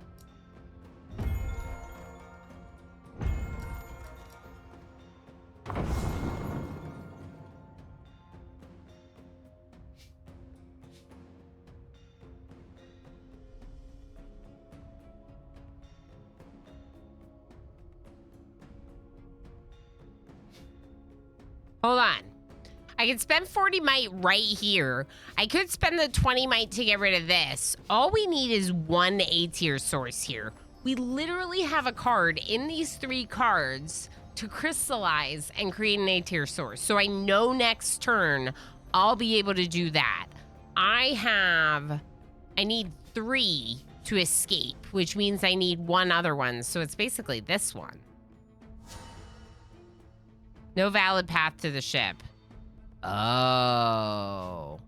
Hold on. I could spend 40 might right here. I could spend the 20 might to get rid of this. All we need is one A tier source here. We literally have a card in these 3 cards to crystallize and create an A tier source. So I know next turn I'll be able to do that. I need 3 to escape, which means I need 1 other one. So it's basically this one. No valid path to the ship. Oh.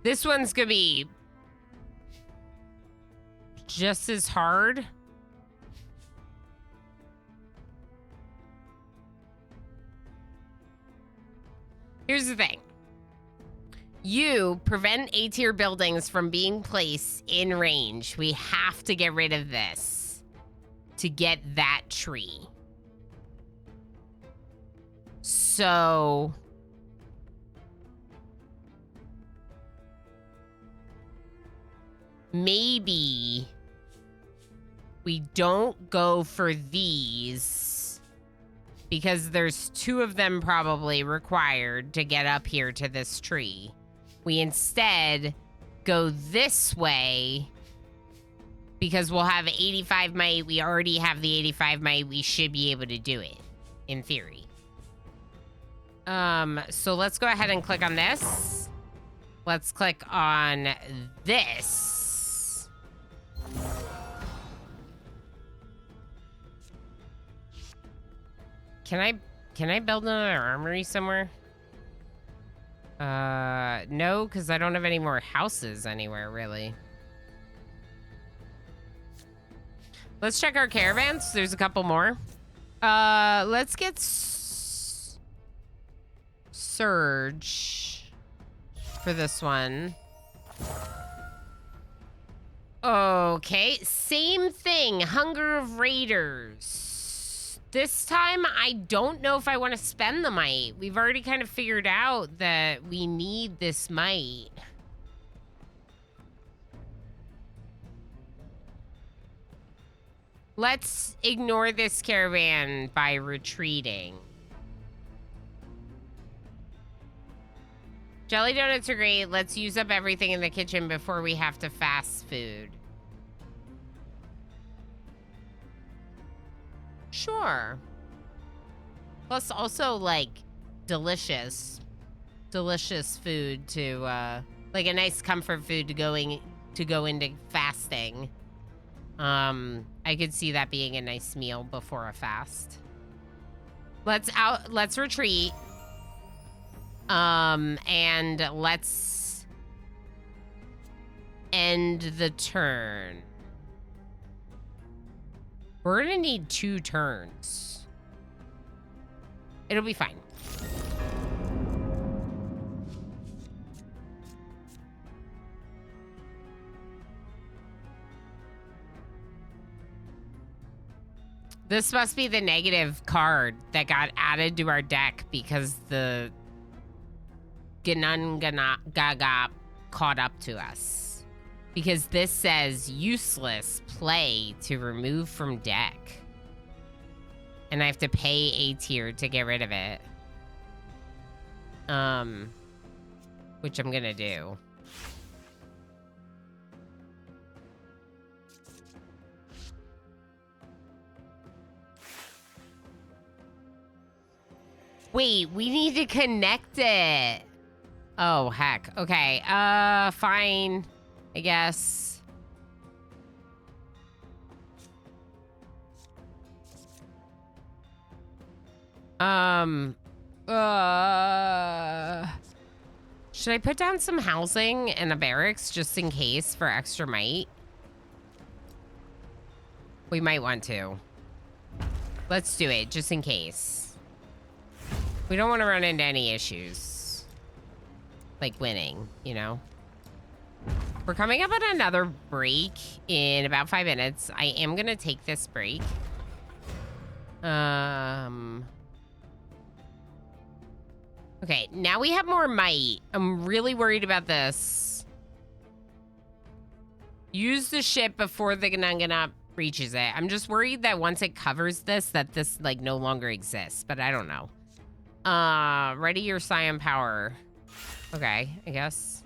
This one's gonna be just as hard. Here's the thing. You prevent A-tier buildings from being placed in range. We have to get rid of this to get that tree. So maybe we don't go for these because there's 2 of them probably required to get up here to this tree. We instead go this way because we'll have 85 might. We already have the 85 might. We should be able to do it, in theory. So let's go ahead and click on this. Let's click on this. Can I build another armory somewhere? No, because I don't have any more houses anywhere, really. Let's check our caravans. There's a couple more. Let's get Surge for this one. Okay, same thing. Hunger of Raiders. This time, I don't know if I want to spend the might. We've already kind of figured out that we need this might. Let's ignore this caravan by retreating. Jelly donuts are great. Let's use up everything in the kitchen before we have to fast food. Sure. Plus also like delicious food to like a nice comfort food to go into fasting. I could see that being a nice meal before a fast. Let's retreat. And let's end the turn. We're gonna need 2 turns. It'll be fine. This must be the negative card that got added to our deck because the Gaga caught up to us. Because this says useless play to remove from deck. And I have to pay A tier to get rid of it. Which I'm gonna do. Wait, we need to connect it. Oh, heck. Okay. Fine. I guess. Should I put down some housing and a barracks just in case for extra might? We might want to. Let's do it just in case. We don't want to run into any issues. Like winning, you know? We're coming up on another break in about 5 minutes. I am going to take this break. Okay, now we have more might. I'm really worried about this. Use the ship before the Ganangana reaches it. I'm just worried that once it covers this, that this, like, no longer exists. But I don't know. Ready your Scion power. Okay, I guess.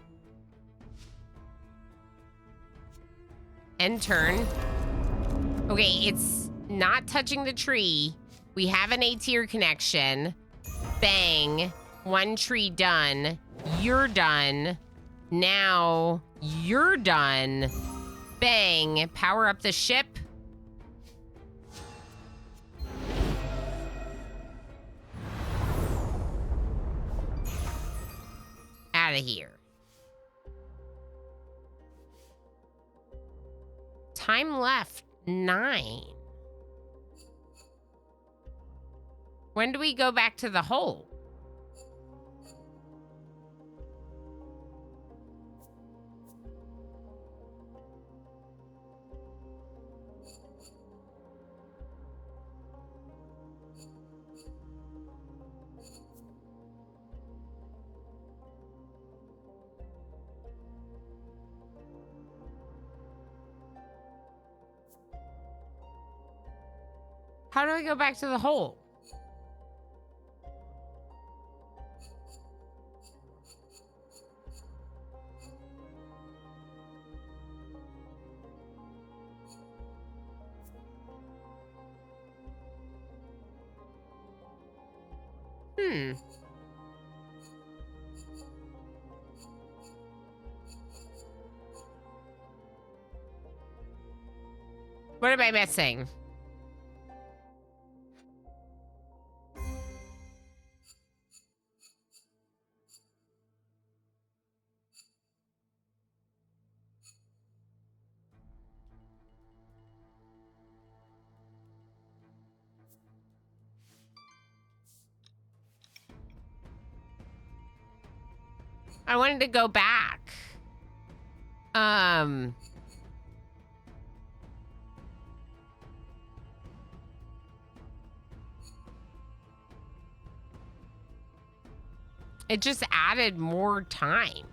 End turn. Okay, it's not touching the tree. We have an A-tier connection. Bang. 1 tree done. You're done. Now you're done. Bang. Power up the ship. Out of here. Time left 9. When do we go back to the hole? How do I go back to the hole? What am I missing? I wanted to go back. It just added more time.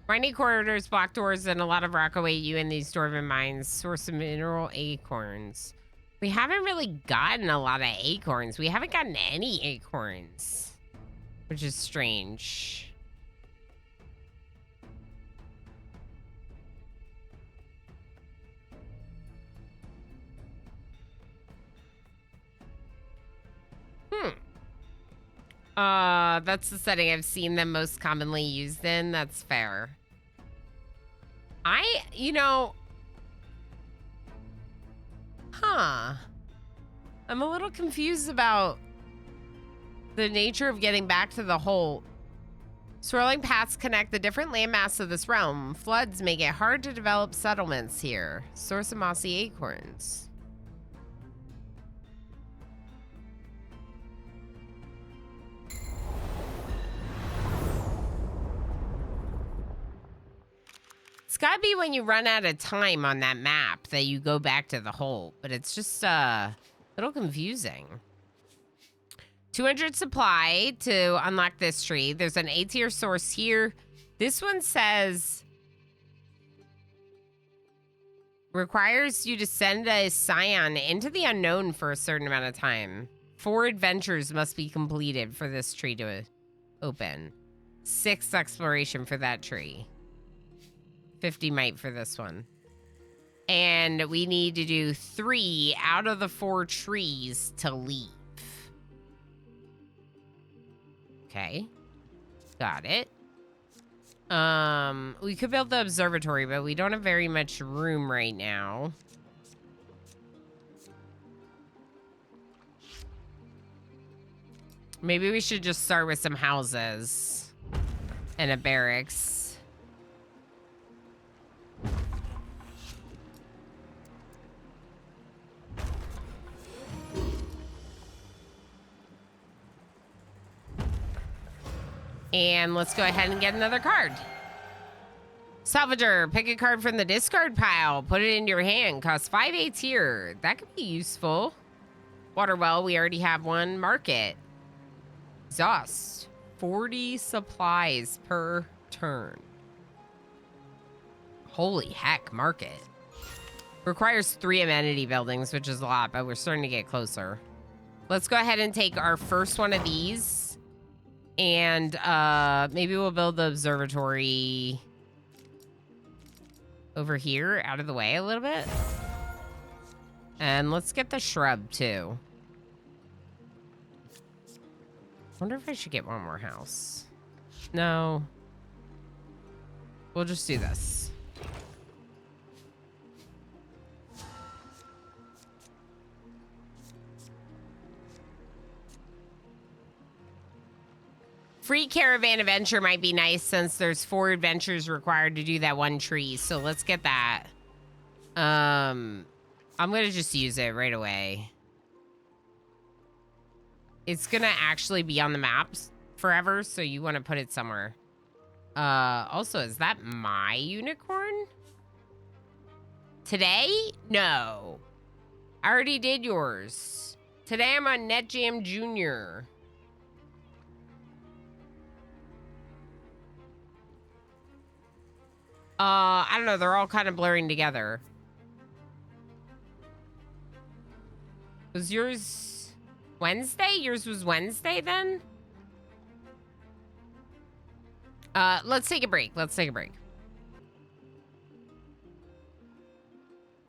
Mining corridors, block doors, and a lot of rock await you in these dwarven mines. Source of mineral acorns. We haven't really gotten a lot of acorns. We haven't gotten any acorns, which is strange. That's the setting I've seen them most commonly used in. That's fair. I'm a little confused about the nature of getting back to the hole. Swirling paths connect the different landmass of this realm. Floods make it hard to develop settlements here. Source of mossy acorns. It's gotta be when you run out of time on that map that you go back to the hole, but it's just a little confusing. 200 supply to unlock this tree. There's an A-tier source here. This one says requires you to send a scion into the unknown for a certain amount of time. 4 adventures must be completed for this tree to open. 6 exploration for that tree. 50 might for this one. And we need to do 3 out of the 4 trees to leave. Okay. Got it. We could build the observatory, but we don't have very much room right now. Maybe we should just start with some houses and a barracks. And let's go ahead and get another card. Salvager, pick a card from the discard pile. Put it in your hand. Costs 5/8 here. That could be useful. Water well, we already have one. Market. Exhaust. 40 supplies per turn. Holy heck, market. Requires 3 amenity buildings, which is a lot, but we're starting to get closer. Let's go ahead and take our first one of these. And maybe we'll build the observatory over here, out of the way a little bit. And let's get the shrub, too. Wonder if I should get one more house. No. We'll just do this. Free caravan adventure might be nice since there's 4 adventures required to do that one tree. So let's get that. I'm going to just use it right away. It's going to actually be on the maps forever, so you want to put it somewhere. Also, is that my unicorn? Today? No. I already did yours. Today I'm on NetJam Jr. I don't know. They're all kind of blurring together. Was yours Wednesday? Yours was Wednesday then? Let's take a break. Let's take a break.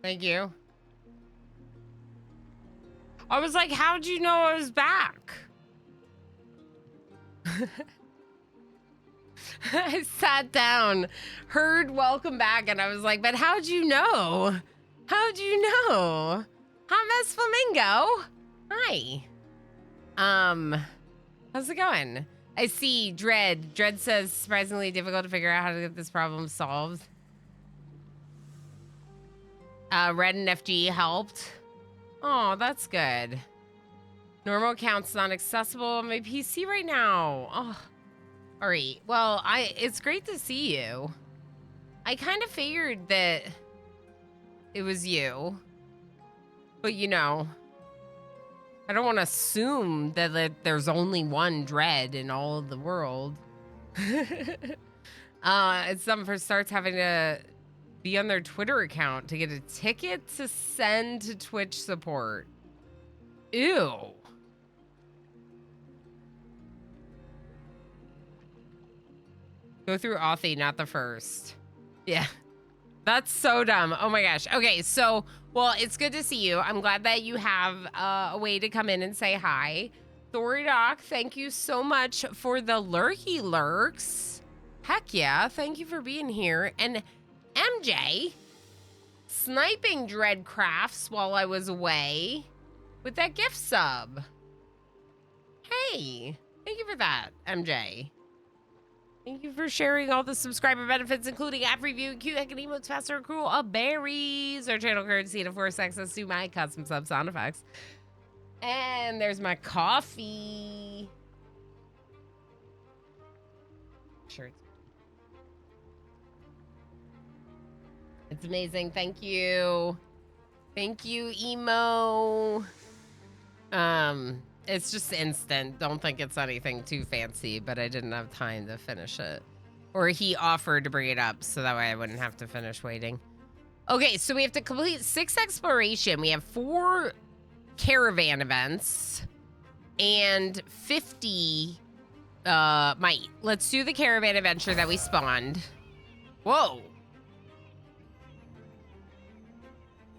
Thank you. I was like, how'd you know I was back? I sat down, heard welcome back, and I was like, but how'd you know? How'd you know? Hot Mess Flamingo. Hi. How's it going? I see Dread. Dread says surprisingly difficult to figure out how to get this problem solved. Red and FG helped. Oh, that's good. Normal account's not accessible on my PC right now. Oh. All right. Well, it's great to see you. I kind of figured that it was you. But, you know, I don't want to assume that there's only one Dread in all of the world. It's something for starts having to be on their Twitter account to get a ticket to send to Twitch support. Ew. Go through Authy, not the first. Yeah. That's so dumb. Oh my gosh. Okay, so, well, it's good to see you. I'm glad that you have a way to come in and say hi. Thoridoc, thank you so much for the lurky lurks. Heck yeah, thank you for being here. And MJ, sniping Dread Crafts while I was away with that gift sub. Hey, thank you for that, MJ. Thank you for sharing all the subscriber benefits, including app review, cute and emotes, faster accrual of berries, our channel currency, and of course, access to my custom sub sound effects. And there's my coffee. Sure. It's amazing. Thank you. Thank you, Emo. It's just instant. Don't think it's anything too fancy, but I didn't have time to finish it. Or he offered to bring it up, so that way I wouldn't have to finish waiting. Okay, so we have to complete 6 exploration. We have 4 caravan events. and 50 might. Let's do the caravan adventure that we spawned. Whoa.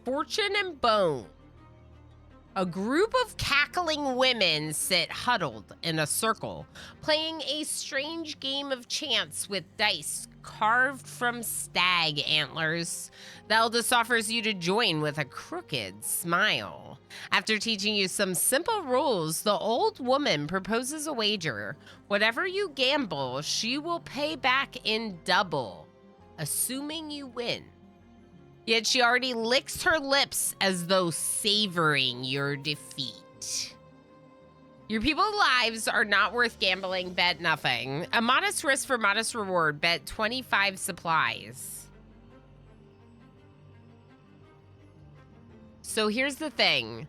Fortune and Bone. A group of cackling women sit huddled in a circle, playing a strange game of chance with dice carved from stag antlers. The eldest offers you to join with a crooked smile. After teaching you some simple rules, the old woman proposes a wager. Whatever you gamble, she will pay back in double, assuming you win. Yet she already licks her lips as though savoring your defeat. Your people's lives are not worth gambling. Bet nothing. A modest risk for modest reward. Bet 25 supplies. So here's the thing.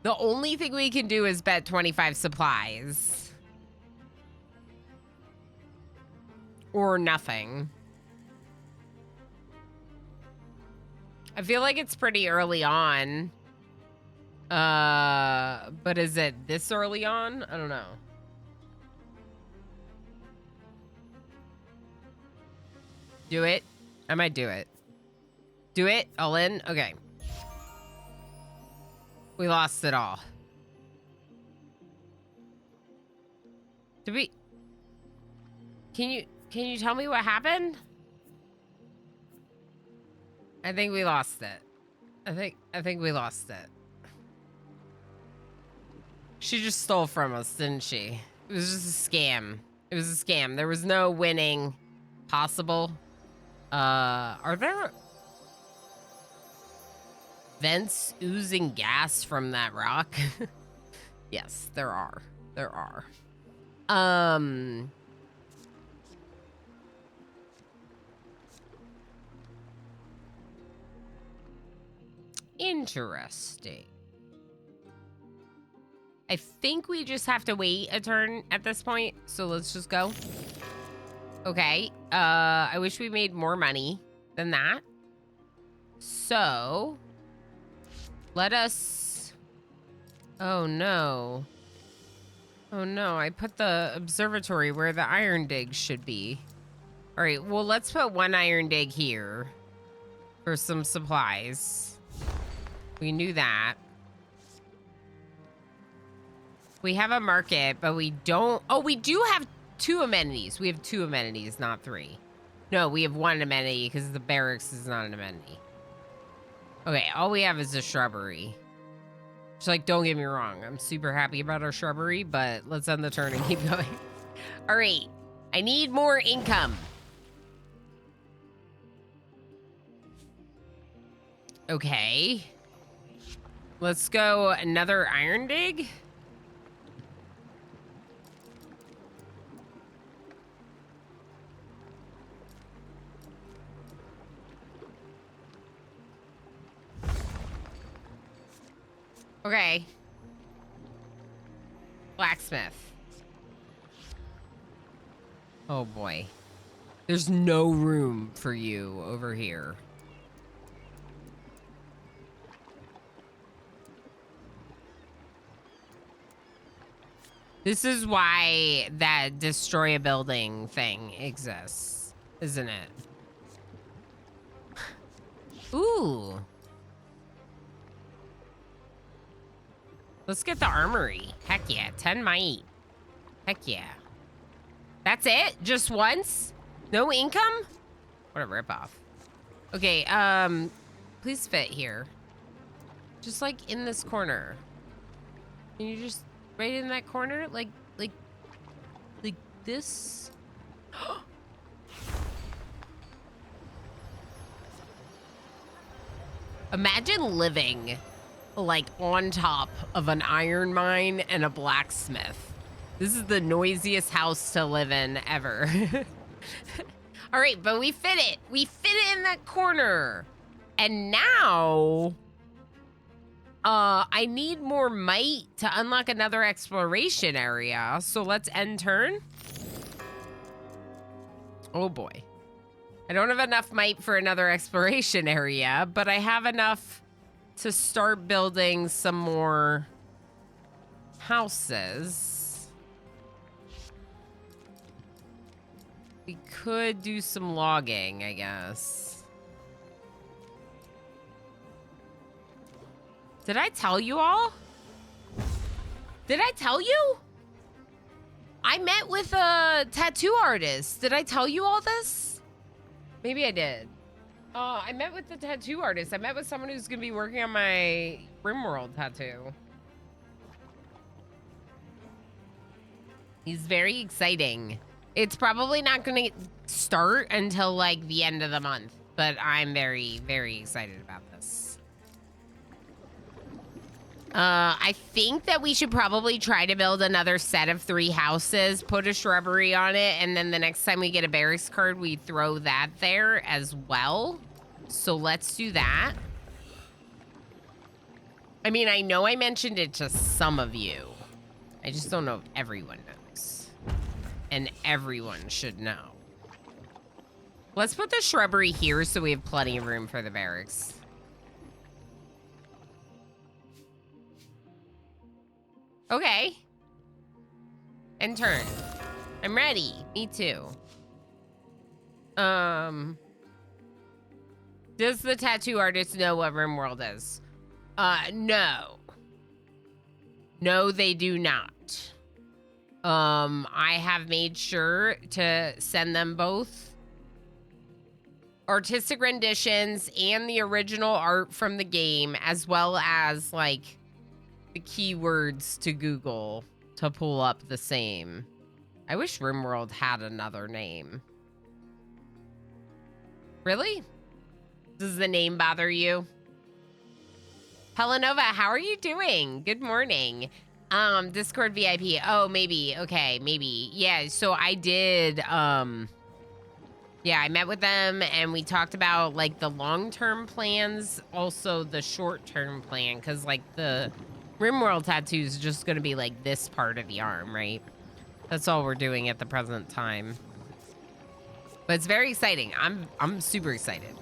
The only thing we can do is bet 25 supplies. Or nothing. I feel like it's pretty early on. But is it this early on? I don't know. Do it. I might do it. Do it. All in. Okay. We lost it all. Did we? Can you tell me what happened? I think we lost it. I think we lost it. She just stole from us, didn't she? It was just a scam. It was a scam. There was no winning possible. Are there vents oozing gas from that rock? Yes, there are. There are. Interesting. I think we just have to wait a turn at this point, so let's just go. Okay, I wish we made more money than that. So, let us... Oh no. Oh no, I put the observatory where the iron dig should be. All right, well, let's put one iron dig here for some supplies. We knew that. We have a market, but we don't... Oh, we do have 2 amenities. We have 2 amenities, not 3. No, we have 1 amenity because the barracks is not an amenity. Okay, all we have is a shrubbery. Just like, don't get me wrong. I'm super happy about our shrubbery, but let's end the turn and keep going. All right. I need more income. Okay. Let's go another iron dig. Okay. Blacksmith. Oh boy. There's no room for you over here. This is why that destroy a building thing exists, isn't it? Ooh. Let's get the armory. Heck yeah, 10 might. Heck yeah. That's it? Just once? No income? What a ripoff. Okay, please fit here. Just like in this corner. Can you just right in that corner? Like this? Imagine living like on top of an iron mine and a blacksmith. This is the noisiest house to live in ever. All right, but we fit it. We fit it in that corner. And now, I need more might to unlock another exploration area. So let's end turn. Oh boy. I don't have enough might for another exploration area, but I have enough to start building some more houses. We could do some logging, I guess. Did I tell you all? Did I tell you? I met with a tattoo artist. Did I tell you all this? Maybe I did. I met with the tattoo artist. I met with someone who's gonna be working on my RimWorld tattoo. He's very exciting. It's probably not gonna start until like the end of the month, but I'm very, very excited about this. I think that we should probably try to build another set of 3 houses, put a shrubbery on it, and then the next time we get a barracks card, we throw that there as well. So let's do that. I mean, I know I mentioned it to some of you. I just don't know if everyone knows. And everyone should know. Let's put the shrubbery here so we have plenty of room for the barracks. Okay. And turn. I'm ready. Me too. Does the tattoo artist know what RimWorld is? No. No, they do not. I have made sure to send them both artistic renditions and the original art from the game, as well as, like, the keywords to Google to pull up the same. I wish RimWorld had another name. Really? Does the name bother you? Helenova, how are you doing? Good morning. Discord VIP. Oh, maybe. Okay, maybe. Yeah, so I did, yeah, I met with them and we talked about, like, the long-term plans, also the short-term plan, because, like, the RimWorld tattoo is just going to be, like, this part of the arm, right? That's all we're doing at the present time. But it's very exciting. I'm super excited.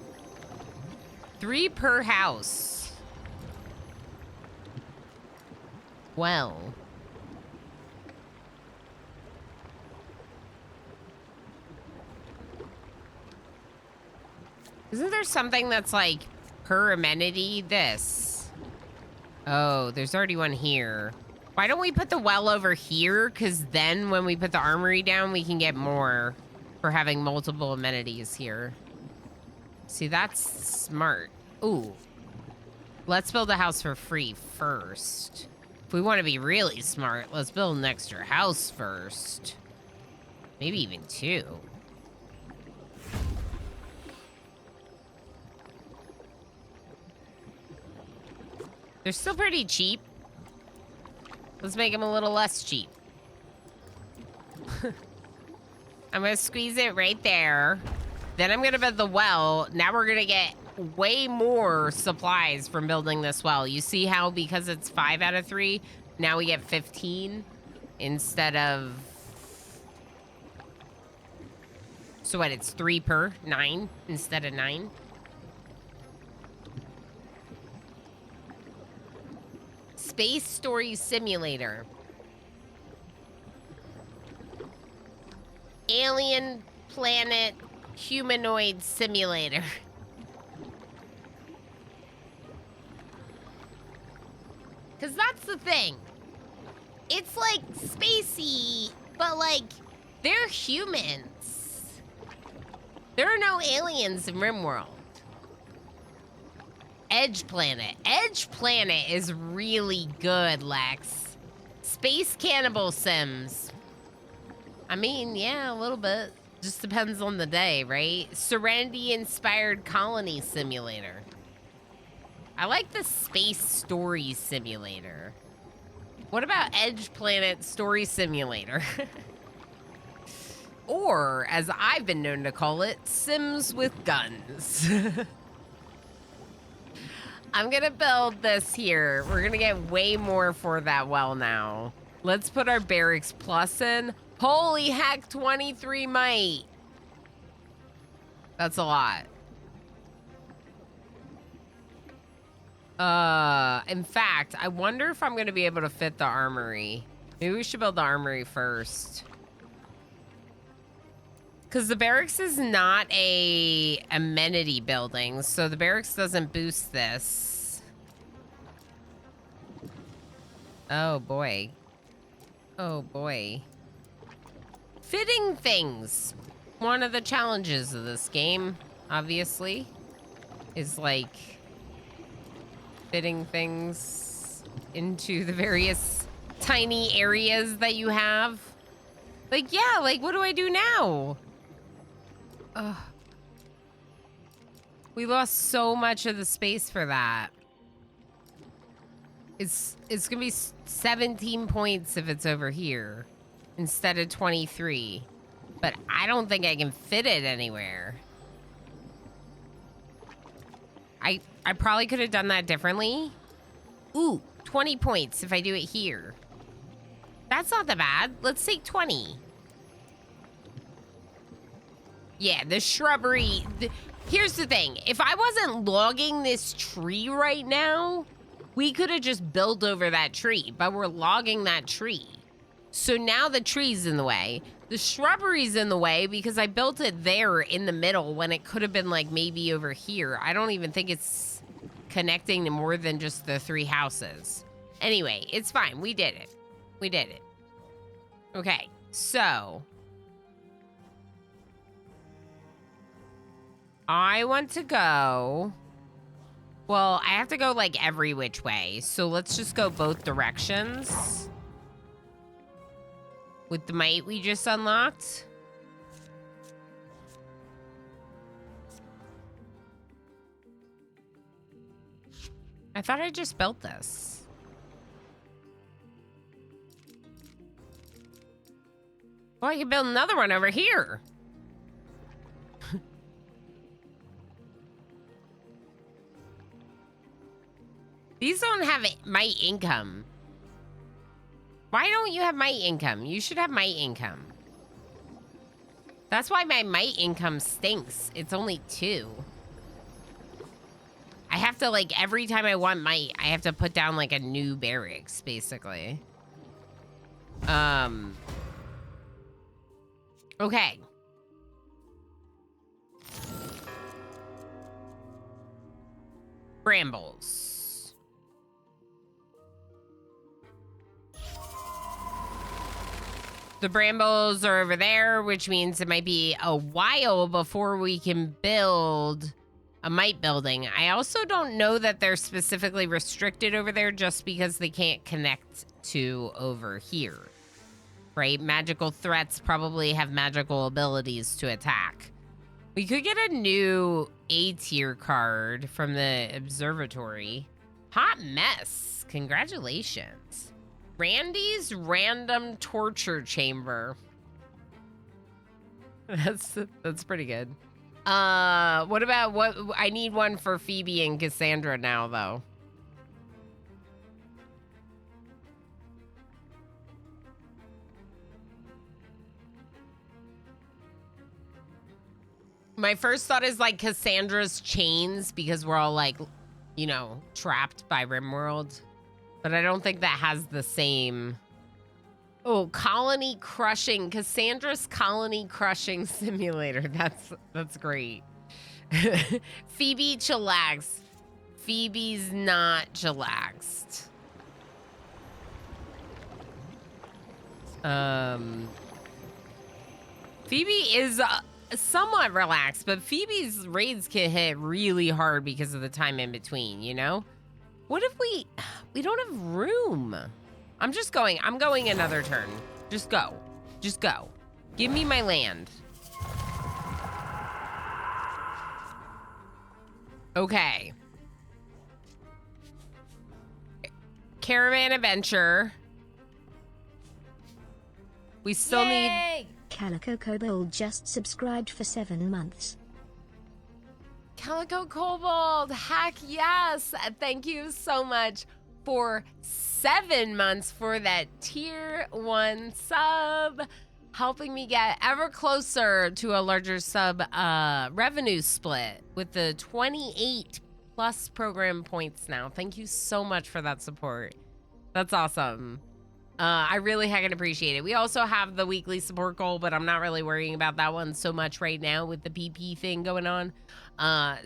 3 per house. Well. Isn't there something that's like per amenity? This. Oh, there's already one here. Why don't we put the well over here? Because then when we put the armory down, we can get more for having multiple amenities here. See, that's smart. Ooh. Let's build a house for free first. If we want to be really smart, let's build an extra house first. Maybe even 2. They're still pretty cheap. Let's make them a little less cheap. I'm gonna squeeze it right there. Then I'm gonna build the well. Now we're gonna get way more supplies from building this well. You see how because it's 5 out of 3, now we get 15 instead of... So what, it's 3 per 9 instead of 9? Space Story Simulator. Alien Planet Humanoid Simulator. Because that's the thing. It's like spacey, but like, they're humans. There are no aliens in RimWorld. Edge Planet. Edge Planet is really good, Lex. Space Cannibal Sims. I mean, yeah, a little bit. Just depends on the day, right? Serenity Inspired Colony Simulator. I like the Space Story Simulator. What about Edge Planet Story Simulator? Or, as I've been known to call it, Sims with Guns. I'm gonna build this here. We're gonna get way more for that well now. Let's put our Barracks Plus in. Holy heck, 23 might. That's a lot. In fact, I wonder if I'm going to be able to fit the armory. Maybe we should build the armory first. Because the barracks is not a amenity building, so the barracks doesn't boost this. Oh, boy. Oh, boy. Fitting things. One of the challenges of this game, obviously, is like fitting things into the various tiny areas that you have. Like, yeah, like, what do I do now? Ugh. We lost so much of the space for that. It's gonna be 17 points if it's over here instead of 23. But I don't think I can fit it anywhere. I probably could have done that differently. Ooh, 20 points if I do it here. That's not that bad. Let's take 20. Yeah, the shrubbery. Here's the thing. If I wasn't logging this tree right now, we could have just built over that tree, but we're logging that tree. So now the tree's in the way. The shrubbery's in the way because I built it there in the middle when it could have been like maybe over here. I don't even think it's connecting to more than just the 3 houses. Anyway, it's fine. We did it. We did it. Okay, so I want to go. Well, I have to go like every which way. So let's just go both directions. With the might we just unlocked. I thought I just built this. Well, I can build another one over here. These don't have my income. Why don't you have my income? You should have my income. That's why my might income stinks. It's only 2. I have to, like, every time I want might, I have to put down, like, a new barracks, basically. Okay. Brambles. The brambles are over there, which means it might be a while before we can build a might building. I also don't know that they're specifically restricted over there just because they can't connect to over here, right? Magical threats probably have magical abilities to attack. We could get a new A tier card from the observatory. Hot mess. Congratulations. Randy's random torture chamber. That's pretty good. What about what I need one for Phoebe and Cassandra now though. My first thought is like Cassandra's chains because we're all like, you know, trapped by RimWorld. But I don't think that has the same. Oh, colony crushing. Cassandra's colony crushing simulator. That's great. Phoebe chillax. Phoebe's not chillaxed. Phoebe is somewhat relaxed, but Phoebe's raids can hit really hard because of the time in between, you know? What if we don't have room? I'm going another turn. Just go. Just go. Give me my land. Okay. Caravan adventure. We still need... Calico Kobold just subscribed for 7 months. Calico Kobold, heck yes. Thank you so much for 7 months for that tier 1 sub, helping me get ever closer to a larger sub revenue split with the 28 plus program points now. Thank you so much for that support. That's awesome. I really heckin' appreciate it. We also have the weekly support goal, but I'm not really worrying about that one so much right now with the PP thing going on.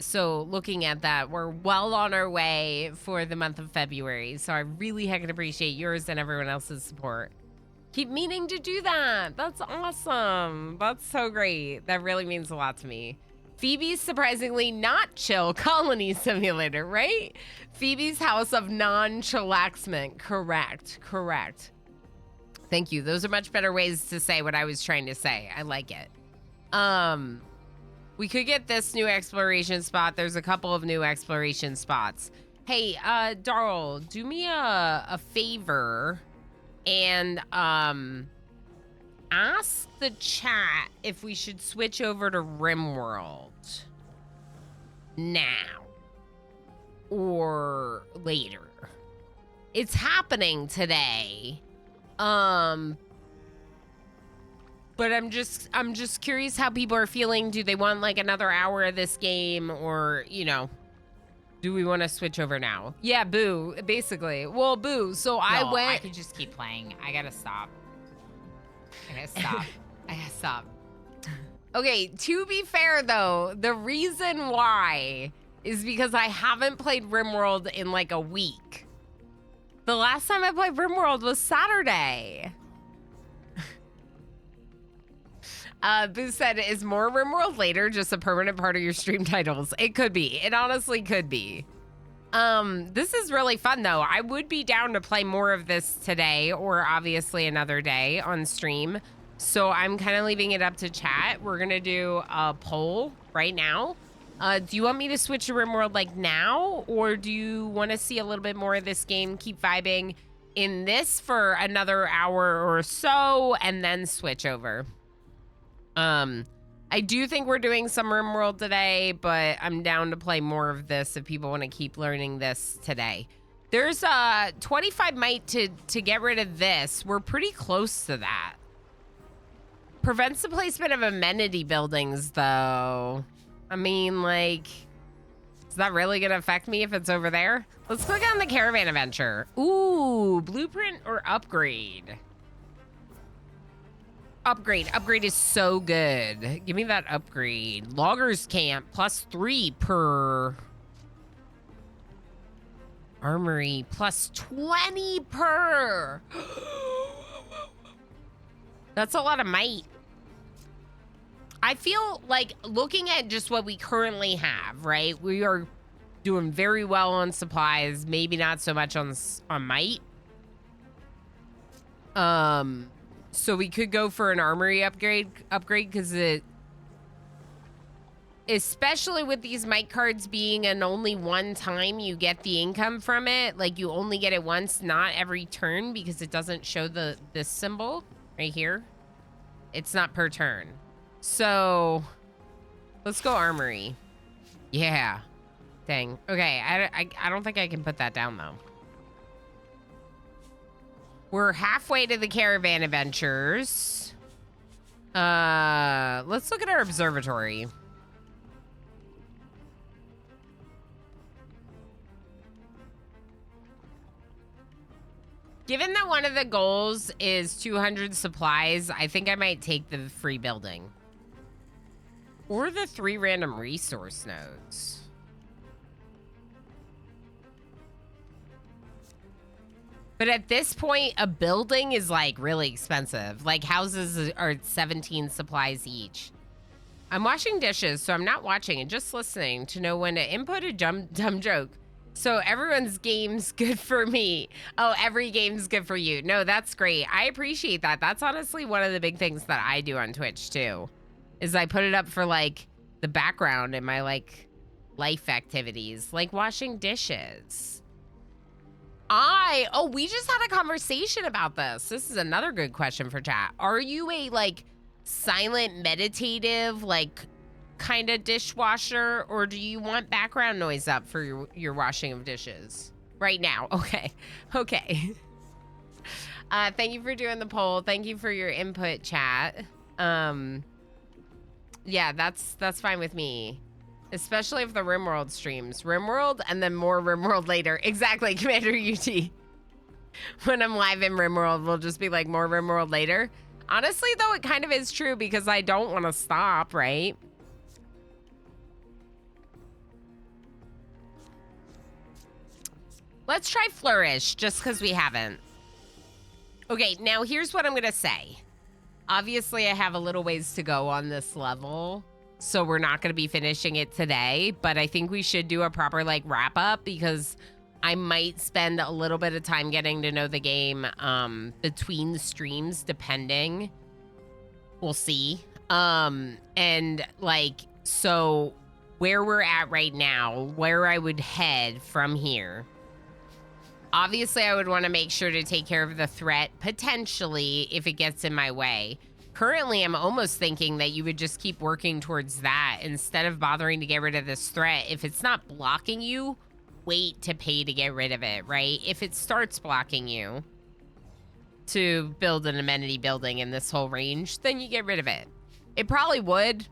So looking at that, we're well on our way for the month of February. So I really heckin' appreciate yours and everyone else's support. Keep meaning to do that. That's awesome. That's so great. That really means a lot to me. Phoebe's surprisingly not chill colony simulator, right? Phoebe's house of non-chillaxment. Correct. Thank you. Those are much better ways to say what I was trying to say. I like it. We could get this new exploration spot. There's a couple of new exploration spots. Hey, Darl, do me a favor and ask the chat if we should switch over to RimWorld now or later. It's happening today. But I'm just curious how people are feeling. Do they want like another hour of this game, or, you know, do we want to switch over now? Yeah, boo, basically. Well, boo, so I I could just keep playing. I gotta stop. I gotta stop. Okay, to be fair though, the reason why is because I haven't played RimWorld in like a week. The last time I played RimWorld was Saturday. Boo said, is more RimWorld later just a permanent part of your stream titles? It could be. It honestly could be. This is really fun though. I would be down to play more of this today, or obviously another day on stream. So I'm kind of leaving it up to chat. We're gonna do a poll right now. Do you want me to switch to RimWorld like now, or do you want to see a little bit more of this game, keep vibing in this for another hour or so, and then switch over? I do think we're doing some RimWorld today, but I'm down to play more of this if people want to keep learning this today. There's 25 might to get rid of this. We're pretty close to that. Prevents the placement of amenity buildings, though. I mean, like, is that really gonna affect me if it's over there? Let's click on the caravan adventure. Ooh, blueprint or upgrade? Upgrade is so good. Give me that upgrade. Loggers camp +3 per. Armory +20 per. That's a lot of might. I feel like looking at just what we currently have, right? We are doing very well on supplies, maybe not so much on might. So we could go for an armory upgrade because it, especially with these might cards being an only one time you get the income from it, like you only get it once, not every turn, because it doesn't show this symbol right here. It's not per turn. So let's go armory. Yeah. Dang. Okay, I don't think I can put that down though. We're halfway to the caravan adventures. Let's look at our observatory. Given that one of the goals is 200 supplies, I think I might take the free building. Or the 3 random resource nodes. But at this point, a building is like really expensive. Like houses are 17 supplies each. I'm washing dishes, so I'm not watching and just listening to know when to input a dumb joke. So everyone's game's good for me. Oh, every game's good for you. No, that's great. I appreciate that. That's honestly one of the big things that I do on Twitch too, is I put it up for like the background in my like life activities, like washing dishes. We just had a conversation about this. This is another good question for chat. Are you a like silent meditative, like kind of dishwasher, or do you want background noise up for your washing of dishes right now? Okay. Thank you for doing the poll. Thank you for your input, chat. Yeah, that's fine with me. Especially if the RimWorld streams. RimWorld and then more RimWorld later. Exactly, Commander UT. When I'm live in RimWorld, we'll just be like more RimWorld later. Honestly, though, it kind of is true because I don't want to stop, right? Let's try Flourish, just because we haven't. Okay, now here's what I'm going to say. Obviously, I have a little ways to go on this level, so we're not going to be finishing it today, but I think we should do a proper, like, wrap-up because I might spend a little bit of time getting to know the game between streams, depending. We'll see. And, like, so where we're at right now, where I would head from here. Obviously, I would want to make sure to take care of the threat, potentially, if it gets in my way. Currently, I'm almost thinking that you would just keep working towards that instead of bothering to get rid of this threat. If it's not blocking you, wait to pay to get rid of it, right? If it starts blocking you to build an amenity building in this whole range, then you get rid of it. It probably would.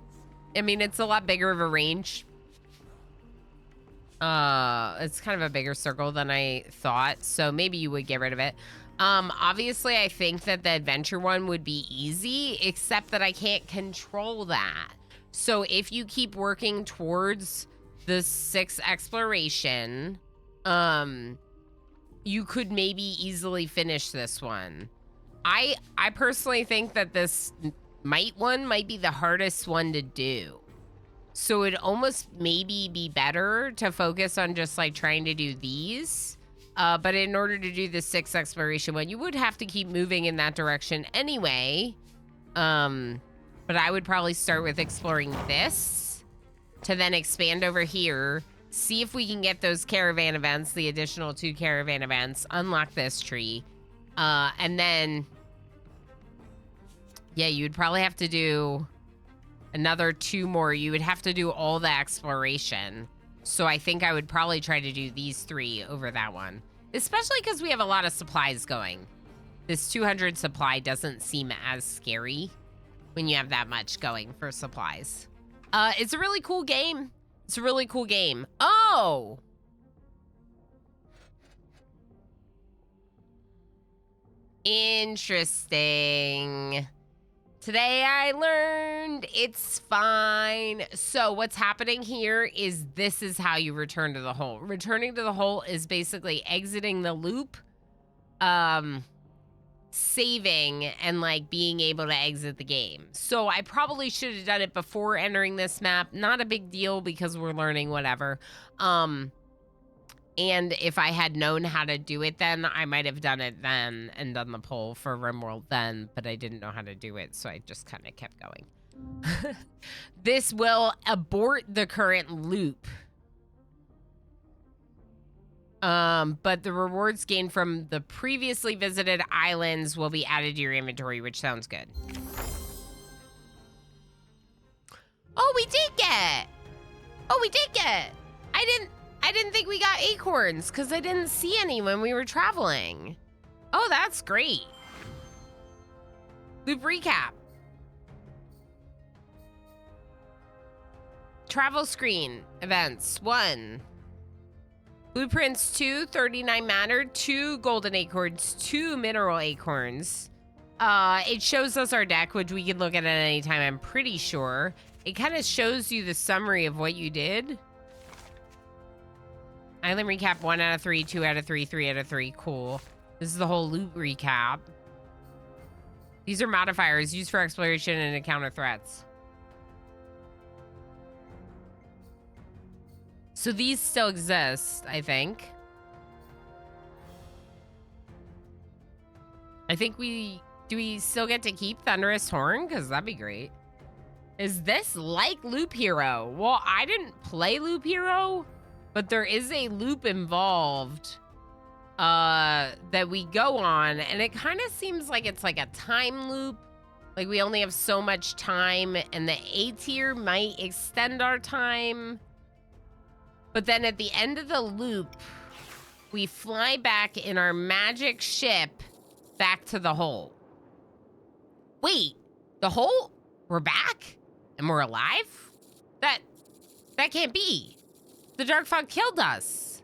I mean, it's a lot bigger of a range. It's kind of a bigger circle than I thought, so maybe you would get rid of it. Obviously, I think that the adventure one would be easy, except that I can't control that. So if you keep working towards the 6th exploration, you could maybe easily finish this one. I personally think that this might be the hardest one to do. So it'd almost maybe be better to focus on just like trying to do these. But in order to do the 6th exploration one, you would have to keep moving in that direction anyway. But I would probably start with exploring this to then expand over here, see if we can get those caravan events, the additional 2 caravan events, unlock this tree. And then, yeah, you'd probably have to do another 2 more. You would have to do all the exploration. So I think I would probably try to do these 3 over that one. Especially because we have a lot of supplies going. This 200 supply doesn't seem as scary when you have that much going for supplies. It's a really cool game. It's a really cool game. Oh! Interesting. Today I learned it's fine. So what's happening here is this is how you return to the hole. Returning to the hole is basically exiting the loop, saving, and like being able to exit the game. So I probably should have done it before entering this map. Not a big deal because we're learning whatever. And if I had known how to do it then, I might have done it then and done the poll for RimWorld then, but I didn't know how to do it, so I just kind of kept going. This will abort the current loop. But the rewards gained from the previously visited islands will be added to your inventory, which sounds good. Oh, we did get! Oh, we did get! I didn't think we got acorns because I didn't see any when we were traveling. Oh, that's great. Loop recap. Travel screen events 1. Blueprints 2, 39 matter, 2 golden acorns, 2 mineral acorns. It shows us our deck, which we can look at any time, I'm pretty sure. It kind of shows you the summary of what you did. Island recap 1 out of 3, 2 out of 3, 3 out of 3. Cool. This is the whole loop recap. These are modifiers used for exploration and encounter threats. So these still exist, I think. I think do we still get to keep Thunderous Horn? Because that'd be great. Is this like Loop Hero? Well, I didn't play Loop Hero, but there is a loop involved that we go on, and it kind of seems like it's like a time loop. Like we only have so much time, and the A tier might extend our time. But then at the end of the loop, we fly back in our magic ship back to the hole. Wait, the hole? We're back? And we're alive? That That can't be. The dark fog killed us.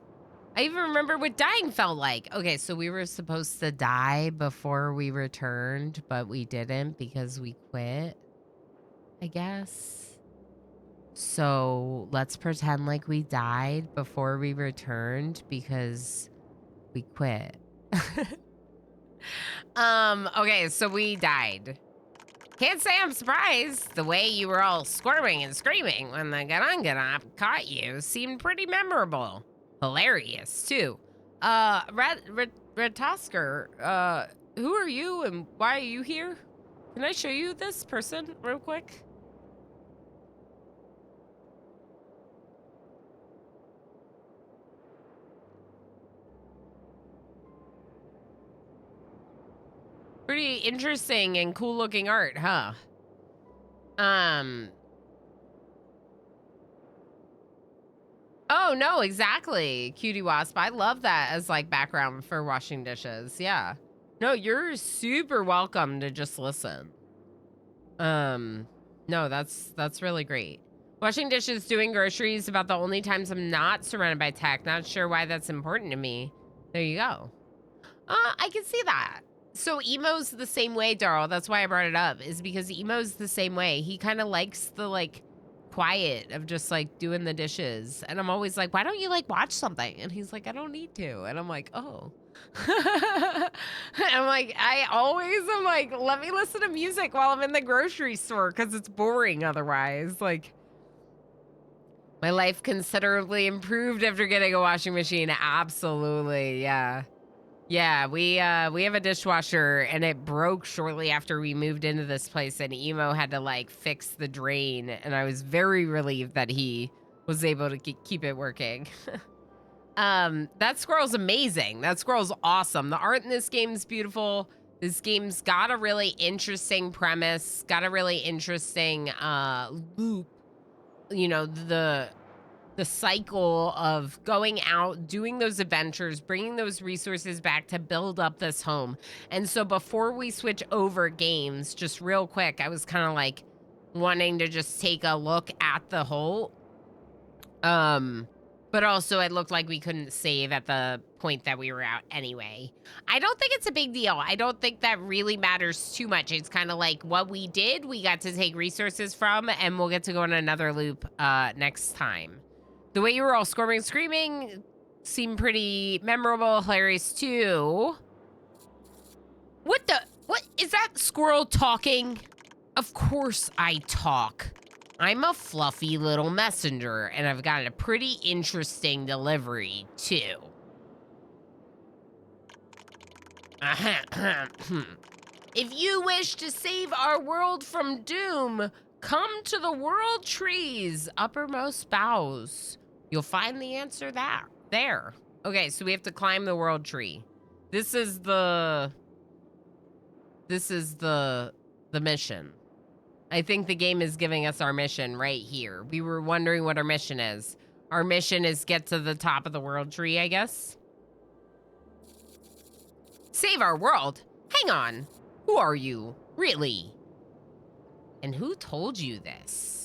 I even remember what dying felt like. Okay, so we were supposed to die before we returned, but we didn't because we quit, I guess. So let's pretend like we died before we returned because we quit. Okay, so we died. Can't say I'm surprised. The way you were all squirming and screaming when the Garanganop caught you seemed pretty memorable. Hilarious, too. Ratasker, who are you and why are you here? Can I show you this person real quick? Pretty interesting and cool looking art, huh? Oh, no, exactly. Cutie Wasp. I love that as like background for washing dishes. Yeah. No, you're super welcome to just listen. No, that's really great. Washing dishes, doing groceries, about the only times I'm not surrounded by tech. Not sure why that's important to me. There you go. I can see that. So Emo's the same way, Darl. That's why I brought it up, is because Emo's the same way. He kind of likes the like quiet of just like doing the dishes. And I'm always like, why don't you like watch something? And he's like, I don't need to. And I'm like, oh. I'm like, I always am like, let me listen to music while I'm in the grocery store because it's boring otherwise. Like, my life considerably improved after getting a washing machine. Absolutely, yeah. Yeah, we have a dishwasher and it broke shortly after we moved into this place and Emo had to like fix the drain and I was very relieved that he was able to keep it working. That squirrel's amazing. That squirrel's awesome. The art in this game's beautiful. This game's got a really interesting premise, got a really interesting loop. You know, the cycle of going out, doing those adventures, bringing those resources back to build up this home. And so before we switch over games, just real quick, I was kind of like wanting to just take a look at the whole. But also it looked like we couldn't save at the point that we were out anyway. I don't think it's a big deal. I don't think that really matters too much. It's kind of like what we did, we got to take resources from, and we'll get to go on another loop next time. The way you were all squirming and screaming seemed pretty memorable, hilarious too. What is that squirrel talking? Of course I talk. I'm a fluffy little messenger, and I've got a pretty interesting delivery too. If you wish to save our world from doom, come to the world tree's uppermost boughs. You'll find the answer there. Okay, so we have to climb the world tree. This is the mission. I think the game is giving us our mission right here. We were wondering what our mission is. Our mission is get to the top of the world tree, I guess. Save our world? Hang on. Who are you? Really? And who told you this?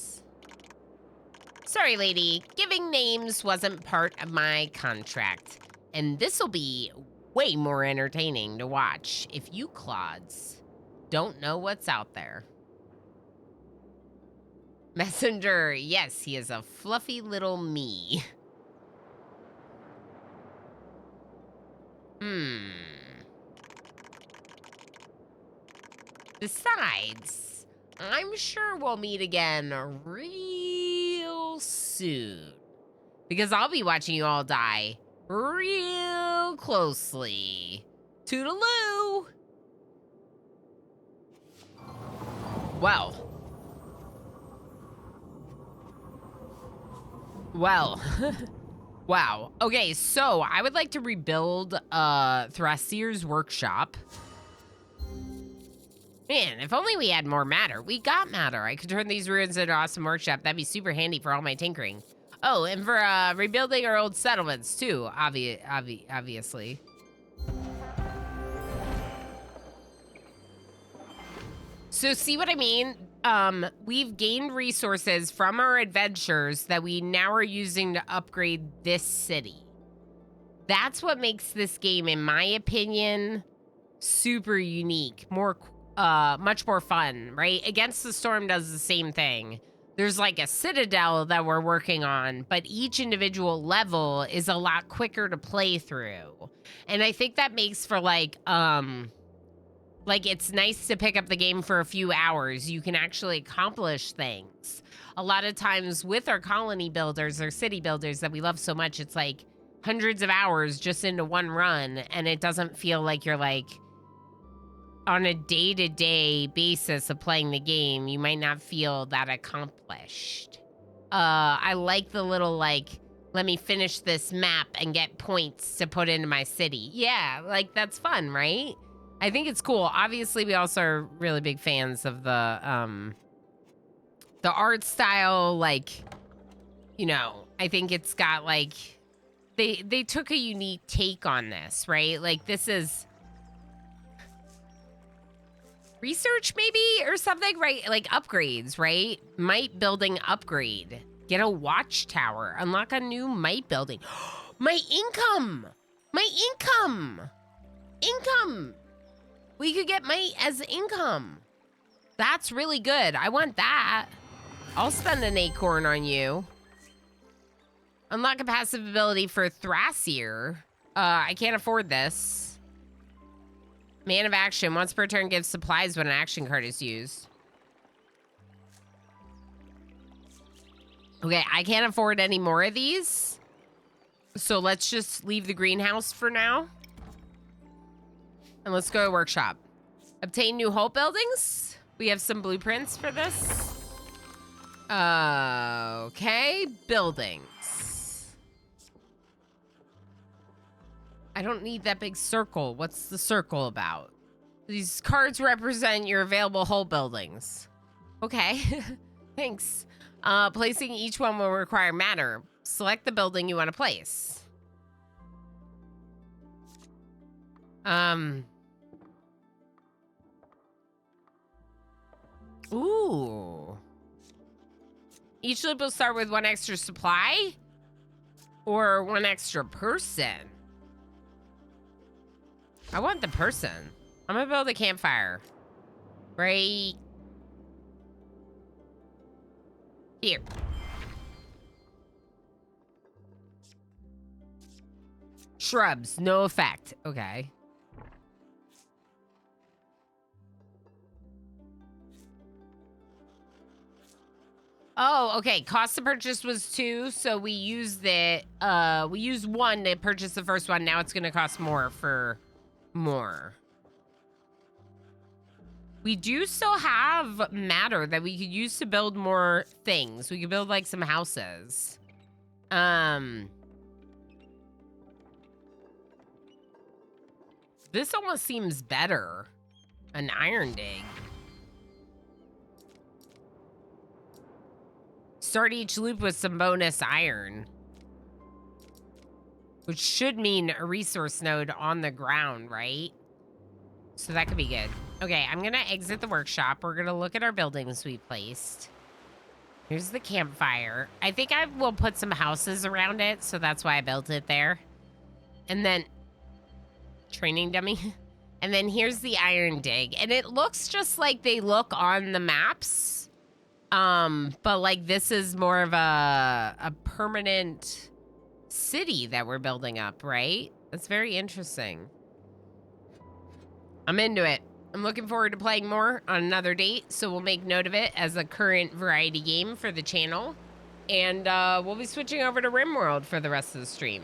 Sorry, lady. Giving names wasn't part of my contract. And this'll be way more entertaining to watch if you clods don't know what's out there. Messenger, yes, he is a fluffy little me. Besides, I'm sure we'll meet again real soon. Because I'll be watching you all die real closely. Toodaloo! Well. Wow. Okay, so I would like to rebuild Thrasir's workshop. Man, if only we had more matter. We got matter. I could turn these ruins into an awesome workshop. That'd be super handy for all my tinkering. Oh, and for rebuilding our old settlements too, obviously. So see what I mean? We've gained resources from our adventures that we now are using to upgrade this city. That's what makes this game, in my opinion, super unique, much more fun, right? Against the Storm does the same thing. There's like a citadel that we're working on, but each individual level is a lot quicker to play through. And I think that makes for like it's nice to pick up the game for a few hours. You can actually accomplish things. A lot of times with our colony builders or city builders that we love so much, it's like hundreds of hours just into one run, and it doesn't feel like you're like on a day-to-day basis of playing the game. You might not feel that accomplished. I like the little like, let me finish this map and get points to put into my city. Yeah, like that's fun, right? I think it's cool. Obviously, we also are really big fans of the art style. Like, you know, I think it's got like, they took a unique take on this, right? Like this is research maybe or something, right? Like upgrades, right? Might building upgrade. Get a watchtower. Unlock a new might building. My income! My income! Income! We could get might as income. That's really good. I want that. I'll spend an acorn on you. Unlock a passive ability for Thrasier. I can't afford this. Man of action. Once per turn gives supplies when an action card is used. Okay, I can't afford any more of these. So let's just leave the greenhouse for now. And let's go to workshop. Obtain new hull buildings. We have some blueprints for this. Okay, buildings. I don't need that big circle. What's the circle about? These cards represent your available hull buildings. Okay, thanks. Placing each one will require matter. Select the building you want to place. Ooh. Each loop will start with one extra supply or one extra person. I want the person. I'm gonna build a campfire. Right here. Shrubs, no effect. Okay. Oh, okay. Cost to purchase was 2, so we used it. We used 1 to purchase the first one. Now it's gonna cost more for more. We do still have matter that we could use to build more things. We could build like some houses. This almost seems better. An iron dig. Start each loop with some bonus iron. Which should mean a resource node on the ground, right? So that could be good. Okay, I'm gonna exit the workshop. We're gonna look at our buildings we placed. Here's the campfire. I think I will put some houses around it, so that's why I built it there. And then, training dummy. And then here's the iron dig. And it looks just like they look on the maps. But like this is more of a permanent city that we're building up, right? That's very interesting. I'm into it. I'm looking forward to playing more on another date, so we'll make note of it as a current variety game for the channel. And we'll be switching over to RimWorld for the rest of the stream.